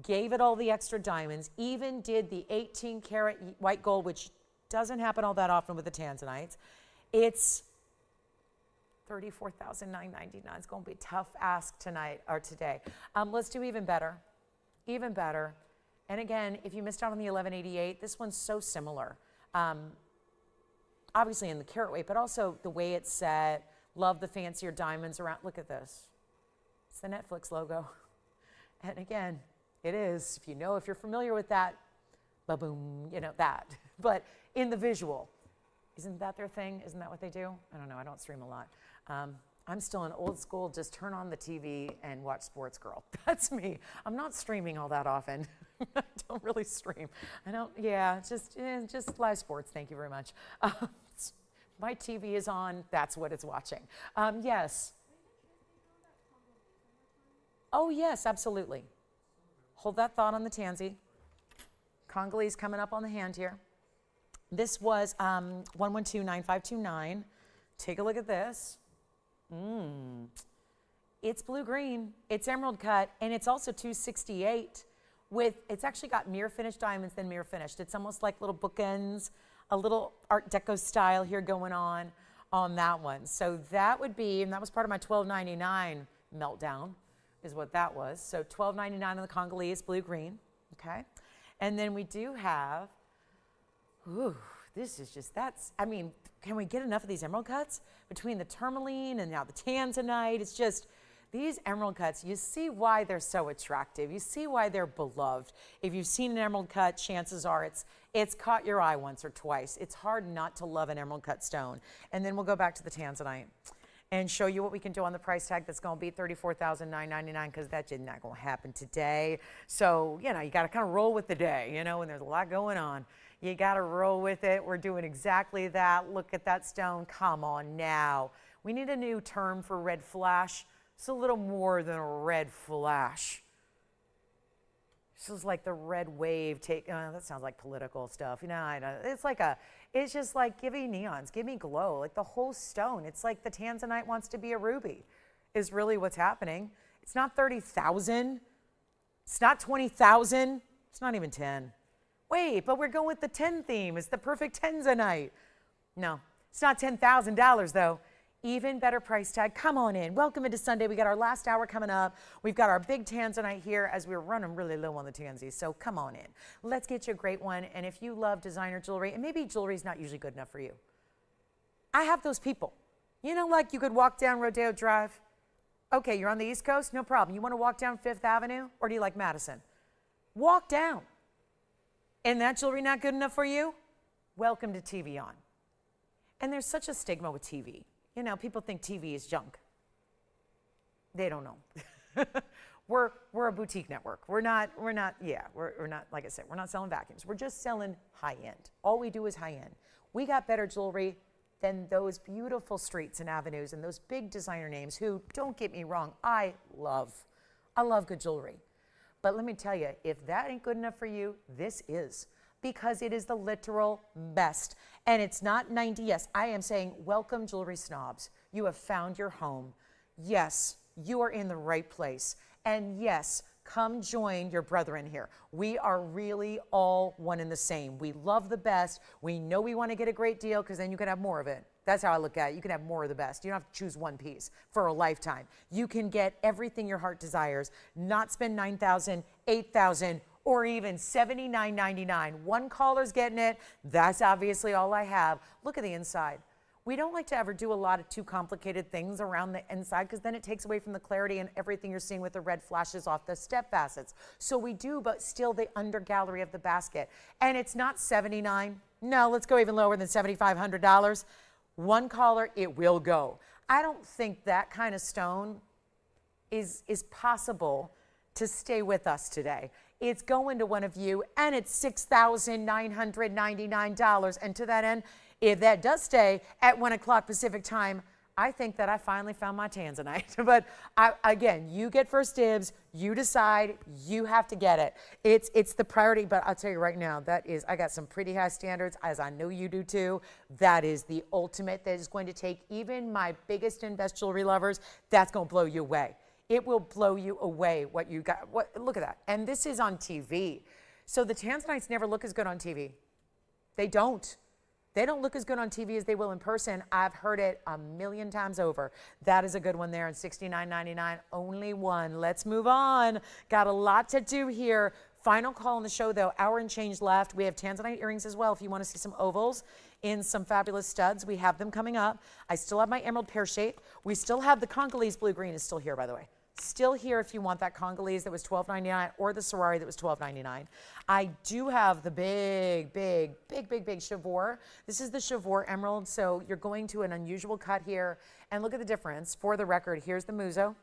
gave it all the extra diamonds, even did the 18 karat white gold, which doesn't happen all that often with the tanzanites. It's $34,999. It's going to be a tough ask tonight or today. Let's do even better. Even better. And again, if you missed out on the 1188, this one's so similar. Obviously in the carat weight, but also the way it's set. Love the fancier diamonds around. Look at this. It's the Netflix logo. And again, it is, if you're familiar with that, ba-boom, that. But in the visual, isn't that their thing? Isn't that what they do? I don't know. I don't stream a lot. I'm still an old school, just turn on the TV and watch sports girl. That's me. I'm not streaming all that often. I don't really stream. Just live sports. Thank you very much. My TV is on. That's what it's watching. Yes. Oh, yes, absolutely. Hold that thought on the tansy. Congolese coming up on the hand here. This was 112-9529. Take a look at this. It's blue-green, it's emerald cut, and it's also 268 it's actually got mirror finished diamonds, then mirror finished. It's almost like little bookends, a little Art Deco style here going on that one. So that would be, and that was part of my $12.99 meltdown, is what that was. So $12.99 on the Congolese, blue-green, okay? And then we do have, this is just, can we get enough of these emerald cuts? Between the tourmaline and now the tanzanite, it's just, these emerald cuts, you see why they're so attractive. You see why they're beloved. If you've seen an emerald cut, chances are it's caught your eye once or twice. It's hard not to love an emerald cut stone. And then we'll go back to the tanzanite and show you what we can do on the price tag that's going to be $34,999 because that's just not going to happen today. So, you got to kind of roll with the day, when there's a lot going on. You got to roll with it. We're doing exactly that. Look at that stone. Come on now. We need a new term for red flash. It's a little more than a red flash. This is like the red wave take. That sounds like political stuff. You know, I know. It's just like, give me neons, give me glow. Like the whole stone. It's like the tanzanite wants to be a ruby, is really what's happening. It's not 30,000. It's not 20,000. It's not even 10. Wait, but we're going with the 10 theme. It's the perfect tanzanite. No, it's not $10,000 though. Even better price tag. Come on in. Welcome into Sunday. We got our last hour coming up. We've got our big tanzanite here as we're running really low on the tansies. So come on in. Let's get you a great one. And if you love designer jewelry, and maybe jewelry is not usually good enough for you, I have those people. You know, like you could walk down Rodeo Drive. Okay, you're on the East Coast? No problem. You want to walk down Fifth Avenue? Or do you like Madison? Walk down. And that jewelry not good enough for you? Welcome to TVON. And there's such a stigma with TV. You know, people think TV is junk. They don't know. we're a boutique network. We're not, like I said, we're not selling vacuums. We're just selling high end. All we do is high end. We got better jewelry than those beautiful streets and avenues and those big designer names who, don't get me wrong, I love good jewelry. But let me tell you, if that ain't good enough for you, this is. Because it is the literal best. And it's not 90. Yes, I am saying welcome, jewelry snobs. You have found your home. Yes, you are in the right place. And yes, come join your brethren here. We are really all one and the same. We love the best. We know we want to get a great deal because then you can have more of it. That's how I look at it. You can have more of the best. You don't have to choose one piece for a lifetime. You can get everything your heart desires, not spend $9,000, $8,000, or even $79.99. One caller's getting it. That's obviously all I have. Look at the inside. We don't like to ever do a lot of too complicated things around the inside because then it takes away from the clarity and everything you're seeing with the red flashes off the step facets. So we do, but still the under gallery of the basket. And it's not $79. No, let's go even lower than $7,500. One caller, it will go. I don't think that kind of stone is possible to stay with us today. It's going to one of you, and it's $6,999. And to that end, if that does stay at 1 o'clock Pacific time, I think that I finally found my tanzanite. But again, you get first dibs. You decide. You have to get it. It's the priority. But I'll tell you right now, I got some pretty high standards, as I know you do too. That is the ultimate. That is going to take even my biggest and best jewelry lovers. That's going to blow you away. It will blow you away what you got. Look at that. And this is on TV. So the tanzanites never look as good on TV. They don't. They don't look as good on TV as they will in person. I've heard it a million times over. That is a good one there, and $69.99, only one. Let's move on. Got a lot to do here. Final call on the show, though. Hour and change left. We have tanzanite earrings as well. If you want to see some ovals in some fabulous studs, we have them coming up. I still have my emerald pear shape. We still have the Congolese blue green is still here, by the way. Still here if you want that Congolese that was $12.99 or the Sorari that was $12.99. I do have the big Chivor. This is the Chivor emerald, so you're going to an unusual cut here. And look at the difference. For the record, here's the Muzo,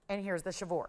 and here's the Chivor.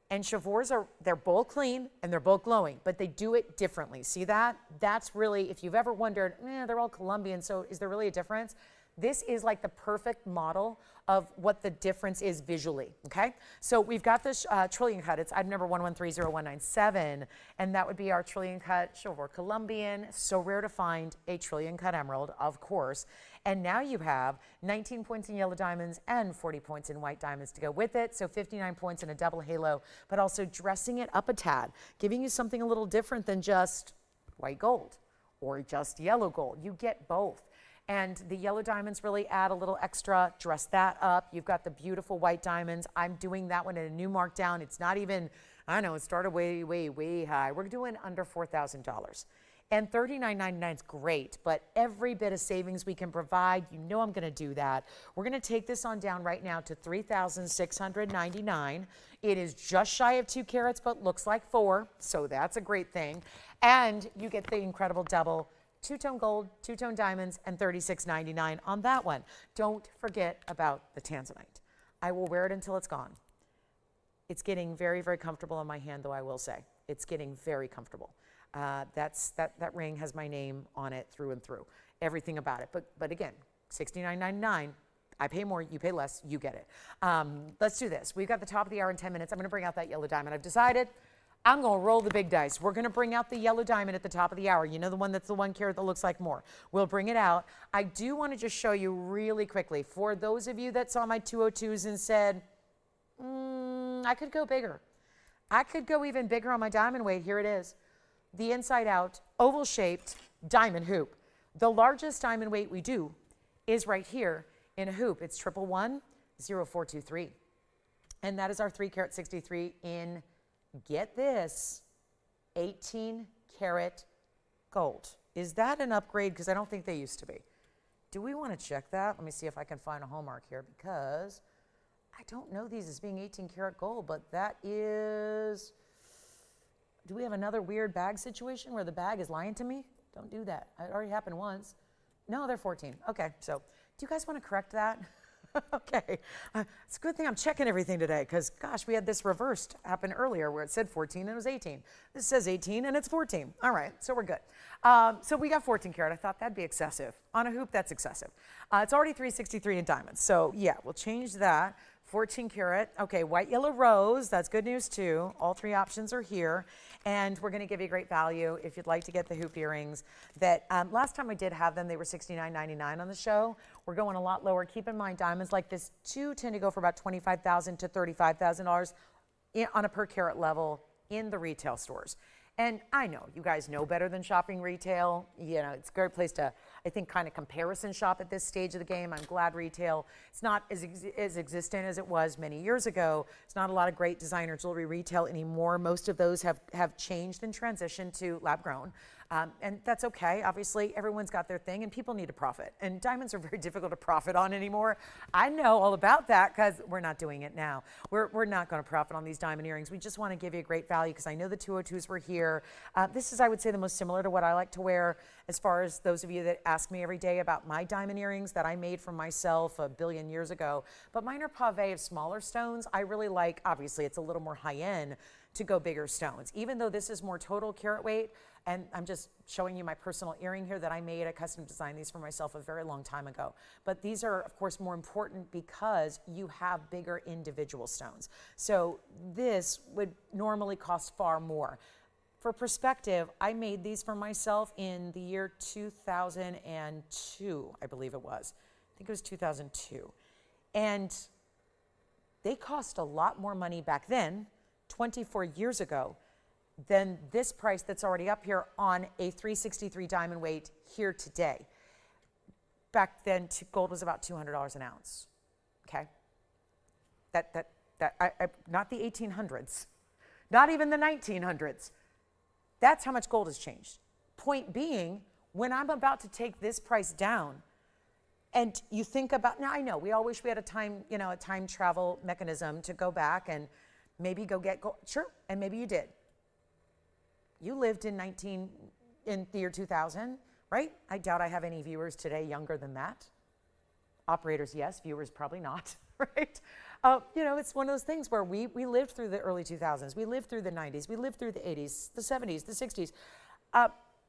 And Chivors they're both clean and they're both glowing, but they do it differently. See that? That's really, if you've ever wondered, they're all Colombian, so is there really a difference? This is like the perfect model of what the difference is visually, okay? So we've got this trillion cut. It's item number 1130197, and that would be our trillion cut Chivor Colombian. So rare to find a trillion cut emerald, of course. And now you have 19 points in yellow diamonds and 40 points in white diamonds to go with it. So 59 points in a double halo, but also dressing it up a tad, giving you something a little different than just white gold or just yellow gold. You get both. And the yellow diamonds really add a little extra, dress that up. You've got the beautiful white diamonds. I'm doing that one at a new markdown. It's not even, I know, it started way high. We're doing under $4,000. And $39.99 is great, but every bit of savings we can provide, you know I'm going to do that. We're going to take this on down right now to $3,699. It is just shy of 2 carats, but looks like 4, so that's a great thing. And you get the incredible double, 2-tone gold, 2-tone diamonds, and $36.99 on that one. Don't forget about the tanzanite. I will wear it until it's gone. It's getting very, very comfortable in my hand, though, I will say. It's getting very comfortable. That ring has my name on it through and through. Everything about it. But again, $69.99. I pay more, you pay less, you get it. Let's do this. We've got the top of the hour in 10 minutes. I'm going to bring out that yellow diamond. I've decided I'm going to roll the big dice. We're going to bring out the yellow diamond at the top of the hour. You know, the one that's the 1 carat that looks like more. We'll bring it out. I do want to just show you really quickly. For those of you that saw my 202s and said, I could go bigger. I could go even bigger on my diamond weight. Here it is. The inside out, oval shaped diamond hoop. The largest diamond weight we do is right here in a hoop. It's 1110423. And that is our 3 carat 63 in, get this, 18 karat gold. Is that an upgrade? Because I don't think they used to be. Do we want to check that? Let me see if I can find a hallmark here, because I don't know these as being 18 karat gold, but that is, do we have another weird bag situation where the bag is lying to me? Don't do that. It already happened once. No, they're 14. Okay, so do you guys want to correct that? Okay, it's a good thing I'm checking everything today, because gosh, we had this reversed happen earlier where it said 14 and it was 18. This says 18 and it's 14. All right, so we're good. So we got 14 karat. I thought that'd be excessive. On a hoop, that's excessive. It's already 363 in diamonds. So yeah, we'll change that. 14 karat. Okay, white, yellow, rose. That's good news too. All 3 options are here. And we're going to give you great value if you'd like to get the hoop earrings. That last time I did have them, they were $69.99 on the show. We're going a lot lower. Keep in mind, diamonds like this too tend to go for about $25,000 to $35,000 on a per carat level in the retail stores. And I know you guys know better than shopping retail. You know, it's a great place to, I think, kind of comparison shop at this stage of the game. I'm glad retail, it's not as existent as it was many years ago. It's not a lot of great designer jewelry retail anymore. Most of those have changed and transitioned to lab grown. And that's okay. Obviously, everyone's got their thing and people need to profit. And diamonds are very difficult to profit on anymore. I know all about that because we're not doing it now. We're not going to profit on these diamond earrings. We just want to give you a great value because I know the 202s were here. This is, I would say, the most similar to what I like to wear as far as those of you that ask me every day about my diamond earrings that I made for myself a billion years ago. But mine are pave of smaller stones. I really like, obviously, it's a little more high-end to go bigger stones. Even though this is more total carat weight, and I'm just showing you my personal earring here that I made. I custom designed these for myself a very long time ago. But these are, of course, more important because you have bigger individual stones. So this would normally cost far more. For perspective, I made these for myself in the year 2002, I believe it was. I think it was 2002. And they cost a lot more money back then, 24 years ago, than this price that's already up here on a 363 diamond weight here today. Back then, gold was about $200 an ounce, okay? Not the 1800s, not even the 1900s. That's how much gold has changed. Point being, when I'm about to take this price down, and you think about, now I know, we all wish we had a time travel mechanism to go back and maybe go get gold. Sure, and maybe you did. You lived in the year 2000, right? I doubt I have any viewers today younger than that. Operators, yes. Viewers, probably not, right? You know, it's one of those things where we lived through the early 2000s. We lived through the 90s. We lived through the 80s, the 70s, the 60s.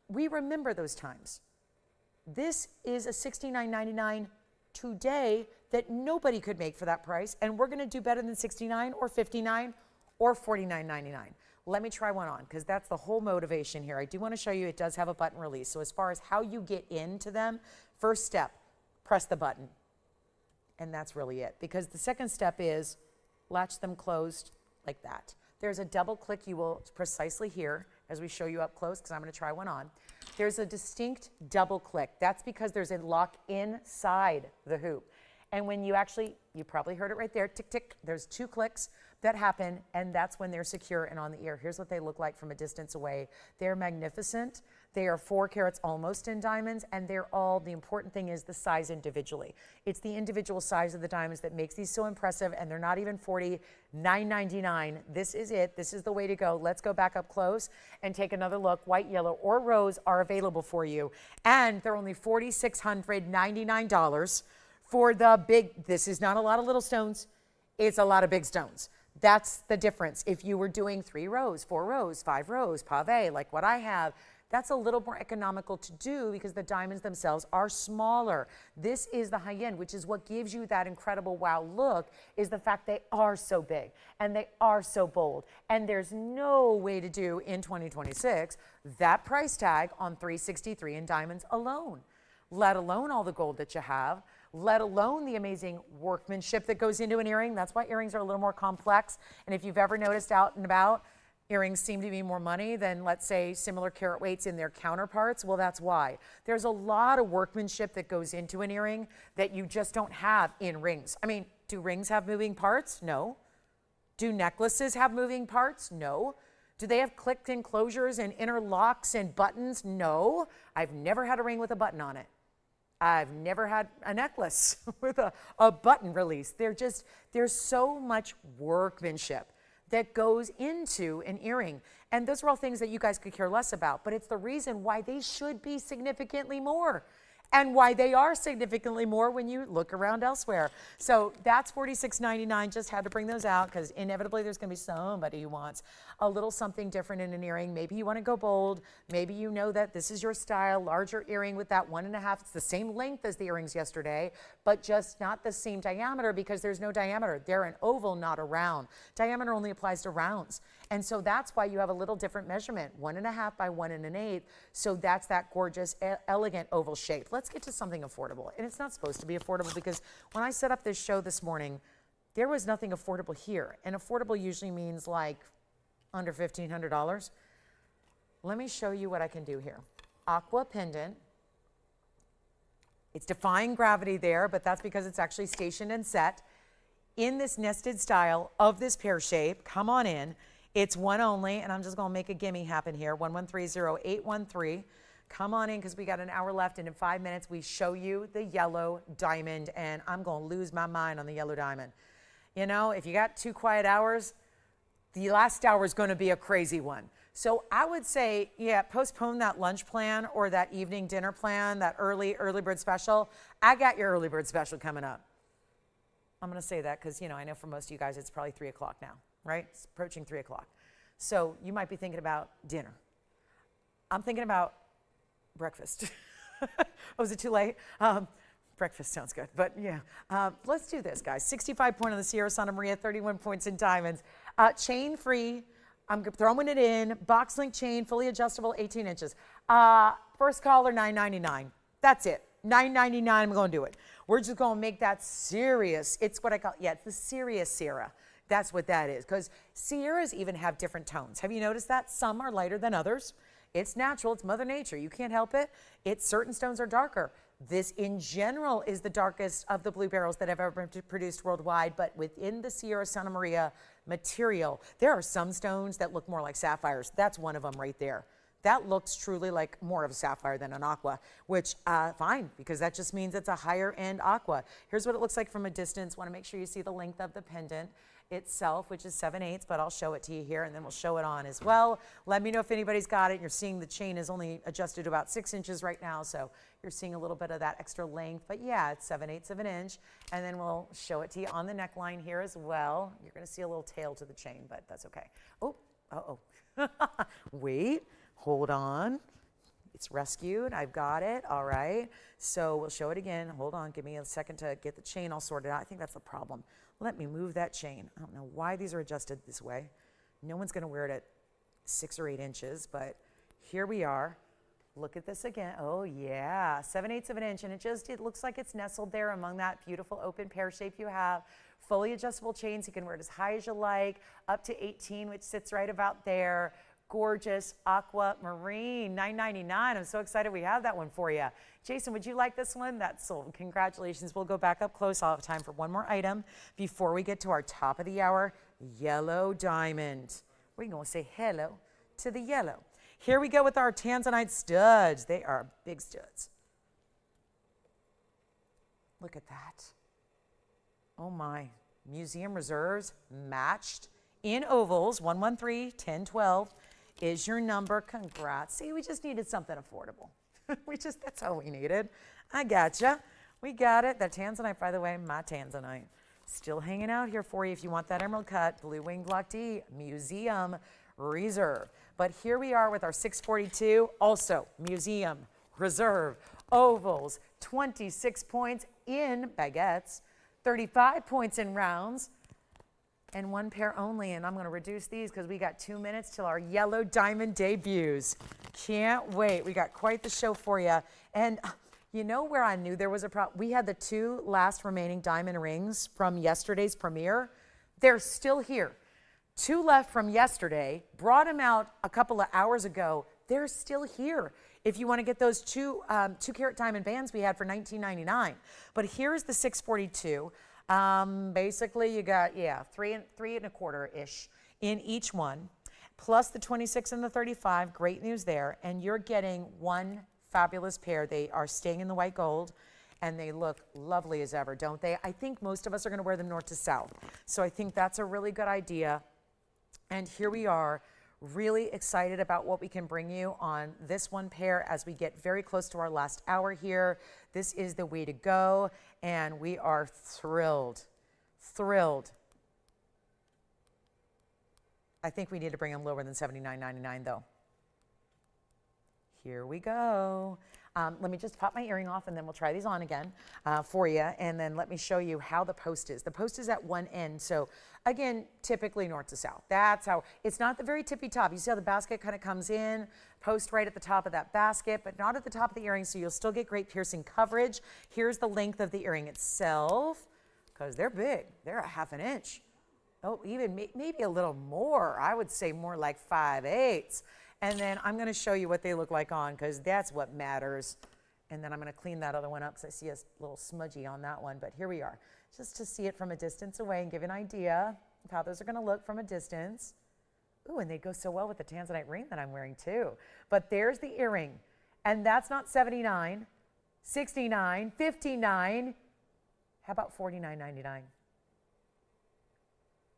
We remember those times. This is a $69.99 today that nobody could make for that price, and we're going to do better than $69 or $59 or $49.99. Let me try one on, because that's the whole motivation here. I do want to show you it does have a button release. So as far as how you get into them, first step, press the button. And that's really it. Because the second step is latch them closed like that. There's a double click you will precisely hear as we show you up close, because I'm going to try one on. There's a distinct double click. That's because there's a lock inside the hoop. And when you probably heard it right there, tick, tick, there's 2 clicks that happen, and that's when they're secure and on the ear. Here's what they look like from a distance away. They're magnificent. They are 4 carats almost in diamonds, and they're all, the important thing is the size individually. It's the individual size of the diamonds that makes these so impressive, and they're not even $49.99. This is it. This is the way to go. Let's go back up close and take another look. White, yellow, or rose are available for you, and they're only $4,699 for the big, this is not a lot of little stones. It's a lot of big stones. That's the difference. If you were doing 3 rows, 4 rows, 5 rows, pave, like what I have, that's a little more economical to do because the diamonds themselves are smaller. This is the high end, which is what gives you that incredible wow look, is the fact they are so big and they are so bold. And there's no way to do in 2026 that price tag on 363 in diamonds alone, let alone all the gold that you have, let alone the amazing workmanship that goes into an earring. That's why earrings are a little more complex. And if you've ever noticed out and about, earrings seem to be more money than, let's say, similar carat weights in their counterparts. Well, that's why. There's a lot of workmanship that goes into an earring that you just don't have in rings. I mean, do rings have moving parts? No. Do necklaces have moving parts? No. Do they have clicked enclosures and inner locks and buttons? No. I've never had a ring with a button on it. I've never had a necklace with a button release. There's so much workmanship that goes into an earring. And those are all things that you guys could care less about, but it's the reason why they should be significantly more and why they are significantly more when you look around elsewhere. So that's $46.99. Just had to bring those out because inevitably there's going to be somebody who wants a little something different in an earring. Maybe you want to go bold. Maybe you know that this is your style, larger earring with that 1.5. It's the same length as the earrings yesterday, but just not the same diameter because there's no diameter. They're an oval, not a round. Diameter only applies to rounds. And so that's why you have a little different measurement, 1.5 by 1 1/8. So that's that gorgeous, elegant oval shape. Let's get to something affordable. And it's not supposed to be affordable because when I set up this show this morning, there was nothing affordable here. And affordable usually means like under $1,500. Let me show you what I can do here. Aqua pendant. It's defying gravity there, but that's because it's actually stationed and set in this nested style of this pear shape. Come on in. It's one only, and I'm just going to make a gimme happen here. 1130813. Come on in because we got an hour left, and in 5 minutes we show you the yellow diamond, and I'm going to lose my mind on the yellow diamond. You know, if you got 2 quiet hours, the last hour is going to be a crazy one. So I would say, yeah, postpone that lunch plan or that evening dinner plan, that early bird special. I got your early bird special coming up. I'm going to say that because, you know, I know for most of you guys it's probably 3 o'clock now, right? It's approaching 3 o'clock. So you might be thinking about dinner. I'm thinking about breakfast. Oh, is it too late? Breakfast sounds good, but yeah. Let's do this, guys. 65 point on the Sierra Santa Maria, 31 points in diamonds. Chain free. I'm throwing it in. Box link chain, fully adjustable, 18 inches. First caller, $9.99. That's it. $9.99, I'm going to do it. We're just going to make that serious. It's what I call, yeah, it's the serious Sierra. That's what that is, because Sierras even have different tones. Have you noticed that? Some are lighter than others. It's natural. It's Mother Nature. You can't help it. Certain stones are darker. This, in general, is the darkest of the blue beryls that have ever been produced worldwide, but within the Sierra Santa Maria material, there are some stones that look more like sapphires. That's one of them right there. That looks truly like more of a sapphire than an aqua, which, fine, because that just means it's a higher end aqua. Here's what it looks like from a distance. Want to make sure you see the length of the pendant itself, which is 7/8, but I'll show it to you here and then we'll show it on as well. Let me know if anybody's got it. You're seeing the chain is only adjusted to about 6 inches right now, so you're seeing a little bit of that extra length, but yeah, it's 7/8 of an inch, and then we'll show it to you on the neckline here as well. You're going to see a little tail to the chain, but that's okay. Oh, wait, hold on. It's rescued. I've got it. All right. So we'll show it again. Hold on. Give me a second to get the chain all sorted out. I think that's the problem. Let me move that chain. I don't know why these are adjusted this way. No one's going to wear it at 6 or 8 inches, but here we are. Look at this again. Oh, yeah. 7/8 of an inch. And it looks like it's nestled there among that beautiful open pear shape you have. Fully adjustable chains. You can wear it as high as you like, up to 18, which sits right about there. Gorgeous aquamarine, $9.99. I'm so excited we have that one for you. Jason, would you like this one? That's sold. Congratulations. We'll go back up close. I'll have time for one more item before we get to our top of the hour yellow diamond. We're going to say hello to the yellow. Here we go with our tanzanite studs. They are big studs. Look at that. Oh my. Museum reserves matched in ovals. 113-1012 is your number. Congrats. See, we just needed something affordable. That's all we needed. I gotcha. We got it. That tanzanite, by the way, my tanzanite. Still hanging out here for you if you want that emerald cut, blue wing block D, museum reserve. But here we are with our 642, also museum reserve, ovals, 26 points in baguettes, 35 points in rounds, and one pair only. And I'm going to reduce these because we got 2 minutes till our yellow diamond debuts. Can't wait. We got quite the show for you. And you know where I knew there was a problem? We had the 2 last remaining diamond rings from yesterday's premiere. They're still here. 2 left from yesterday. Brought them out a couple of hours ago. They're still here. If you want to get those 2-carat diamond bands we had for $19.99. But here's the 642. Basically, you got, three and a quarter-ish in each one, plus the 26 and the 35. Great news there. And you're getting one fabulous pair. They are staying in the white gold, and they look lovely as ever, don't they? I think most of us are going to wear them north to south. So I think that's a really good idea. And here we are, really excited about what we can bring you on this one pair as we get very close to our last hour here. This is the way to go, and we are thrilled. I think we need to bring them lower than $79.99 though. Here we go. Let me just pop my earring off and then we'll try these on again for you. And then let me show you how the post is. The post is at one end. So again, typically north to south. That's how, it's not the very tippy top. You see how the basket kind of comes in, post right at the top of that basket, but not at the top of the earring. So you'll still get great piercing coverage. Here's the length of the earring itself, because they're big. They're a ½ inch. Oh, even maybe a little more. I would say more like 5/8. And then I'm going to show you what they look like on, because that's what matters. And then I'm going to clean that other one up because I see a little smudgy on that one. But here we are, just to see it from a distance away and give you an idea of how those are going to look from a distance. Ooh, and they go so well with the tanzanite ring that I'm wearing too. But there's the earring. And that's not $79, $69, $59. How about $49.99?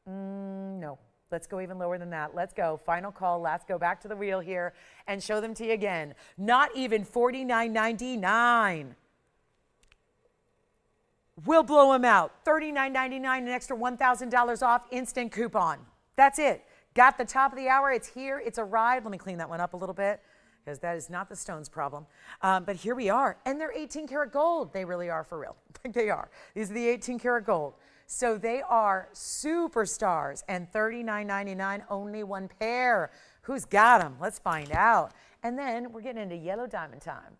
No. Let's go even lower than that. Let's go. Final call. Let's go back to the wheel here and show them to you again. Not even $49.99. We'll blow them out. $39.99, an extra $1,000 off, instant coupon. That's it. Got the top of the hour. It's here. It's arrived. Let me clean that one up a little bit, because that is not the stone's problem. But here we are. And they're 18-karat gold. They really are, for real. They are. These are the 18-karat gold. So they are superstars, and $39.99, only one pair. Who's got them? Let's find out. And then we're getting into yellow diamond time.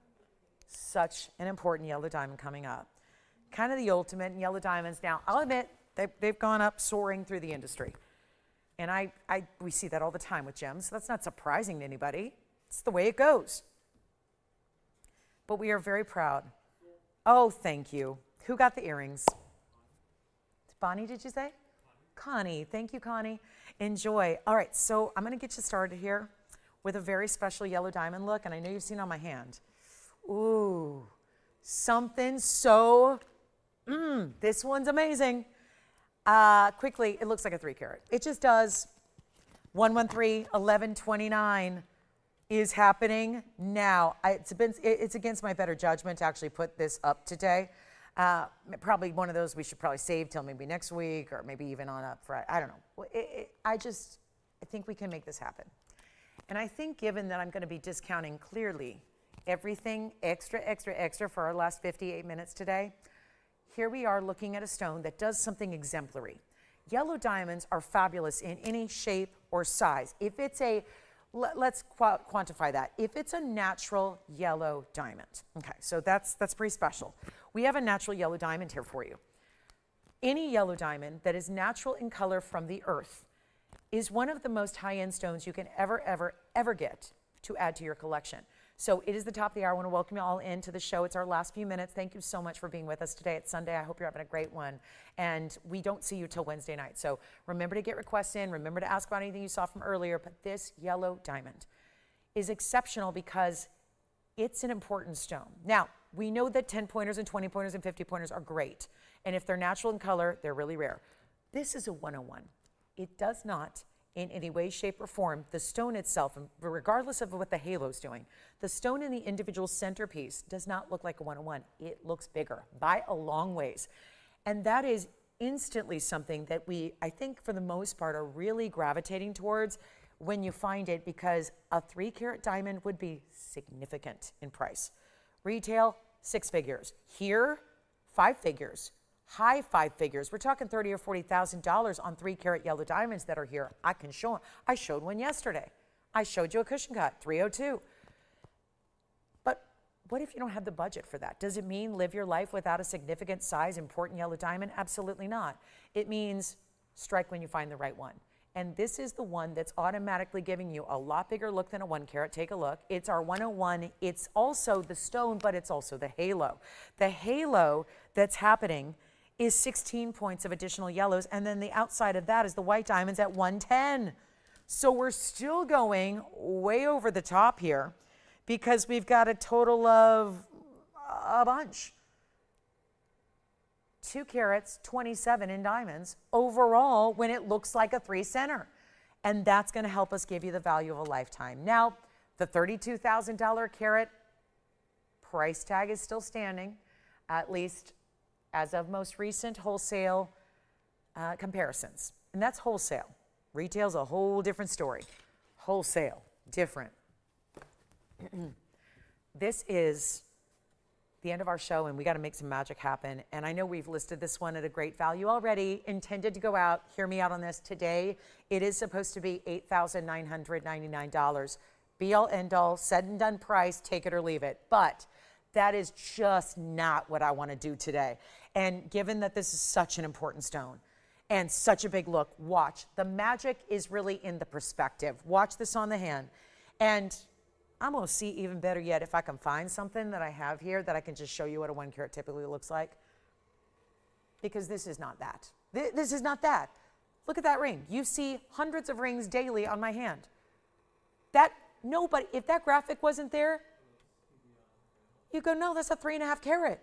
Such an important yellow diamond coming up. Kind of the ultimate in yellow diamonds. Now, I'll admit, they've gone up soaring through the industry. And we see that all the time with gems, so that's not surprising to anybody. It's the way it goes. But we are very proud. Oh, thank you. Who got the earrings? Bonnie, did you say? Connie. Thank you, Connie. Enjoy. All right, so I'm going to get you started here with a very special yellow diamond look, and I know you've seen on my hand. Ooh, something so, this one's amazing. Quickly, it looks like a 3-carat. It just does. 113, 1129 is happening now. It's against my better judgment to actually put this up today. Probably one of those we should probably save till maybe next week, or maybe even on up Friday. I don't know. I think we can make this happen. And I think, given that I'm going to be discounting clearly everything extra for our last 58 minutes today, here we are looking at a stone that does something exemplary. Yellow diamonds are fabulous in any shape or size. If it's let's quantify that. If it's a natural yellow diamond, okay, so that's pretty special. We have a natural yellow diamond here for you. Any yellow diamond that is natural in color from the earth is one of the most high-end stones you can ever get to add to your collection. So it is the top of the hour. I want to welcome you all into the show. It's our last few minutes. Thank you so much for being with us today. It's Sunday. I hope you're having a great one. And we don't see you till Wednesday night. So remember to get requests in. Remember to ask about anything you saw from earlier. But this yellow diamond is exceptional because it's an important stone. Now, we know that 10-pointers and 20-pointers and 50-pointers are great. And if they're natural in color, they're really rare. This is a 101. It does not, in any way, shape, or form, the stone itself, and regardless of what the halo's doing, the stone in the individual centerpiece does not look like a 101. It looks bigger by a long ways. And that is instantly something that we, I think for the most part, are really gravitating towards when you find it, because a 3-carat diamond would be significant in price. Retail, 6 figures. Here, 5 figures. High 5 figures. We're talking $30,000 or $40,000 on 3-carat yellow diamonds that are here. I can show them. I showed one yesterday. I showed you a cushion cut, 302. But what if you don't have the budget for that? Does it mean live your life without a significant size, important yellow diamond? Absolutely not. It means strike when you find the right one. And this is the one that's automatically giving you a lot bigger look than a 1-carat. Take a look. It's our 101. It's also the stone, but it's also the halo. The halo that's happening is 16 points of additional yellows, and then the outside of that is the white diamonds at 110. So we're still going way over the top here, because we've got a total of a bunch. 2 carats, 27 in diamonds overall when it looks like a 3 center. And that's going to help us give you the value of a lifetime. Now, the $32,000 carat price tag is still standing, at least as of most recent wholesale comparisons. And that's wholesale. Retail's a whole different story. Wholesale, different. This is the end of our show, and we got to make some magic happen. And I know we've listed this one at a great value already, intended to go out. Hear me out on this. Today, it is supposed to be $8,999. Be all end all, said and done price, take it or leave it. But that is just not what I want to do today. And given that this is such an important stone and such a big look, watch. The magic is really in the perspective. Watch this on the hand. And I'm going to see even better yet if I can find something that I have here that I can just show you what a 1-carat typically looks like. Because this is not that. This is not that. Look at that ring. You see hundreds of rings daily on my hand. That, nobody, if that graphic wasn't there, you go, no, that's a 3.5 carat.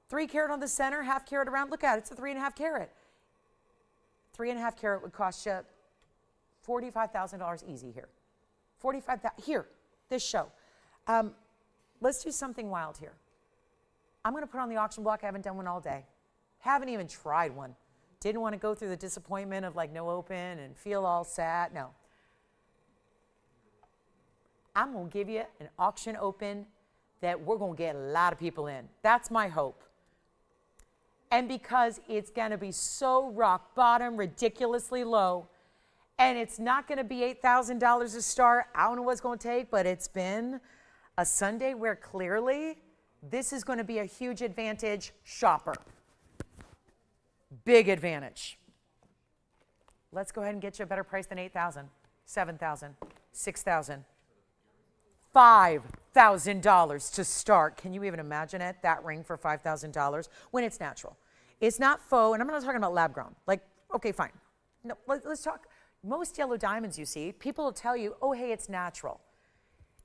3 carat on the center, 1/2 carat around. Look at it, it's a 3.5 carat. 3.5 carat would cost you $45,000 easy here. 45,000 here. This show. Let's do something wild here. I'm going to put on the auction block. I haven't done one all day. Haven't even tried one. Didn't want to go through the disappointment of like no open and feel all sad. No. I'm going to give you an auction open that we're going to get a lot of people in. That's my hope. And because it's going to be so rock bottom, ridiculously low, and it's not going to be $8,000 a start. I don't know what it's going to take, but it's been a Sunday where clearly this is going to be a huge advantage shopper. Big advantage. Let's go ahead and get you a better price than $8,000, $7,000, $6,000, $5,000 to start. Can you even imagine it? That ring for $5,000 when it's natural. It's not faux, and I'm not talking about lab grown. Like, okay, fine. No, let's talk. Most yellow diamonds you see, people will tell you, oh, hey, it's natural.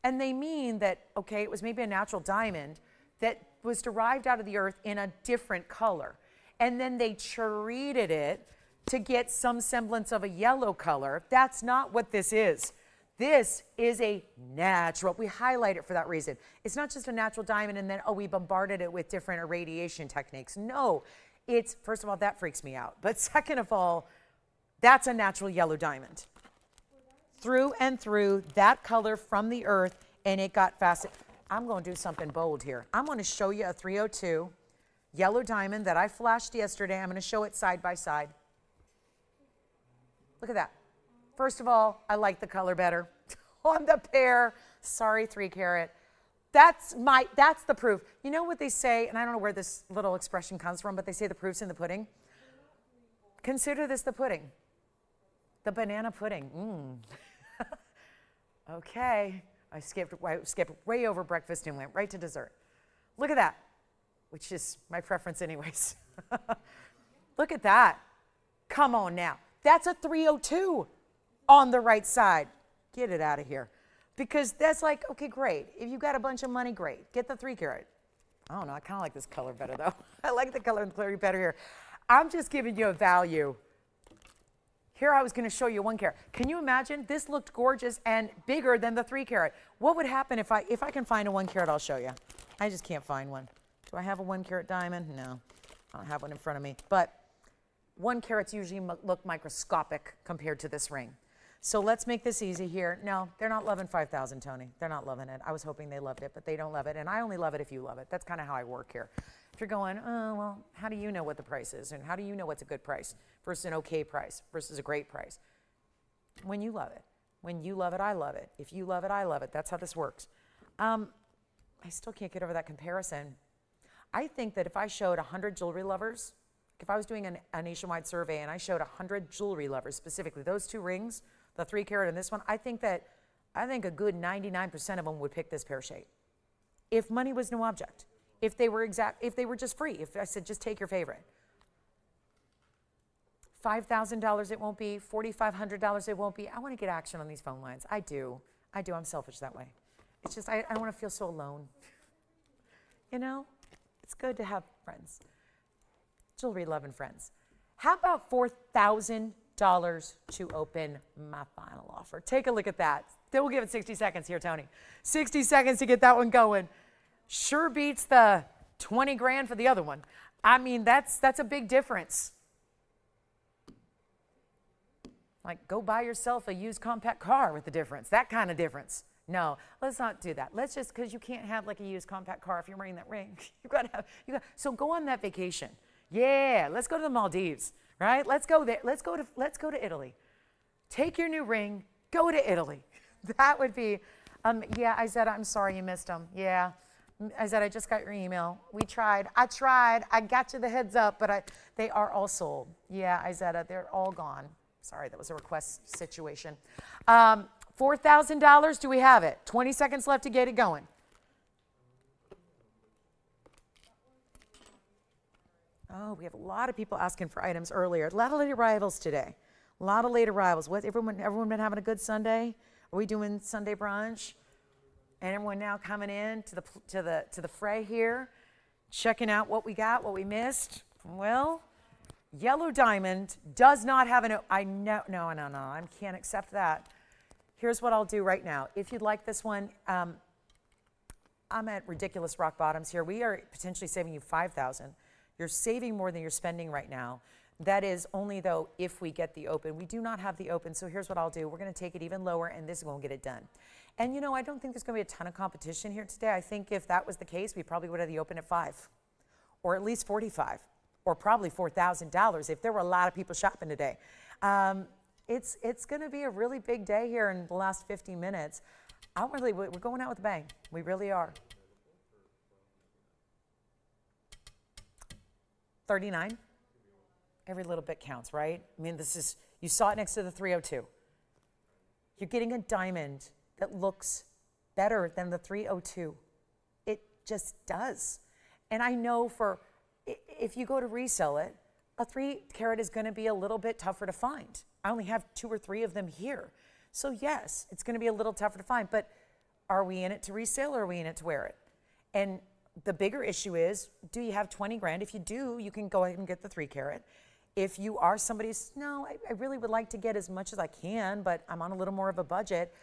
And they mean that, okay, it was maybe a natural diamond that was derived out of the earth in a different color. And then they treated it to get some semblance of a yellow color. That's not what this is. This is a natural. We highlight it for that reason. It's not just a natural diamond and then, oh, we bombarded it with different irradiation techniques. No, it's, first of all, that freaks me out. But second of all, that's a natural yellow diamond. Through and through, that color from the earth, and it got faceted. I'm going to do something bold here. I'm going to show you a 302 yellow diamond that I flashed yesterday. I'm going to show it side by side. Look at that. First of all, I like the color better on the pair. Sorry, 3 carat. That's the proof. You know what they say, and I don't know where this little expression comes from, but they say the proof's in the pudding. Consider this the pudding. The banana pudding. Okay. I skipped way over breakfast and went right to dessert. Look at that, which is my preference anyways. Look at that. Come on now. That's a 302 on the right side. Get it out of here. Because that's like, okay, great. If you've got a bunch of money, great. Get the 3 carat. I don't know. I kind of like this color better, though. I like the color and clarity better here. I'm just giving you a value. Here I was going to show you 1 carat. Can you imagine? This looked gorgeous and bigger than the 3 carat. What would happen if I can find a 1 carat? I'll show you. I just can't find one. Do I have a 1 carat diamond? No, I don't have one in front of me. But 1 carats usually look microscopic compared to this ring. So let's make this easy here. No, they're not loving 5,000, Tony. They're not loving it. I was hoping they loved it, but they don't love it. And I only love it if you love it. That's kind of how I work here. If you're going, oh, well, how do you know what the price is? And how do you know what's a good price versus an okay price versus a great price? When you love it. When you love it, I love it. If you love it, I love it. That's how this works. I still can't get over that comparison. I think that if I showed 100 jewelry lovers, if I was doing a nationwide survey and I showed 100 jewelry lovers, specifically those 2 rings, the 3 carat and this one, I think a good 99% of them would pick this pear shape. If money was no object, if they were just free, if I said just take your favorite. $5,000 it won't be, $4,500 it won't be. I want to get action on these phone lines. I do. I'm selfish that way. It's just I don't want to feel so alone. You know, it's good to have friends. Jewelry loving friends. How about $4,000 to open my final offer? Take a look at that. Then we'll give it 60 seconds here, Tony. 60 seconds to get that one going. Sure beats the 20 grand for the other one. I mean, that's a big difference. Like, go buy yourself a used compact car with the difference. That kind of difference. No, let's not do that. Let's just, because you can't have like a used compact car if you're wearing that ring. So go on that vacation. Yeah, let's go to the Maldives, right? Let's go there. Let's go to Italy. Take your new ring, go to Italy. That would be, yeah, Izetta, I'm sorry you missed them. Yeah, Izetta, I just got your email. We tried. I got you the heads up, but they are all sold. Yeah, Izetta, they're all gone. Sorry, that was a request situation. $4,000, do we have it? 20 seconds left to get it going. Oh, we have a lot of people asking for items earlier. A lot of late arrivals today. A lot of late arrivals. What, everyone been having a good Sunday? Are we doing Sunday brunch? And everyone now coming in to the fray here, checking out what we got, what we missed. Well, yellow diamond does not have no, I can't accept that. Here's what I'll do right now. If you'd like this one, I'm at ridiculous rock bottoms here. We are potentially saving you $5,000. You're saving more than you're spending right now. That is only, though, if we get the open. We do not have the open, so here's what I'll do. We're going to take it even lower, and this is going to get it done. And, you know, I don't think there's going to be a ton of competition here today. I think if that was the case, we probably would have the open at 5, or at least 45, or probably $4,000 if there were a lot of people shopping today. It's going to be a really big day here in the last 50 minutes. We're going out with a bang. We really are. 39. Every little bit counts, right? I mean, you saw it next to the 302. You're getting a diamond that looks better than the 302. It just does. And I know if you go to resell it, a 3 carat is going to be a little bit tougher to find. I only have 2 or 3 of them here. So yes, it's going to be a little tougher to find, but are we in it to resell or are we in it to wear it? And the bigger issue is, do you have 20 grand? If you do, you can go ahead and get the 3 carat. If you are somebody who's, no, I really would like to get as much as I can, but I'm on a little more of a budget,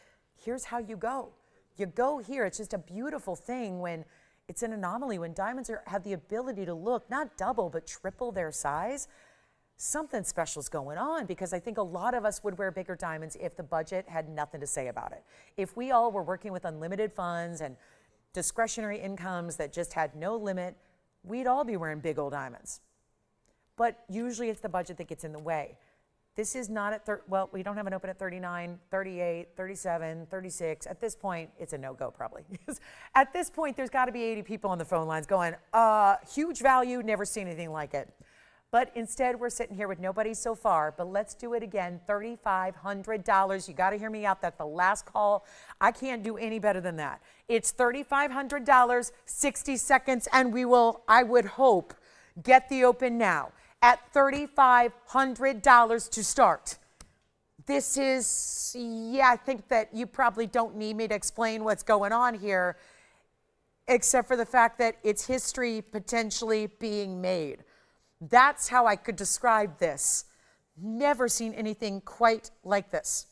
here's how you go. You go here. It's just a beautiful thing when it's an anomaly, when diamonds have the ability to look not double, but triple their size. Something special is going on, because I think a lot of us would wear bigger diamonds if the budget had nothing to say about it. If we all were working with unlimited funds and discretionary incomes that just had no limit, we'd all be wearing big old diamonds. But usually it's the budget that gets in the way. This is not at, well, we don't have an open at 39, 38, 37, 36. At this point, it's a no-go probably. At this point, there's got to be 80 people on the phone lines going, huge value, never seen anything like it. But instead, we're sitting here with nobody so far, but let's do it again, $3,500. You got to hear me out. That's the last call. I can't do any better than that. It's $3,500, 60 seconds, and we will, I would hope, get the open now at $3,500 to start. This is, yeah, I think that you probably don't need me to explain what's going on here, except for the fact that it's history potentially being made. That's how I could describe this. Never seen anything quite like this.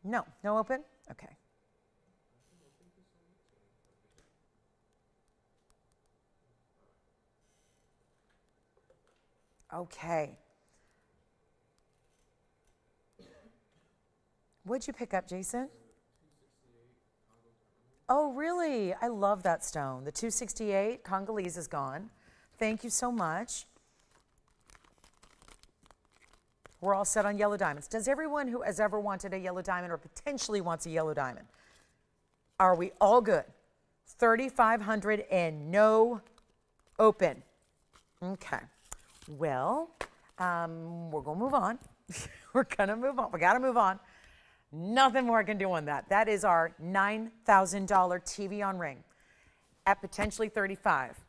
No, no open? Okay. Okay. What'd you pick up, Jason? Oh, really? I love that stone. The 268 Congolese is gone. Thank you so much. We're all set on yellow diamonds. Does everyone who has ever wanted a yellow diamond or potentially wants a yellow diamond, are we all good? 3,500 and no open. Okay. Well, we're going to move on. We're going to move on. We got to move on. Nothing more I can do on that. That is our $9,000 TVON ring at potentially 35.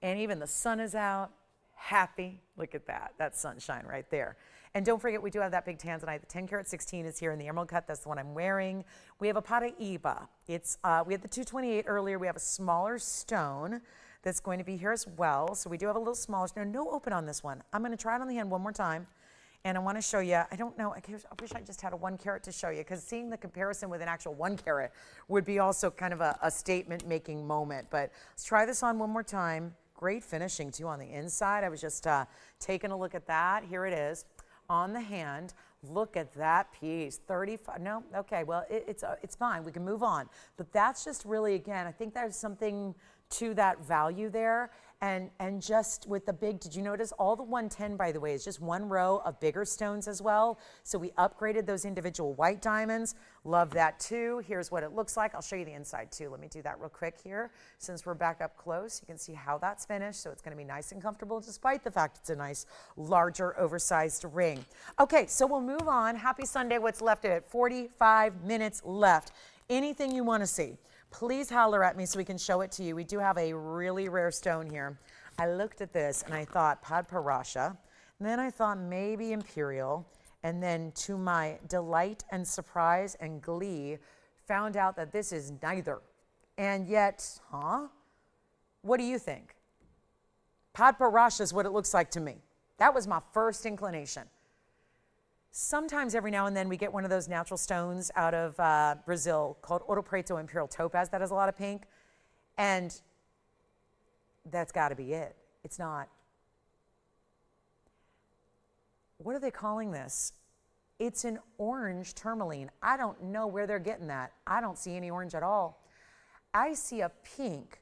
And even the sun is out. Happy. Look at that. That's sunshine right there. And don't forget, we do have that big tanzanite. The 10 karat 16 is here in the emerald cut. That's the one I'm wearing. We have a Paraiba. It's we had the 228 earlier. We have a smaller stone that's going to be here as well. So we do have a little smaller stone. No open on this one. I'm going to try it on the hand one more time. And I want to show you, I don't know, I wish I just had a 1 carat to show you, because seeing the comparison with an actual 1 carat would be also kind of a statement making moment. But let's try this on one more time. Great finishing too on the inside. I was just taking a look at that. Here it is on the hand. Look at that piece, 35, no, okay, well, it's fine, we can move on. But that's just really, again, I think there's something to that value there. And just with the big, did you notice all the 110, by the way, is just one row of bigger stones as well. So we upgraded those individual white diamonds. Love that too. Here's what it looks like. I'll show you the inside too. Let me do that real quick here. Since we're back up close, you can see how that's finished. So it's going to be nice and comfortable despite the fact it's a nice, larger, oversized ring. Okay, so we'll move on. Happy Sunday. What's left of it? 45 minutes left. Anything you want to see, please holler at me so we can show it to you. We do have a really rare stone here. I looked at this and I thought Padparasha, and then I thought maybe Imperial, and then to my delight and surprise and glee, found out that this is neither. And yet, what do you think? Padparasha is what it looks like to me. That was my first inclination. Sometimes every now and then we get one of those natural stones out of Brazil called Ouro Preto Imperial Topaz that has a lot of pink, and that's got to be it. It's not. What are they calling this? It's an orange tourmaline. I don't know where they're getting that. I don't see any orange at all. I see a pink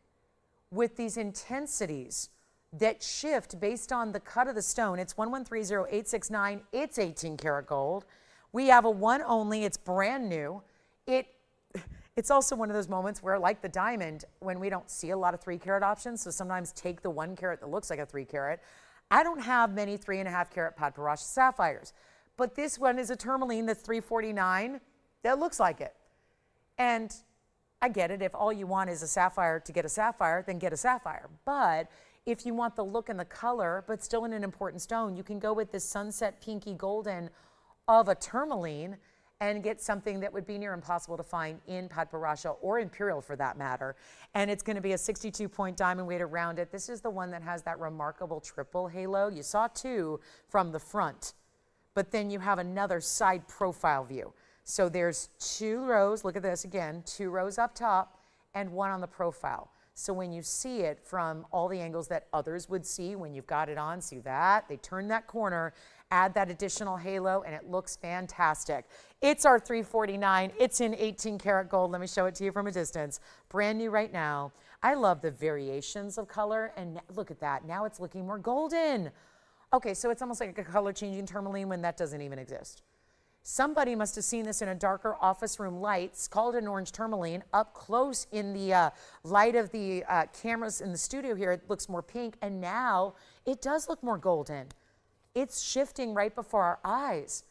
with these intensities that shift based on the cut of the stone. It's 1130869. It's 18 karat gold. We have a one only. It's brand new. It's also one of those moments where, like the diamond, when we don't see a lot of 3 carat options, so sometimes take the 1 carat that looks like a 3 carat. I don't have many 3.5 carat Padparasha sapphires, but this one is a tourmaline that's 349 that looks like it. And I get it. If all you want is a sapphire to get a sapphire, then get a sapphire. But if you want the look and the color, but still in an important stone, you can go with this sunset pinky golden of a tourmaline and get something that would be near impossible to find in Padparasha or Imperial for that matter. And it's going to be a 62-point diamond weight around it. This is the one that has that remarkable triple halo. You saw 2 from the front, but then you have another side profile view. So there's 2 rows, look at this again, 2 rows up top and 1 on the profile. So when you see it from all the angles that others would see when you've got it on, see that, they turn that corner, add that additional halo, and it looks fantastic. It's our 349. It's in 18 karat gold. Let me show it to you from a distance. Brand new right now. I love the variations of color, and look at that. Now it's looking more golden. Okay, so it's almost like a color changing tourmaline when that doesn't even exist. Somebody must have seen this in a darker office room lights, called an orange tourmaline. Up close in the light of the cameras in the studio here, it looks more pink, and now it does look more golden. It's shifting right before our eyes.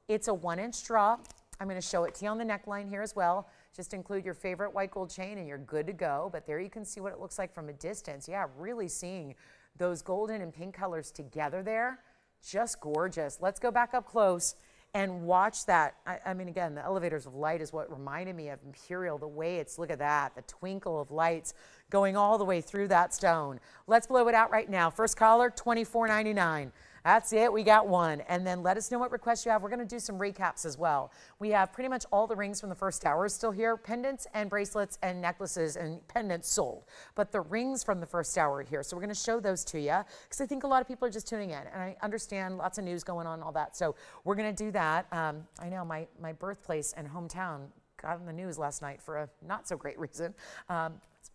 It's a 1-inch drop. I'm going to show it to you on the neckline here as well. Just include your favorite white gold chain and you're good to go. But there you can see what it looks like from a distance. Yeah, really seeing those golden and pink colors together there. Just gorgeous. Let's go back up close and watch that. I mean, again, the elevators of light is what reminded me of Imperial, the way it's, look at that, the twinkle of lights going all the way through that stone. Let's blow it out right now. First caller, $24.99. That's it. We got one. And then let us know what requests you have. We're going to do some recaps as well. We have pretty much all the rings from the first hour still here. Pendants and bracelets and necklaces and pendants sold. But the rings from the first hour are here. So we're going to show those to you because I think a lot of people are just tuning in. And I understand lots of news going on and all that. So we're going to do that. I know my birthplace and hometown got in the news last night for a not so great reason.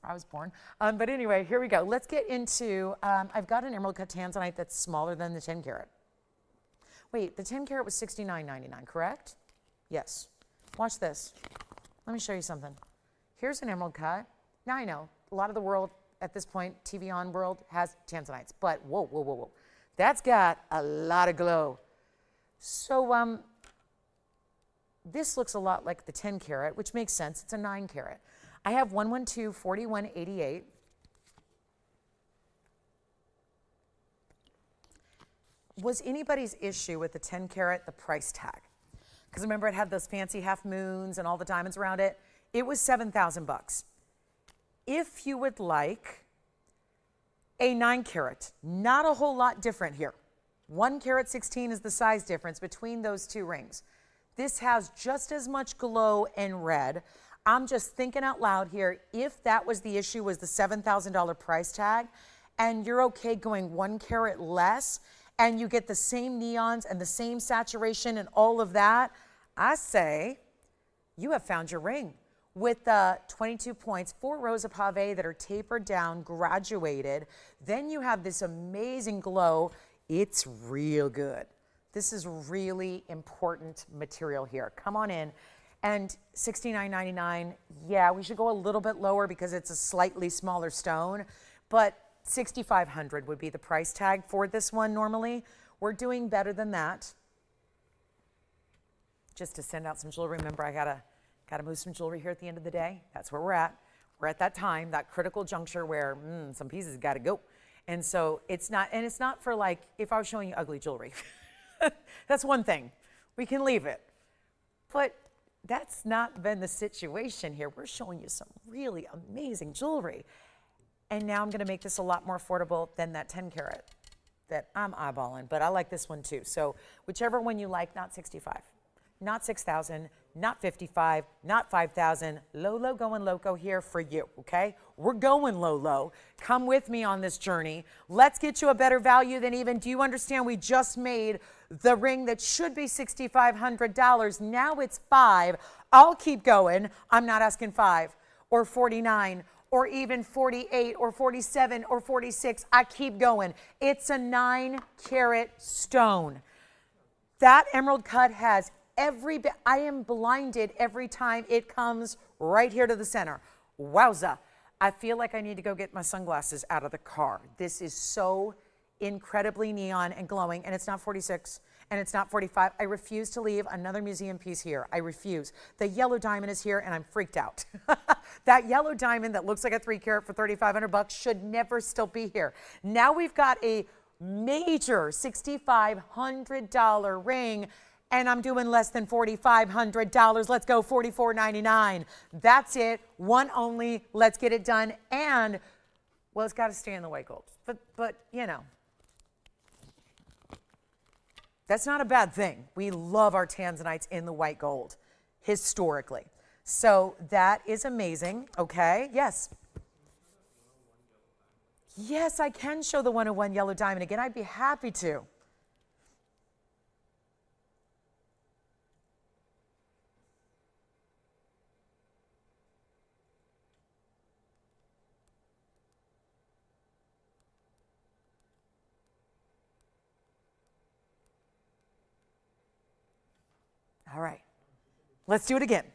I was born. But anyway, here we go. Let's get into, I've got an emerald cut tanzanite that's smaller than the 10 carat. Wait, the 10 carat was $69.99, correct? Yes. Watch this. Let me show you something. Here's an emerald cut. Now I know a lot of the world at this point, TVON world, has tanzanites. But whoa, whoa, whoa, whoa. That's got a lot of glow. So this looks a lot like the 10 carat, which makes sense. It's a 9 carat. I have 112 4188. Was anybody's issue with the 10 carat the price tag? Because remember it had those fancy half moons and all the diamonds around it. It was $7,000. If you would like a 9 carat, not a whole lot different here. 1 carat 16 is the size difference between those two rings. This has just as much glow and red. I'm just thinking out loud here, if that was the issue, was the $7,000 price tag, and you're okay going 1 carat less, and you get the same neons and the same saturation and all of that, I say you have found your ring. With 22 points, 4 rows of pave that are tapered down, graduated, then you have this amazing glow. It's real good. This is really important material here. Come on in. And $69.99, yeah, we should go a little bit lower because it's a slightly smaller stone, but $6,500 would be the price tag for this one normally. We're doing better than that. Just to send out some jewelry. Remember, I gotta move some jewelry here at the end of the day. That's where we're at. We're at that time, that critical juncture where some pieces gotta go. And so it's not for like, if I was showing you ugly jewelry, that's one thing. We can leave it. But that's not been the situation here. We're showing you some really amazing jewelry. And now I'm going to make this a lot more affordable than that 10 carat that I'm eyeballing. But I like this one too. So whichever one you like, not 65, not 6,000, not 55, not 5,000. Low going loco here for you, okay? We're going low. Come with me on this journey. Let's get you a better value than even, do you understand we just made the ring that should be $6,500. Now it's $5,000. I'll keep going. I'm not asking $5,000 or $49,000 or even $48,000 or $47,000 or $46,000. I keep going. It's a 9 carat stone. That emerald cut has every bit. I am blinded every time it comes right here to the center. Wowza. I feel like I need to go get my sunglasses out of the car. This is so incredibly neon and glowing, and it's not 46 and it's not 45. I refuse to leave another museum piece here. I refuse. The yellow diamond is here and I'm freaked out. That yellow diamond that looks like a 3 carat for $3,500 should never still be here. Now we've got a major $6,500 ring and I'm doing less than $4,500. Let's go $4,499. That's it, one only. Let's get it done. And well, it's got to stay in the white gold. But you know, that's not a bad thing. We love our tanzanites in the white gold, historically. So that is amazing. Okay, yes. Yes, I can show the 101 yellow diamond again. I'd be happy to. All right, let's do it again.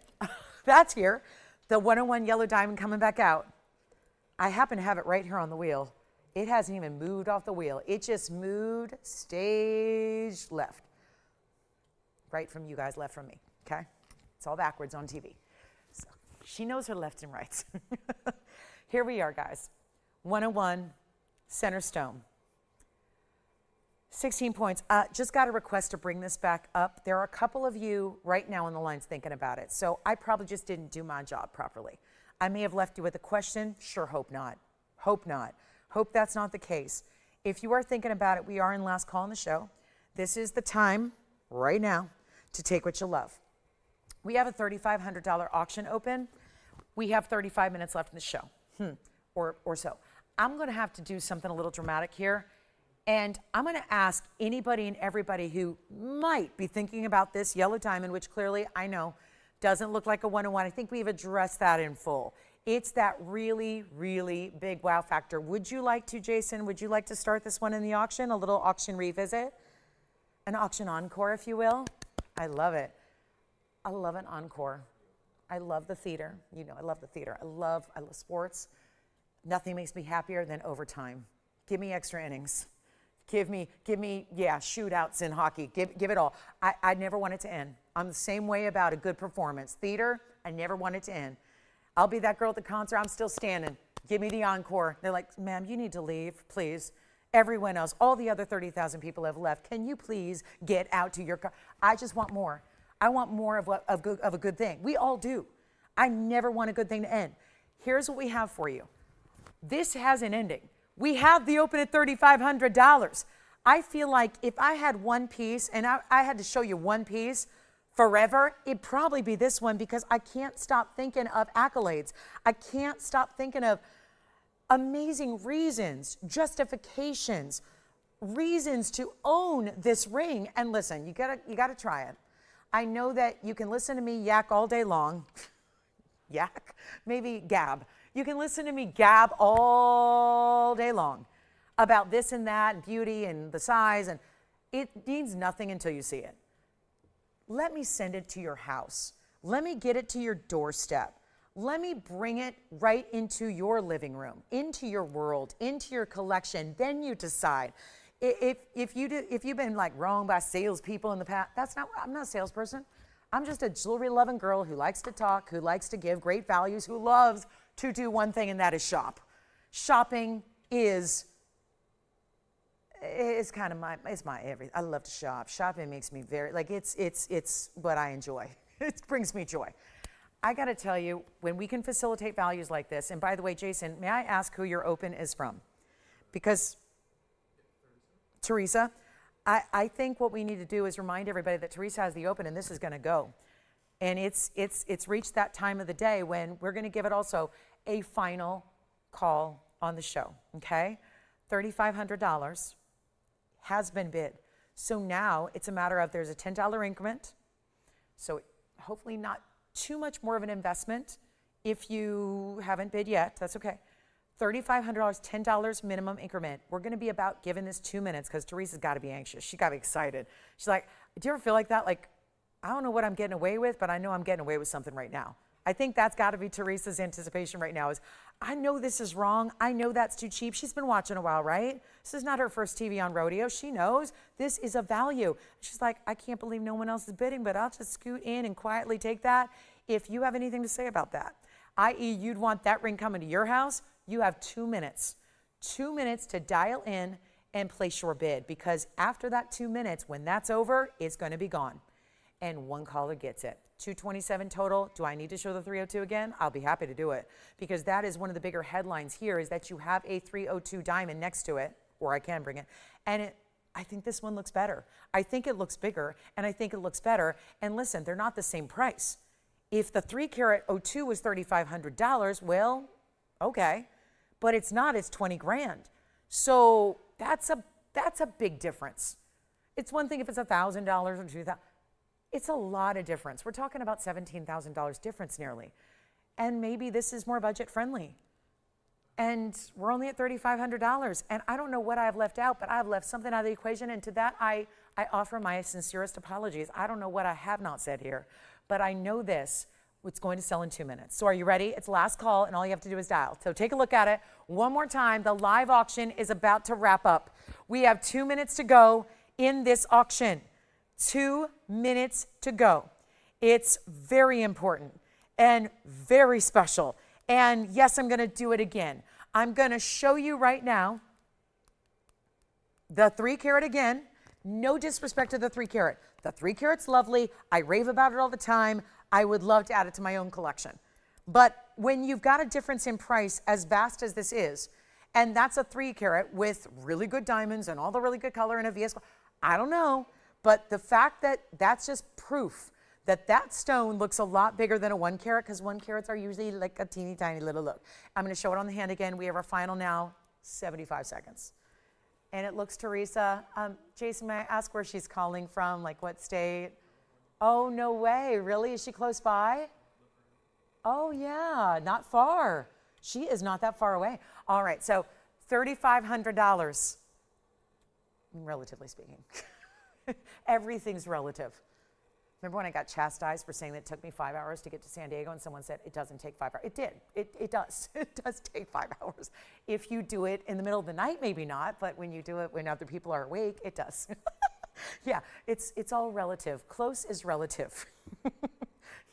That's here. The 101 yellow diamond coming back out. I happen to have it right here on the wheel. It hasn't even moved off the wheel. It just moved stage left. Right from you guys, left from me, okay? It's all backwards on TV. So she knows her lefts and rights. Here we are, guys. 101 center stone. 16 points. Just got a request to bring this back up. There are a couple of you right now on the lines thinking about it. So I probably just didn't do my job properly. I may have left you with a question. Sure, hope not. Hope not. Hope that's not the case. If you are thinking about it, we are in last call on the show. This is the time right now to take what you love. We have a $3,500 auction open. We have 35 minutes left in the show, or so. I'm going to have to do something a little dramatic here, and I'm going to ask anybody and everybody who might be thinking about this yellow diamond, which clearly I know doesn't look like a 101. I think we've addressed that in full. It's that really, really big wow factor. Would you like to, Jason, would you like to start this one in the auction? A little auction revisit? An auction encore, if you will? I love it. I love an encore. I love the theater. You know, I love the theater. I love sports. Nothing makes me happier than overtime. Give me extra innings. Give me, yeah, shootouts in hockey. Give it all. I never want it to end. I'm the same way about a good performance. Theater, I never want it to end. I'll be that girl at the concert. I'm still standing. Give me the encore. They're like, ma'am, you need to leave, please. Everyone else, all the other 30,000 people have left. Can you please get out to your car? I just want more. I want more of a good thing. We all do. I never want a good thing to end. Here's what we have for you. This has an ending. We have the open at $3,500. I feel like if I had one piece, and I had to show you one piece forever, it'd probably be this one, because I can't stop thinking of accolades. I can't stop thinking of amazing reasons, justifications, reasons to own this ring. And listen, you gotta try it. I know that you can listen to me yak all day long. Yak? Maybe gab. You can listen to me gab all day long about this and that and beauty and the size, and it means nothing until you see it. Let me send it to your house. Let me get it to your doorstep. Let me bring it right into your living room, into your world, into your collection. Then you decide. If you've been like wronged by salespeople in the past, I'm not a salesperson. I'm just a jewelry-loving girl who likes to talk, who likes to give great values, who loves to do one thing, and that is shop. Shopping is kind of my everything. I love to shop. Shopping makes me very, like, it's what I enjoy. It brings me joy. I got to tell you, when we can facilitate values like this, and by the way, Jason, may I ask who your open is from? Because Teresa, I think what we need to do is remind everybody that Teresa has the open, and this is going to go. And it's reached that time of the day when we're going to give it also a final call on the show, okay? $3,500 has been bid. So now it's a matter of, there's a $10 increment. So hopefully not too much more of an investment if you haven't bid yet. That's okay. $3,500, $10 minimum increment. We're going to be about giving this 2 minutes, because Teresa's got to be anxious. She got to be excited. She's like, do you ever feel like that? Like, I don't know what I'm getting away with, but I know I'm getting away with something right now. I think that's got to be Teresa's anticipation right now, is I know this is wrong. I know that's too cheap. She's been watching a while, right? This is not her first TVON rodeo. She knows this is a value. She's like, I can't believe no one else is bidding, but I'll just scoot in and quietly take that. If you have anything to say about that, i.e. you'd want that ring coming to your house, you have 2 minutes. 2 minutes to dial in and place your bid, because after that 2 minutes, when that's over, it's going to be gone. And one caller gets it. 227 total. Do I need to show the 302 again? I'll be happy to do it, because that is one of the bigger headlines here, is that you have a 302 diamond next to it, or I can bring it. And I think this one looks better. I think it looks bigger, and I think it looks better. And listen, they're not the same price. If the 3 carat 02 was $3,500, well, okay, but it's not. It's 20 grand. So that's a big difference. It's one thing if it's $1,000 or $2,000. It's a lot of difference. We're talking about $17,000 difference nearly. And maybe this is more budget friendly. And we're only at $3,500. And I don't know what I've left out, but I've left something out of the equation. And to that, I offer my sincerest apologies. I don't know what I have not said here, but I know this. It's going to sell in 2 minutes. So are you ready? It's last call, and all you have to do is dial. So take a look at it one more time. The live auction is about to wrap up. We have 2 minutes to go in this auction. 2 minutes to go. It's very important and very special. And yes, I'm going to do it again. I'm going to show you right now the 3 carat again. No disrespect to the 3 carat. The 3 carat's lovely. I rave about it all the time. I would love to add it to my own collection. But when you've got a difference in price as vast as this is, And that's a 3 carat with really good diamonds and all the really good color and a VS. I don't know, but the fact that that's just proof that that stone looks a lot bigger than a 1 carat, because 1 carats are usually like a teeny tiny little look. I'm going to show it on the hand again. We have our final now, 75 seconds. And it looks, Teresa, Jason, may I ask where she's calling from, like what state? Oh, no way. Really? Is she close by? Oh, yeah, not far. She is not that far away. All right, so $3,500, relatively speaking. Everything's relative. Remember when I got chastised for saying that it took me 5 hours to get to San Diego, and someone said it doesn't take 5 hours? It did. It does. It does take 5 hours. If you do it in the middle of the night, maybe not, but when you do it when other people are awake, it does. Yeah, it's all relative. Close is relative.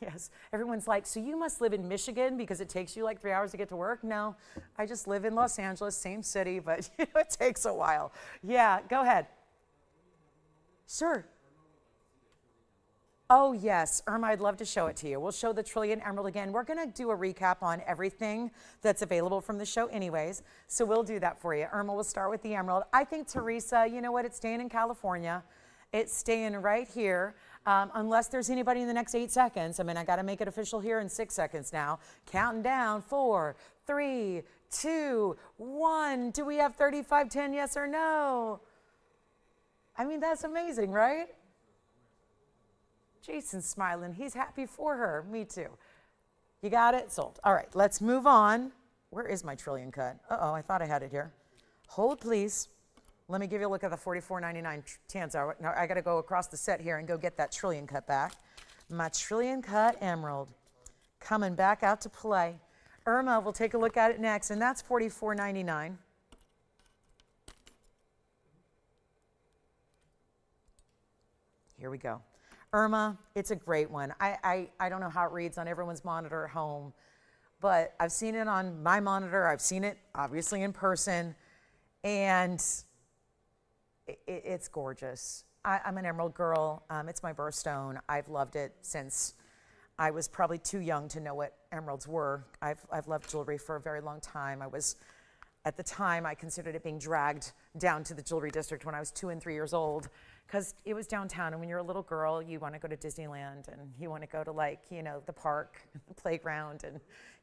Yes. Everyone's like, so you must live in Michigan because it takes you like 3 hours to get to work? No, I just live in Los Angeles, same city, but you know, it takes a while. Yeah, go ahead. Sure. Oh, yes. Irma, I'd love to show it to you. We'll show the Trillion Emerald again. We're going to do a recap on everything that's available from the show anyways, so we'll do that for you. Irma, we'll start with the emerald. I think, Teresa, you know what? It's staying in California. It's staying right here, unless there's anybody in the next 8 seconds. I mean, I got to make it official here in 6 seconds now. Counting down, 4, 3, 2, 1. Do we have 3510, yes or no? I mean, that's amazing, right? Jason's smiling. He's happy for her. Me too. You got it? Sold. All right, let's move on. Where is my trillion cut? Uh-oh, I thought I had it here. Hold, please. Let me give you a look at the $44.99 chance. Now, I got to go across the set here and go get that trillion cut back. My trillion cut emerald coming back out to play. Irma, we'll take a look at it next, and that's $44.99. Here we go. Irma, it's a great one. I don't know how it reads on everyone's monitor at home, but I've seen it on my monitor. I've seen it, obviously, in person, and it's gorgeous. I'm an emerald girl. It's my birthstone. I've loved it since I was probably too young to know what emeralds were. I've loved jewelry for a very long time. At the time, I considered it being dragged down to the jewelry district when I was 2 and 3 years old, because it was downtown, and when you're a little girl, you want to go to Disneyland, and you want to go to, like, you know, the park, the playground, and,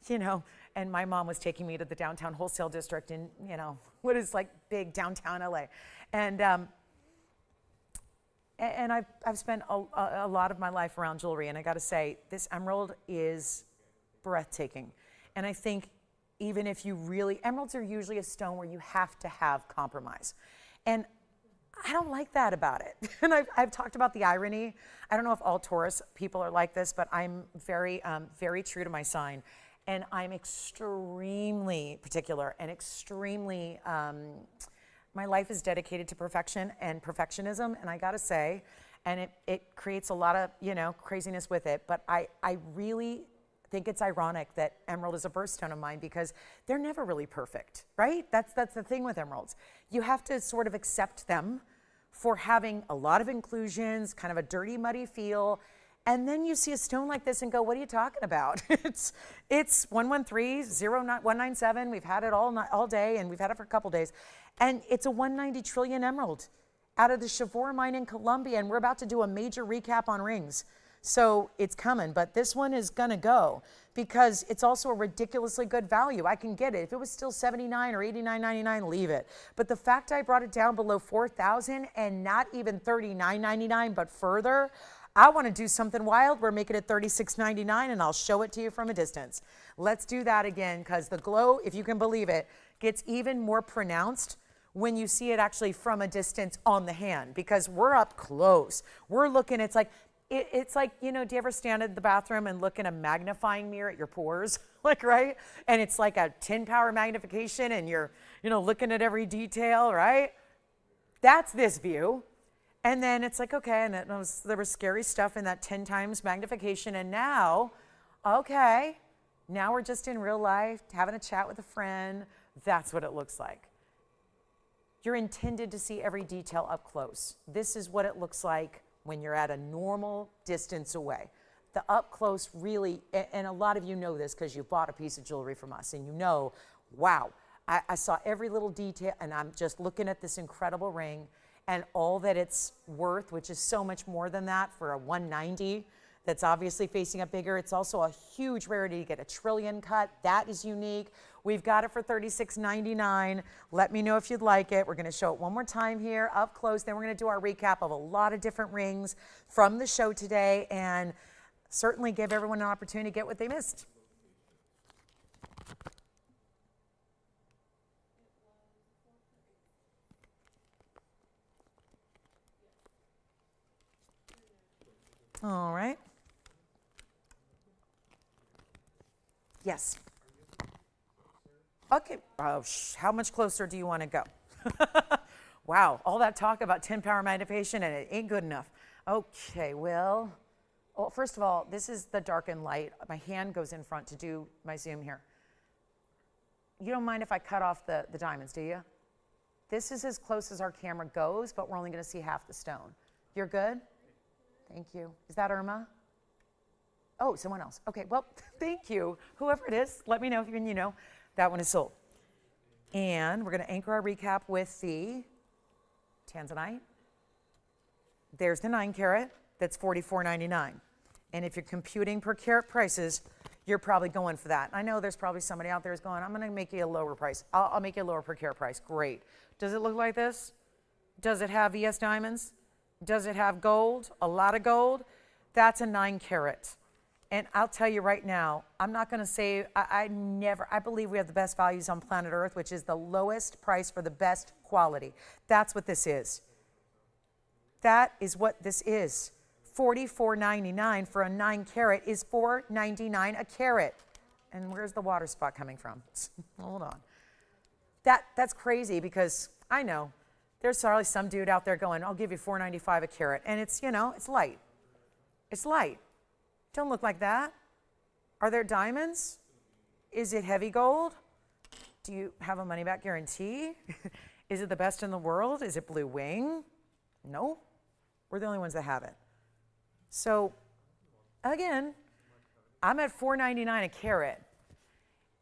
you know, and my mom was taking me to the downtown wholesale district in, you know, what is like big downtown LA. And I've spent a lot of my life around jewelry, and I got to say, this emerald is breathtaking. And I think even if you really, emeralds are usually a stone where you have to have compromise. And I don't like that about it. And I've talked about the irony. I don't know if all Taurus people are like this, but I'm very, very true to my sign. And I'm extremely particular and extremely, my life is dedicated to perfection and perfectionism. And I gotta say, and it creates a lot of, you know, craziness with it, but I really think it's ironic that emerald is a birthstone of mine, because they're never really perfect, right? That's the thing with emeralds. You have to sort of accept them for having a lot of inclusions, kind of a dirty, muddy feel, and then you see a stone like this and go, what are you talking about? It's 113-0197. We've had it all day, and we've had it for a couple days, and it's a 190 trillion emerald out of the Chivor mine in Colombia, and we're about to do a major recap on rings. So it's coming, but this one is gonna go because it's also a ridiculously good value. I can get it. If it was still $79 or $89.99, leave it. But the fact I brought it down below $4,000 and not even $39.99, but further, I want to do something wild. We're making it $36.99, and I'll show it to you from a distance. Let's do that again, because the glow, if you can believe it, gets even more pronounced when you see it actually from a distance on the hand, because we're up close. We're looking, it's like, you know, do you ever stand in the bathroom and look in a magnifying mirror at your pores? Like, right? And it's like a 10 power magnification, and you're, you know, looking at every detail, right? That's this view. And then it's like, okay, and there was scary stuff in that 10 times magnification. And now, okay, now we're just in real life, having a chat with a friend. That's what it looks like. You're intended to see every detail up close. This is what it looks like when you're at a normal distance away. The up close really, and a lot of you know this because you bought a piece of jewelry from us, and you know, wow, I saw every little detail, and I'm just looking at this incredible ring and all that it's worth, which is so much more than that for a 190 that's obviously facing up bigger. It's also a huge rarity to get a trillion cut. That is unique. We've got it for $36.99. Let me know if you'd like it. We're going to show it one more time here up close. Then we're going to do our recap of a lot of different rings from the show today and certainly give everyone an opportunity to get what they missed. All right. Yes. Okay. How much closer do you want to go? Wow. All that talk about 10 power magnification and it ain't good enough. Okay. Well, first of all, this is the darkened light. My hand goes in front to do my zoom here. You don't mind if I cut off the diamonds, do you? This is as close as our camera goes, but we're only going to see half the stone. You're good? Thank you. Is that Irma? Oh, someone else. Okay, well, thank you. Whoever it is, let me know if you know that one is sold. And we're going to anchor our recap with the tanzanite. There's the 9 carat. That's $44.99. And if you're computing per carat prices, you're probably going for that. I know there's probably somebody out there who's going, I'm going to make you a lower price. I'll make you a lower per carat price. Great. Does it look like this? Does it have ES diamonds? Does it have gold? A lot of gold? That's a 9 carat. And I'll tell you right now, I'm not going to say, I believe we have the best values on planet Earth, which is the lowest price for the best quality. That's what this is. That is what this is. $44.99 for a 9 carat is $4.99 a carat. And where's the water spot coming from? Hold on. That's crazy because I know there's probably some dude out there going, I'll give you $4.95 a carat. And it's, it's light. It's light. Don't look like that. Are there diamonds? Is it heavy gold? Do you have a money back guarantee? Is it the best in the world? Is it blue wing? No. We're the only ones that have it. So, again, I'm at $4.99 a carat.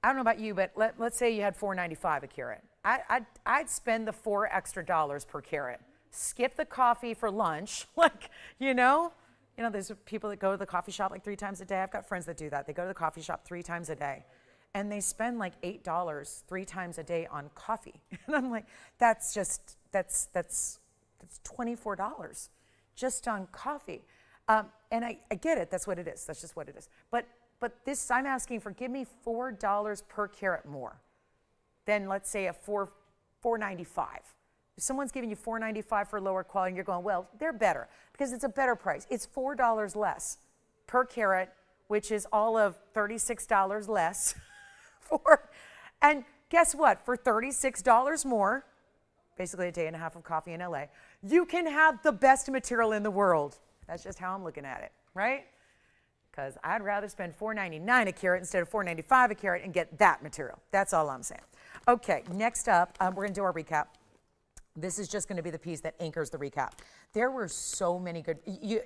I don't know about you, but let's say you had $4.95 a carat. I'd spend the $4 extra per carat. Skip the coffee for lunch, there's people that go to the coffee shop like 3 times a day. I've got friends that do that. They go to the coffee shop 3 times a day, and they spend like $8 3 times a day on coffee. And I'm like, that's $24 just on coffee. And I get it. That's what it is. That's just what it is. But this, I'm asking for, give me $4 per carat more than, let's say, a $4.95. If someone's giving you $4.95 for lower quality, and you're going, well, they're better because it's a better price. It's $4 less per carat, which is all of $36 less. And guess what? For $36 more, basically a day and a half of coffee in LA, you can have the best material in the world. That's just how I'm looking at it, right? Because I'd rather spend $4.99 a carat instead of $4.95 a carat and get that material. That's all I'm saying. Okay, next up, we're going to do our recap. This is just going to be the piece that anchors the recap. There were so many good,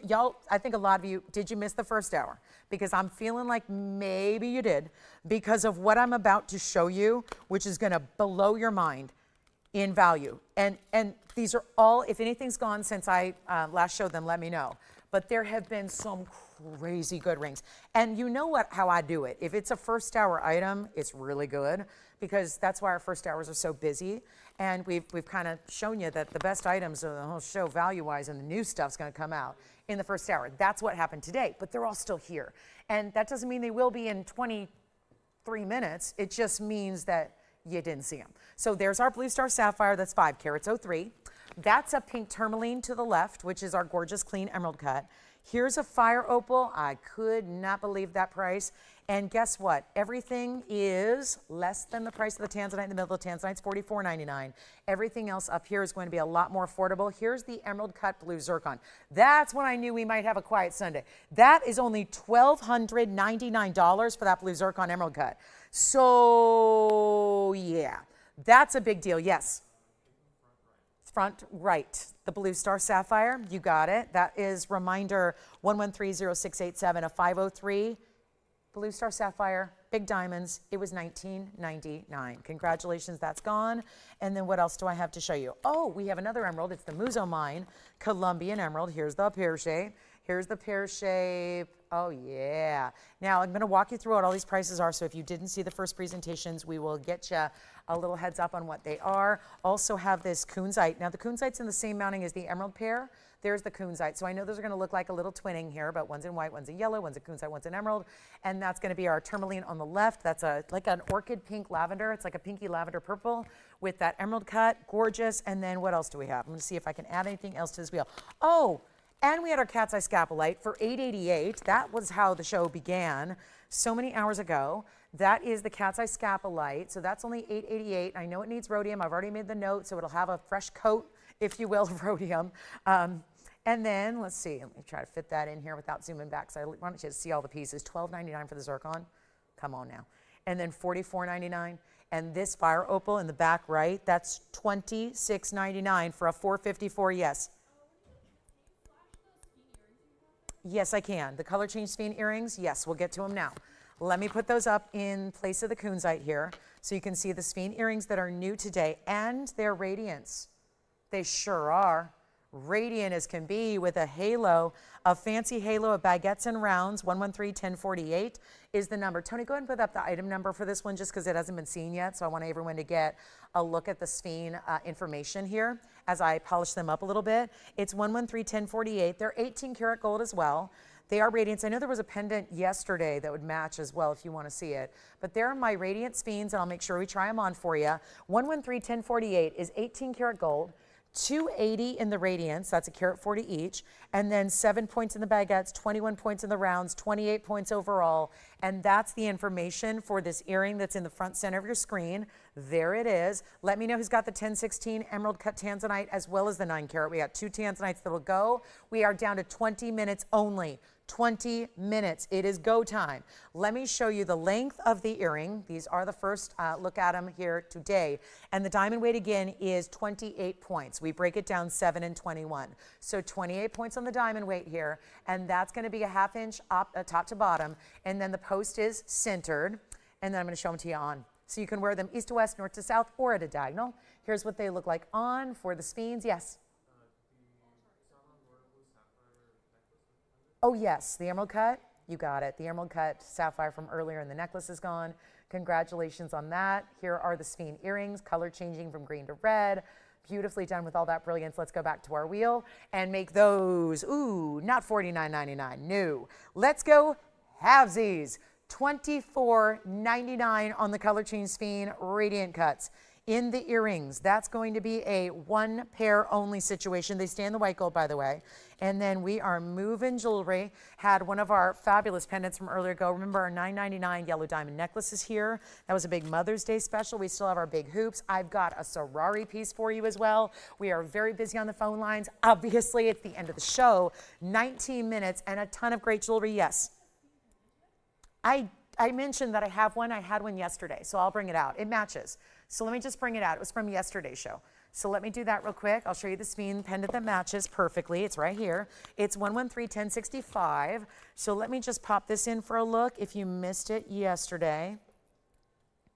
y'all, I think a lot of you, did you miss the first hour? Because I'm feeling like maybe you did, because of what I'm about to show you, which is going to blow your mind in value. And these are all, if anything's gone since I last showed them, let me know. But there have been some crazy good rings. And you know how I do it. If it's a first hour item, it's really good, because that's why our first hours are so busy. And we've kind of shown you that the best items of the whole show value-wise and the new stuff's going to come out in the first hour. That's what happened today, but they're all still here. And that doesn't mean they will be in 23 minutes. It just means that you didn't see them. So there's our Blue Star Sapphire. That's 5 carats, 03. That's a pink tourmaline to the left, which is our gorgeous clean emerald cut. Here's a fire opal. I could not believe that price. And guess what? Everything is less than the price of the tanzanite in the middle. The tanzanite's $44.99. Everything else up here is going to be a lot more affordable. Here's the emerald cut blue zircon. That's when I knew we might have a quiet Sunday. That is only $1,299 for that blue zircon emerald cut. So yeah, that's a big deal. Yes. Front right, the Blue Star Sapphire, you got it. That is reminder 1130687, a 503 Blue Star Sapphire, big diamonds, it was $19.99. Congratulations, that's gone. And then what else do I have to show you? Oh, we have another emerald. It's the Muzo Mine Colombian emerald. Here's the pear shape. Here's the pear shape. Oh, yeah. Now, I'm going to walk you through what all these prices are. So if you didn't see the first presentations, we will get you a little heads up on what they are. Also have this kunzite. Now, the kunzite's in the same mounting as the emerald pair. There's the kunzite. So I know those are going to look like a little twinning here, but one's in white, one's in yellow, one's a kunzite, one's an emerald. And that's going to be our tourmaline on the left. That's like an orchid pink lavender. It's like a pinky lavender purple with that emerald cut. Gorgeous. And then what else do we have? I'm going to see if I can add anything else to this wheel. Oh, and we had our cat's eye scapolite for $8.88. That was how the show began so many hours ago. That is the cat's eye scapolite. So that's only $8.88. I know it needs rhodium. I've already made the note, so it'll have a fresh coat, if you will, of rhodium. And then, let's see, let me try to fit that in here without zooming back. So I wanted you to see all the pieces. $12.99 for the zircon. Come on now. And then $44.99. And this fire opal in the back right, that's $26.99 for a $454, yes. Yes, I can. The color change sphin earrings, yes, we'll get to them now. Let me put those up in place of the kunzite here so you can see the sphin earrings that are new today and their radiance. They sure are. Radiant as can be with a halo, a fancy halo of baguettes and rounds. 113-1048 is the number. Tony, go ahead and put up the item number for this one just because it hasn't been seen yet. So I want everyone to get a look at the sphin information here as I polish them up a little bit. It's 113-1048. They're 18 karat gold as well. They are radiance. I know there was a pendant yesterday that would match as well if you want to see it. But they're my radiant spins, and I'll make sure we try them on for you. 113-1048 is 18 karat gold. 280 in the radiance, that's a carat 40 each, and then 7 points in the baguettes, 21 points in the rounds, 28 points overall, and that's the information for this earring that's in the front center of your screen. There it is. Let me know who's got the 1016 emerald cut tanzanite as well as the 9 carat. We got 2 tanzanites that'll go. We are down to 20 minutes only. 20 minutes. It is go time. Let me show you the length of the earring. These are the first look at them here today. And the diamond weight again is 28 points. We break it down 7 and 21. So 28 points on the diamond weight here. And that's going to be a ½ inch up, top to bottom. And then the post is centered. And then I'm going to show them to you on. So you can wear them east to west, north to south, or at a diagonal. Here's what they look like on for the spins. Yes. Oh, yes, the emerald cut, you got it. The emerald cut sapphire from earlier and the necklace is gone. Congratulations on that. Here are the sphin earrings, color changing from green to red. Beautifully done with all that brilliance. Let's go back to our wheel and make those, ooh, not $49.99, no. Let's go halvesies. $24.99 on the color change sphin radiant cuts. In the earrings, that's going to be a 1 pair only situation. They stay in the white gold, by the way. And then we are moving jewelry. Had one of our fabulous pendants from earlier ago. Remember our $9.99 yellow diamond necklaces here. That was a big Mother's Day special. We still have our big hoops. I've got a Ferrari piece for you as well. We are very busy on the phone lines. Obviously, it's the end of the show. 19 minutes and a ton of great jewelry. Yes. I mentioned that I have one. I had one yesterday, so I'll bring it out. It matches. So let me just bring it out. It was from yesterday's show. So let me do that real quick. I'll show you the spin pendant that matches perfectly. It's right here. It's 113-1065. So let me just pop this in for a look. If you missed it yesterday,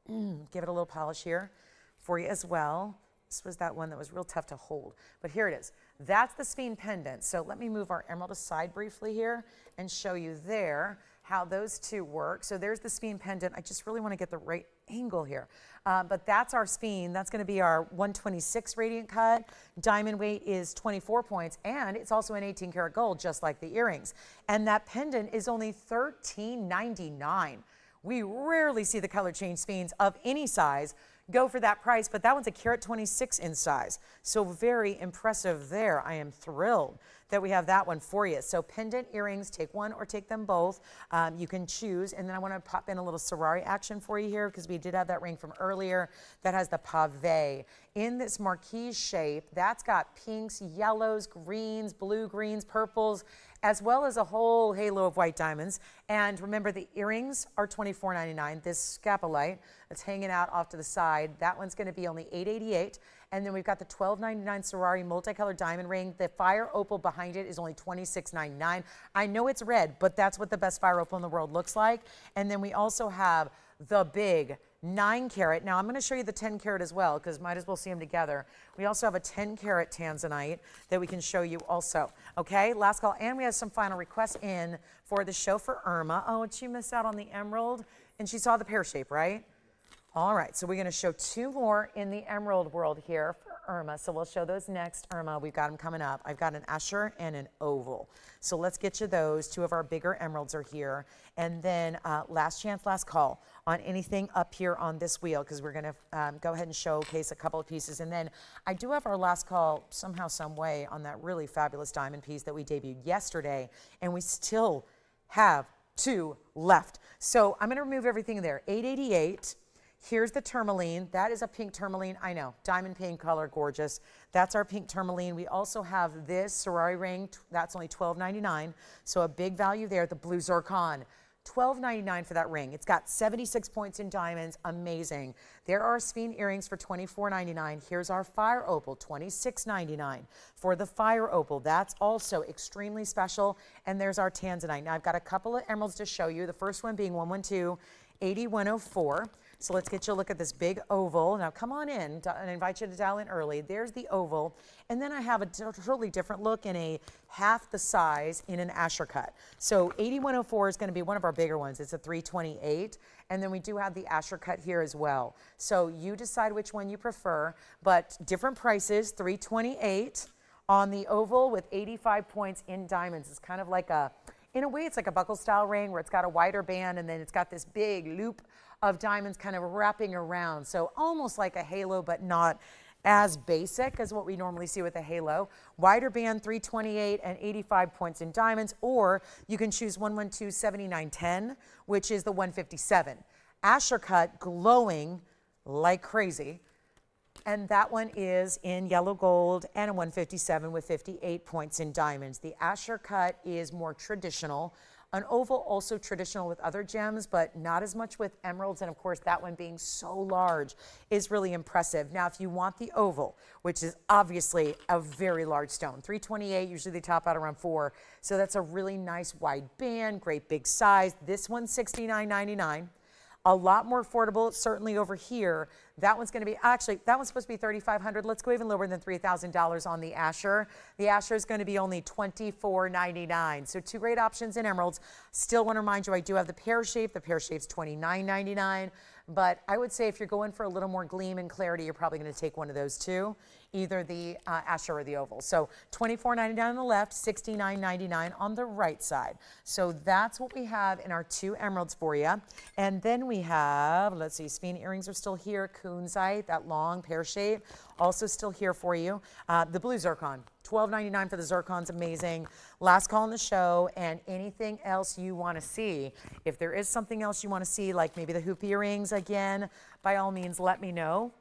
give it a little polish here for you as well. This was that one that was real tough to hold. But here it is. That's the spin pendant. So let me move our emerald aside briefly here and show you there how those two work. So there's the spin pendant. I just really want to get the right angle here. But that's our spin. That's going to be our 126 radiant cut. Diamond weight is 24 points, and it's also an 18 karat gold, just like the earrings. And that pendant is only $13.99. We rarely see the color change spins of any size go for that price, but that one's a carat 26 in size. So very impressive there. I am thrilled that we have that one for you. So pendant earrings, take one or take them both. You can choose. And then I want to pop in a little Ferrari action for you here because we did have that ring from earlier that has the pave in this marquise shape. That's got pinks, yellows, greens, blue greens, purples, as well as a whole halo of white diamonds. And remember, the earrings are $24.99. This scapolite that's hanging out off to the side, that one's going to be only $8.88. And then we've got the $12.99 Ferrari multicolored diamond ring. The fire opal behind it is only $26.99. I know it's red, but that's what the best fire opal in the world looks like. And then we also have the big 9 carat. Now I'm going to show you the 10 carat as well because might as well see them together. We also have a 10 carat tanzanite that we can show you also. Okay, last call. And we have some final requests in for the show for Irma. Oh, and she missed out on the emerald and she saw the pear shape, right? All right, so we're going to show 2 more in the emerald world here for Irma. So we'll show those next, Irma. We've got them coming up. I've got an Asher and an oval. So let's get you those. 2 of our bigger emeralds are here. And then last chance, last call on anything up here on this wheel because we're going to go ahead and showcase a couple of pieces. And then I do have our last call somehow, some way on that really fabulous diamond piece that we debuted yesterday. And we still have 2 left. So I'm going to remove everything there. 888. Here's the tourmaline. That is a pink tourmaline. I know, diamond pink color, gorgeous. That's our pink tourmaline. We also have this Sorari ring. That's only $12.99, so a big value there. The blue zircon, $12.99 for that ring. It's got 76 points in diamonds, amazing. There are Sphene earrings for $24.99. Here's our fire opal, $26.99 for the fire opal. That's also extremely special. And there's our tanzanite. Now I've got a couple of emeralds to show you. The first one being 112-8104. So let's get you a look at this big oval. Now come on in, and I invite you to dial in early. There's the oval. And then I have a totally different look in a half the size in an Asher cut. So 8104 is going to be one of our bigger ones. It's a 328. And then we do have the Asher cut here as well. So you decide which one you prefer, but different prices, 328 on the oval with 85 points in diamonds. It's kind of like a, in a way, it's like a buckle style ring where it's got a wider band and then it's got this big loop of diamonds kind of wrapping around. So almost like a halo, but not as basic as what we normally see with a halo. Wider band, 328 and 85 points in diamonds, or you can choose 112-7910, which is the 157. Asher cut, glowing like crazy. And that one is in yellow gold and a 157 with 58 points in diamonds. The Asher cut is more traditional. An oval also traditional with other gems, but not as much with emeralds. And of course, that one being so large is really impressive. Now, if you want the oval, which is obviously a very large stone, 328, usually they top out around 4. So that's a really nice wide band, great big size. This one's $69.99. A lot more affordable, certainly over here. That one's going to be, actually, that one's supposed to be $3,500. Let's go even lower than $3,000 on the Asher. The Asher is going to be only $24.99. So 2 great options in emeralds. Still want to remind you, I do have the pear shape. The pear shape's $29.99. But I would say if you're going for a little more gleam and clarity, you're probably going to take one of those 2, either the Asher or the oval. So $24.99 on the left, $69.99 on the right side. So that's what we have in our 2 emeralds for you. And then we have, let's see, Sphene earrings are still here. Kunzite, that long pear shape, also still here for you. The blue zircon, $12.99 for the zircon's amazing. Last call on the show, and anything else you want to see. If there is something else you want to see, like maybe the hoop earrings again, by all means, let me know.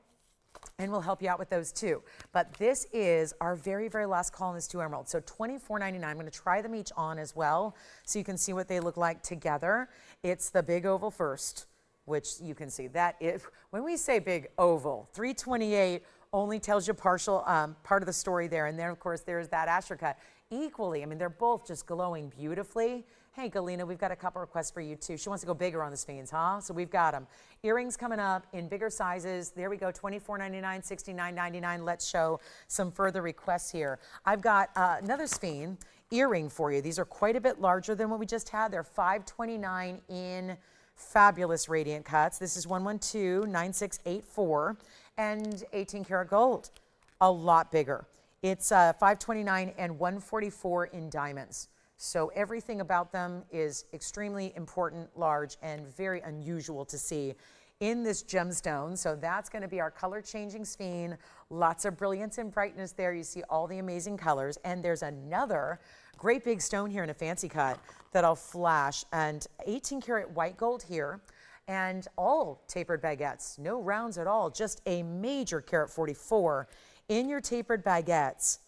And we'll help you out with those too. But this is our very, very last call on this 2 emeralds. So $24.99. I'm going to try them each on as well so you can see what they look like together. It's the big oval first, which you can see. That is, when we say big oval, 328 only tells you partial part of the story there. And then, of course, there's that Asher cut. Equally, I mean, they're both just glowing beautifully. Hey, Galena, we've got a couple requests for you, too. She wants to go bigger on the Sphenes, huh? So we've got them. Earrings coming up in bigger sizes. There we go, $24.99, $69.99. Let's show some further requests here. I've got another Sphene earring for you. These are quite a bit larger than what we just had. They're $529 in fabulous radiant cuts. This is 112-9684 and 18 karat gold. A lot bigger. It's $529 and $144 in diamonds. So everything about them is extremely important, large, and very unusual to see in this gemstone. So that's going to be our color changing Sphene. Lots of brilliance and brightness there. You see all the amazing colors. And there's another great big stone here in a fancy cut that I'll flash. And 18 karat white gold here. And all tapered baguettes. No rounds at all. Just a major carat 44 in your tapered baguettes.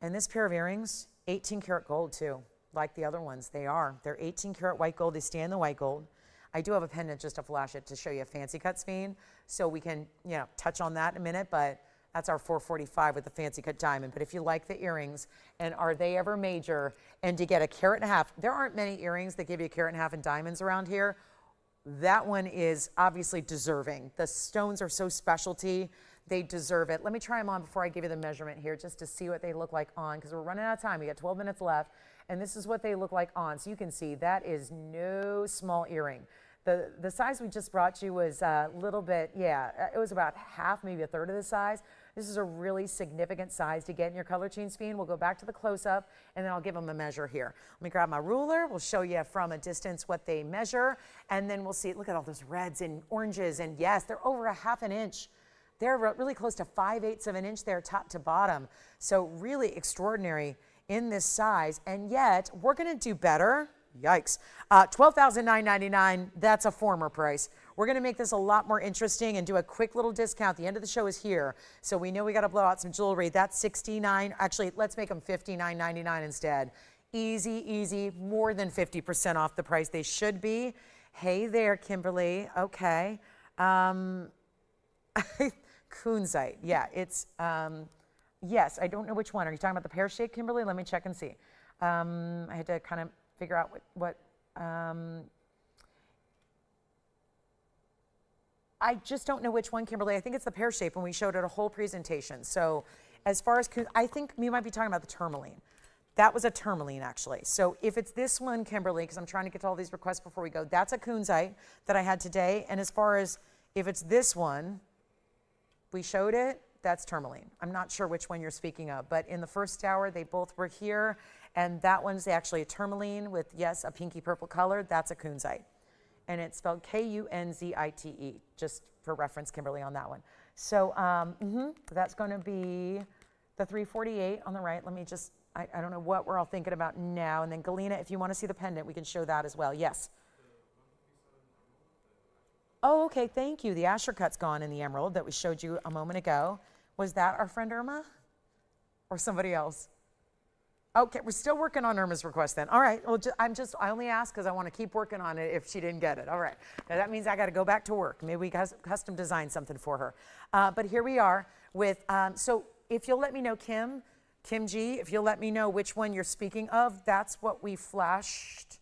And this pair of earrings, 18 karat gold too, like the other ones. They are. They're 18 karat white gold. They stay in the white gold. I do have a pendant just to flash it to show you a fancy cut Sphene, so we can, you know, touch on that in a minute, but that's our 445 with the fancy cut diamond. But if you like the earrings, and are they ever major, and to get a carat and a half, there aren't many earrings that give you a carat and a half in diamonds around here. that one is obviously deserving. The stones are so specialty, they deserve it. Let me try them on before I give you the measurement here, just to see what they look like on, because we're running out of time. We got 12 minutes left, and this is what they look like on. So you can see that is no small earring. The size we just brought you was a little bit, yeah, it was about half, maybe a third of the size. This is a really significant size to get in your color change Sphene. We'll go back to the close-up, and then I'll give them a measure here. Let me grab my ruler. We'll show you from a distance what they measure, and then we'll see. Look at all those reds and oranges, and yes, they're over a half an inch. They're really close to 5/8 of an inch there, top to bottom. So really extraordinary in this size, and yet we're going to do better. Yikes. $12,999, that's a former price. We're going to make this a lot more interesting and do a quick little discount. The end of the show is here, so we know we got to blow out some jewelry. That's $69. Actually, let's make them $59.99 instead. Easy, easy, more than 50% off the price they should be. Hey there, Kimberly. Okay. Kunzite. Yeah, it's, yes, I don't know which one. Are you talking about the pear shape, Kimberly? Let me check and see. I had to kind of figure out what I just don't know which one, Kimberly. I think it's the pear shape, and we showed it a whole presentation. So as far as, I think you might be talking about the tourmaline. That was a tourmaline, actually. So if it's this one, Kimberly, because I'm trying to get to all these requests before we go, that's a kunzite that I had today. And as far as if it's this one, we showed it, that's tourmaline. I'm not sure which one you're speaking of, but in the first hour, they both were here. And that one's actually a tourmaline with, yes, a pinky purple color. That's a kunzite. And it's spelled Kunzite, just for reference, Kimberly, on that one. So that's going to be the 348 on the right. Let me just, I don't know what we're all thinking about now. And then Galena, if you want to see the pendant, we can show that as well. Yes. Oh, okay, thank you. The Asher cut's gone in the emerald that we showed you a moment ago. Was that our friend Irma or somebody else? Okay, we're still working on Irma's request then. All right, well, I only asked because I want to keep working on it if she didn't get it. All right, now that means I got to go back to work. Maybe we custom design something for her. But here we are with, so if you'll let me know, Kim G, if you'll let me know which one you're speaking of, that's what we flashed,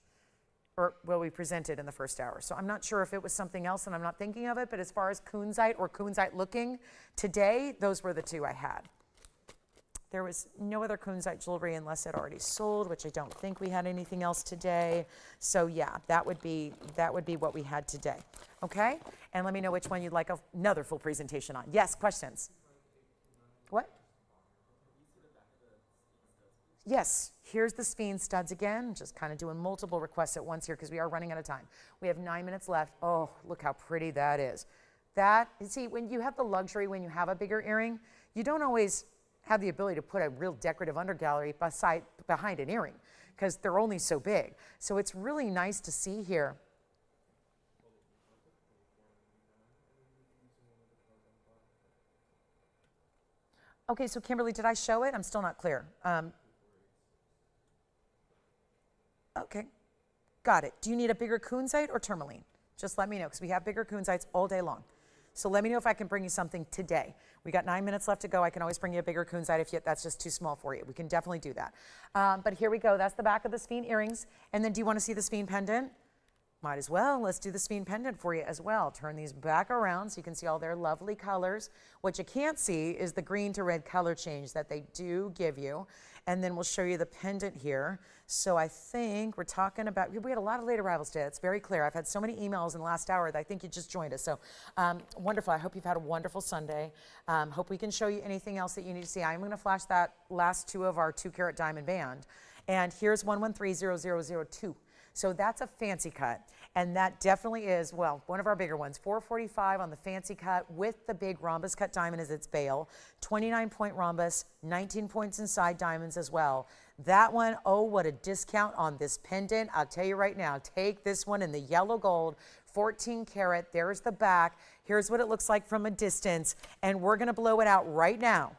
or well, we presented in the first hour. So I'm not sure if it was something else and I'm not thinking of it, but as far as kunzite or kunzite looking today, those were the two I had. There was no other kunzite jewelry unless it already sold, which I don't think we had anything else today. So yeah, that would be what we had today. Okay? And let me know which one you'd like another full presentation on. Yes, questions? What? Yes, here's the Sphene studs again. Just kind of doing multiple requests at once here because we are running out of time. We have 9 minutes left. Oh, look how pretty that is. That, see, when you have the luxury, when you have a bigger earring, you don't always have the ability to put a real decorative undergallery behind an earring because they're only so big. So it's really nice to see here. Okay, so Kimberly, did I show it? I'm still not clear. Okay, got it. Do you need a bigger kunzite or tourmaline? Just let me know because we have bigger kunzites all day long. So let me know if I can bring you something today. We got 9 minutes left to go. I can always bring you a bigger kunzite if that's just too small for you. We can definitely do that. But here we go. That's the back of the Sphene earrings. And then do you want to see the Sphene pendant? Might as well. Let's do the Sphene pendant for you as well. Turn these back around so you can see all their lovely colors. What you can't see is the green to red color change that they do give you. And then we'll show you the pendant here. So I think we're talking about, we had a lot of late arrivals today. It's very clear. I've had so many emails in the last hour that I think you just joined us. So wonderful. I hope you've had a wonderful Sunday. Hope we can show you anything else that you need to see. I'm going to flash that last two of our 2-carat diamond band. And here's 113002. So that's a fancy cut, and that definitely is, well, one of our bigger ones. 445 on the fancy cut with the big rhombus cut diamond as its bail, 29-point rhombus, 19 points inside diamonds as well. That one, oh, what a discount on this pendant. I'll tell you right now, take this one in the yellow gold, 14 karat. There's the back. Here's what it looks like from a distance, and we're going to blow it out right now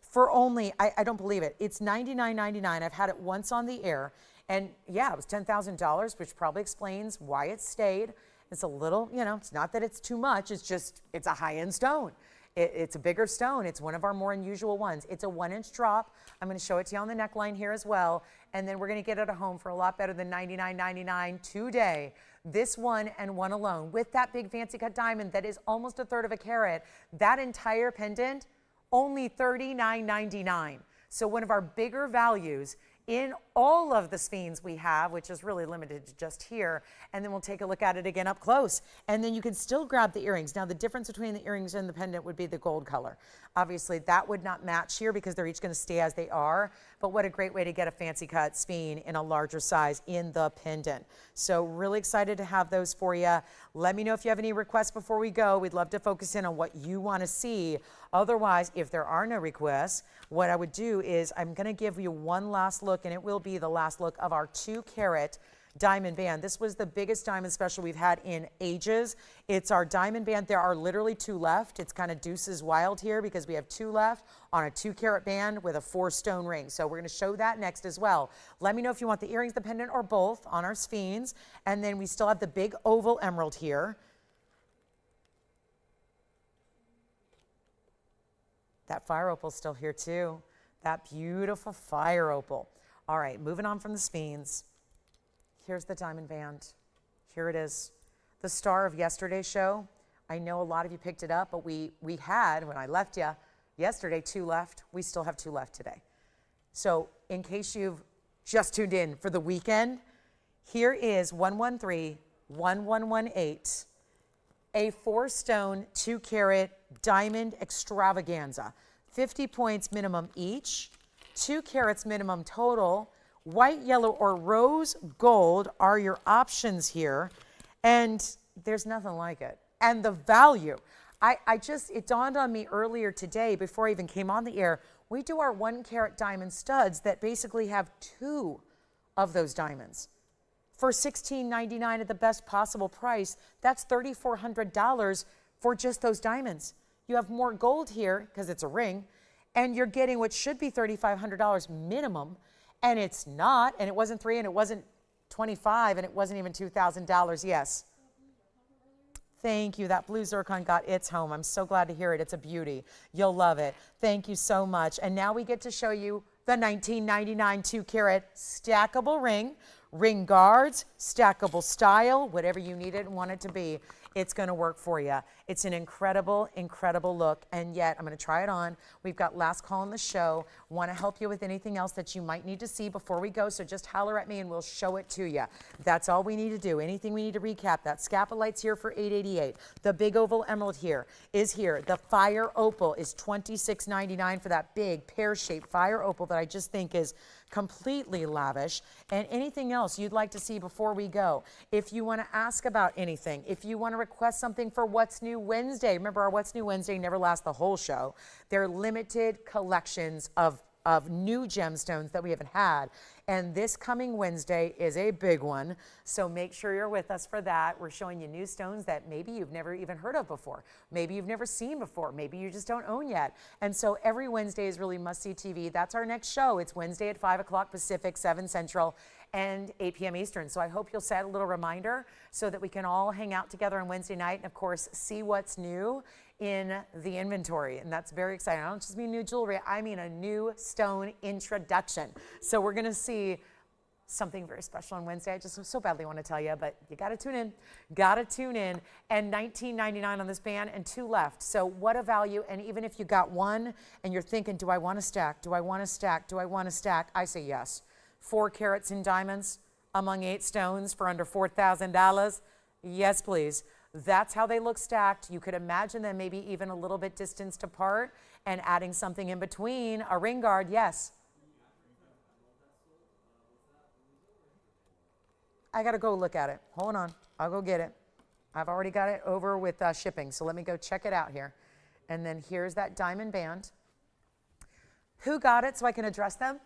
for only, I don't believe it, it's $99.99. I've had it once on the air. And yeah, it was $10,000, which probably explains why it stayed. It's a little, you know, it's not that it's too much, it's just, it's a high-end stone. It's a bigger stone. It's one of our more unusual ones. It's a 1-inch drop. I'm going to show it to you on the neckline here as well. And then we're going to get it at home for a lot better than $99.99 today. This one and one alone with that big fancy cut diamond that is almost 1/3 of a carat. That entire pendant, only $39.99. So one of our bigger values in all of the skeins we have, which is really limited to just here. And then we'll take a look at it again up close. And then you can still grab the earrings. Now the difference between the earrings and the pendant would be the gold color. Obviously that would not match here because they're each going to stay as they are. But what a great way to get a fancy cut skein in a larger size in the pendant. So really excited to have those for you. Let me know if you have any requests before we go. We'd love to focus in on what you want to see. Otherwise, if there are no requests, what I would do is I'm going to give you one last look, and it will be the last look of our 2-carat diamond band. This was the biggest diamond special we've had in ages. It's our diamond band. There are literally 2 left. It's kind of deuces wild here because we have 2 left on a 2-carat band with a 4-stone ring. So we're going to show that next as well. Let me know if you want the earrings, the pendant, or both on our skeins. And then we still have the big oval emerald here. That fire opal is still here too. That beautiful fire opal. All right, moving on from the skeins. Here's the diamond band. Here it is. The star of yesterday's show. I know a lot of you picked it up, but we had, when I left you yesterday, 2 left. We still have 2 left today. So in case you've just tuned in for the weekend, here is 113-1118, a 4-stone, 2-carat diamond extravaganza. 50 points minimum each, 2 carats minimum total. White, yellow, or rose gold are your options here. And there's nothing like it. And the value, it dawned on me earlier today before I even came on the air, we do our 1-carat diamond studs that basically have 2 of those diamonds. For $16.99 at the best possible price, that's $3,400 for just those diamonds. You have more gold here because it's a ring, and you're getting what should be $3,500 minimum, and it's not, and it wasn't $3,000, and it wasn't $25,000, and it wasn't even $2,000. Yes. Thank you. That blue zircon got its home. I'm so glad to hear it. It's a beauty. You'll love it. Thank you so much. And now we get to show you the $19.99 2-carat stackable ring guards, stackable style, whatever you need it and want it to be. It's going to work for you. It's an incredible, incredible look. And yet, I'm going to try it on. We've got last call on the show. Want to help you with anything else that you might need to see before we go. So just holler at me and we'll show it to you. That's all we need to do. Anything we need to recap. That scapolite's here for $888. The big oval emerald here is here. The fire opal is $26.99 for that big pear-shaped fire opal that I just think is completely lavish. And anything else you'd like to see before we go. If you want to ask about anything, if you want to request something for What's New Wednesday, remember our What's New Wednesday never lasts the whole show. They're limited collections of new gemstones that we haven't had. And this coming Wednesday is a big one. So make sure you're with us for that. We're showing you new stones that maybe you've never even heard of before. Maybe you've never seen before. Maybe you just don't own yet. And so every Wednesday is really must-see TV. That's our next show. It's Wednesday at 5 o'clock Pacific, 7 Central, and 8 p.m. Eastern. So I hope you'll set a little reminder so that we can all hang out together on Wednesday night and, of course, see what's new in the inventory. And that's very exciting. I don't just mean new jewelry, I mean a new stone introduction. So we're going to see something very special on Wednesday. I just so badly want to tell you, but you got to tune in. Got to tune in. And $19.99 on this band and 2 left. So what a value. And even if you got one and you're thinking, do I want to stack? Do I want to stack? Do I want to stack? I say yes. 4 carats in diamonds among 8 stones for under $4,000. Yes, please. That's how they look stacked. You could imagine them maybe even a little bit distanced apart and adding something in between. A ring guard, yes. I got to go look at it. Hold on. I'll go get it. I've already got it over with shipping, so let me go check it out here. And then here's that diamond band. Who got it so I can address them?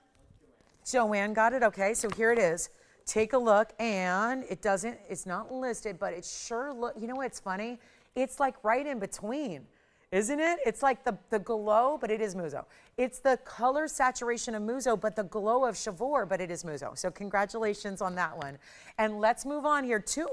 Joanne got it. Okay, so here it is. Take a look, and it's not listed, but it sure look, you know what's funny? It's like right in between. Isn't it? It's like the glow, but it is Muzo. It's the color saturation of Muzo, but the glow of Chivor, but it is Muzo. So congratulations on that one. And let's move on here. 2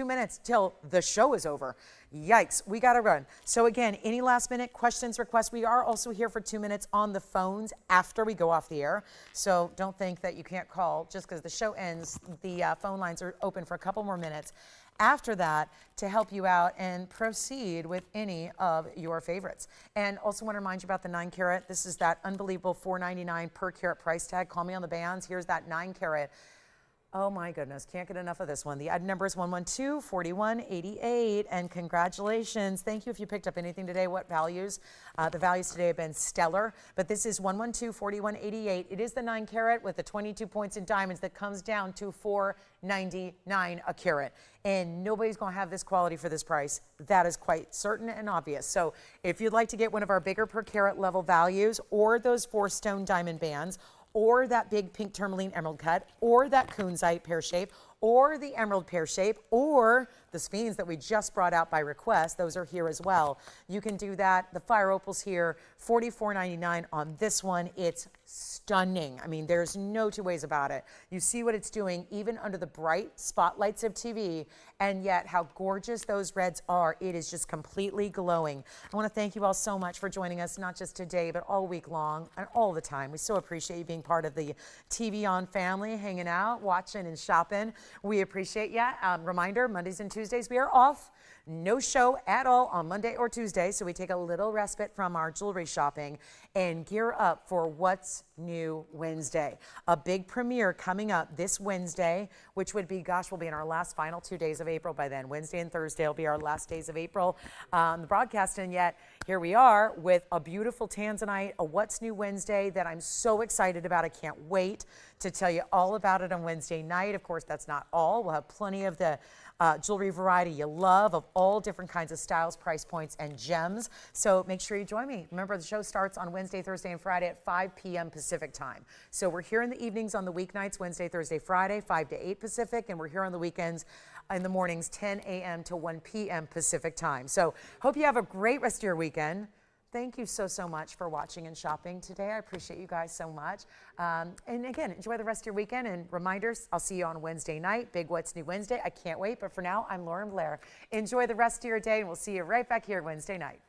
minutes till the show is over. Yikes, we gotta run. So again, any last minute questions, requests, we are also here for 2 minutes on the phones after we go off the air. So don't think that you can't call just because the show ends. The phone lines are open for a couple more minutes after that to help you out and proceed with any of your favorites. And also want to remind you about the 9 carat. This is that unbelievable $4.99 per carat price tag. Call me on the bands. Here's that 9 carat. Oh my goodness, can't get enough of this one. The item number is 112-4188, and congratulations. Thank you if you picked up anything today. What values? The values today have been stellar, but this is 112-4188. It is the 9 carat with the 22 points in diamonds that comes down to $4.99 a carat. And nobody's gonna have this quality for this price. That is quite certain and obvious. So if you'd like to get one of our bigger per carat level values or those 4-stone diamond bands, or that big pink tourmaline emerald cut, or that kunzite pear shape, or the emerald pear shape, or the sphenes that we just brought out by request, those are here as well. You can do that. The fire opal's here, $44.99 on this one. It's stunning. I mean, there's no two ways about it. You see what it's doing even under the bright spotlights of TV, and yet how gorgeous those reds are. It is just completely glowing. I want to thank you all so much for joining us, not just today, but all week long and all the time. We so appreciate you being part of the TVON family, hanging out, watching and shopping. We appreciate you. Reminder, Mondays and Tuesdays we are off. No show at all on Monday or Tuesday, so we take a little respite from our jewelry shopping and gear up for What's New Wednesday. A big premiere coming up this Wednesday, which would be, gosh, we'll be in our last final 2 days of April by then. Wednesday and Thursday will be our last days of April on the broadcast, and yet here we are with a beautiful tanzanite, a What's New Wednesday that I'm so excited about. I can't wait to tell you all about it on Wednesday night. Of course, that's not all. We'll have plenty of the jewelry variety you love of all different kinds of styles, price points, and gems. So make sure you join me. Remember, the show starts on Wednesday, Thursday, and Friday at 5 p.m. Pacific time. So we're here in the evenings on the weeknights, Wednesday, Thursday, Friday, 5 to 8 Pacific, and we're here on the weekends in the mornings, 10 a.m. to 1 p.m. Pacific time. So hope you have a great rest of your weekend. Thank you so much for watching and shopping today. I appreciate you guys so much. And again, enjoy the rest of your weekend. And reminders, I'll see you on Wednesday night. Big What's New Wednesday. I can't wait. But for now, I'm Lauren Blair. Enjoy the rest of your day, and we'll see you right back here Wednesday night.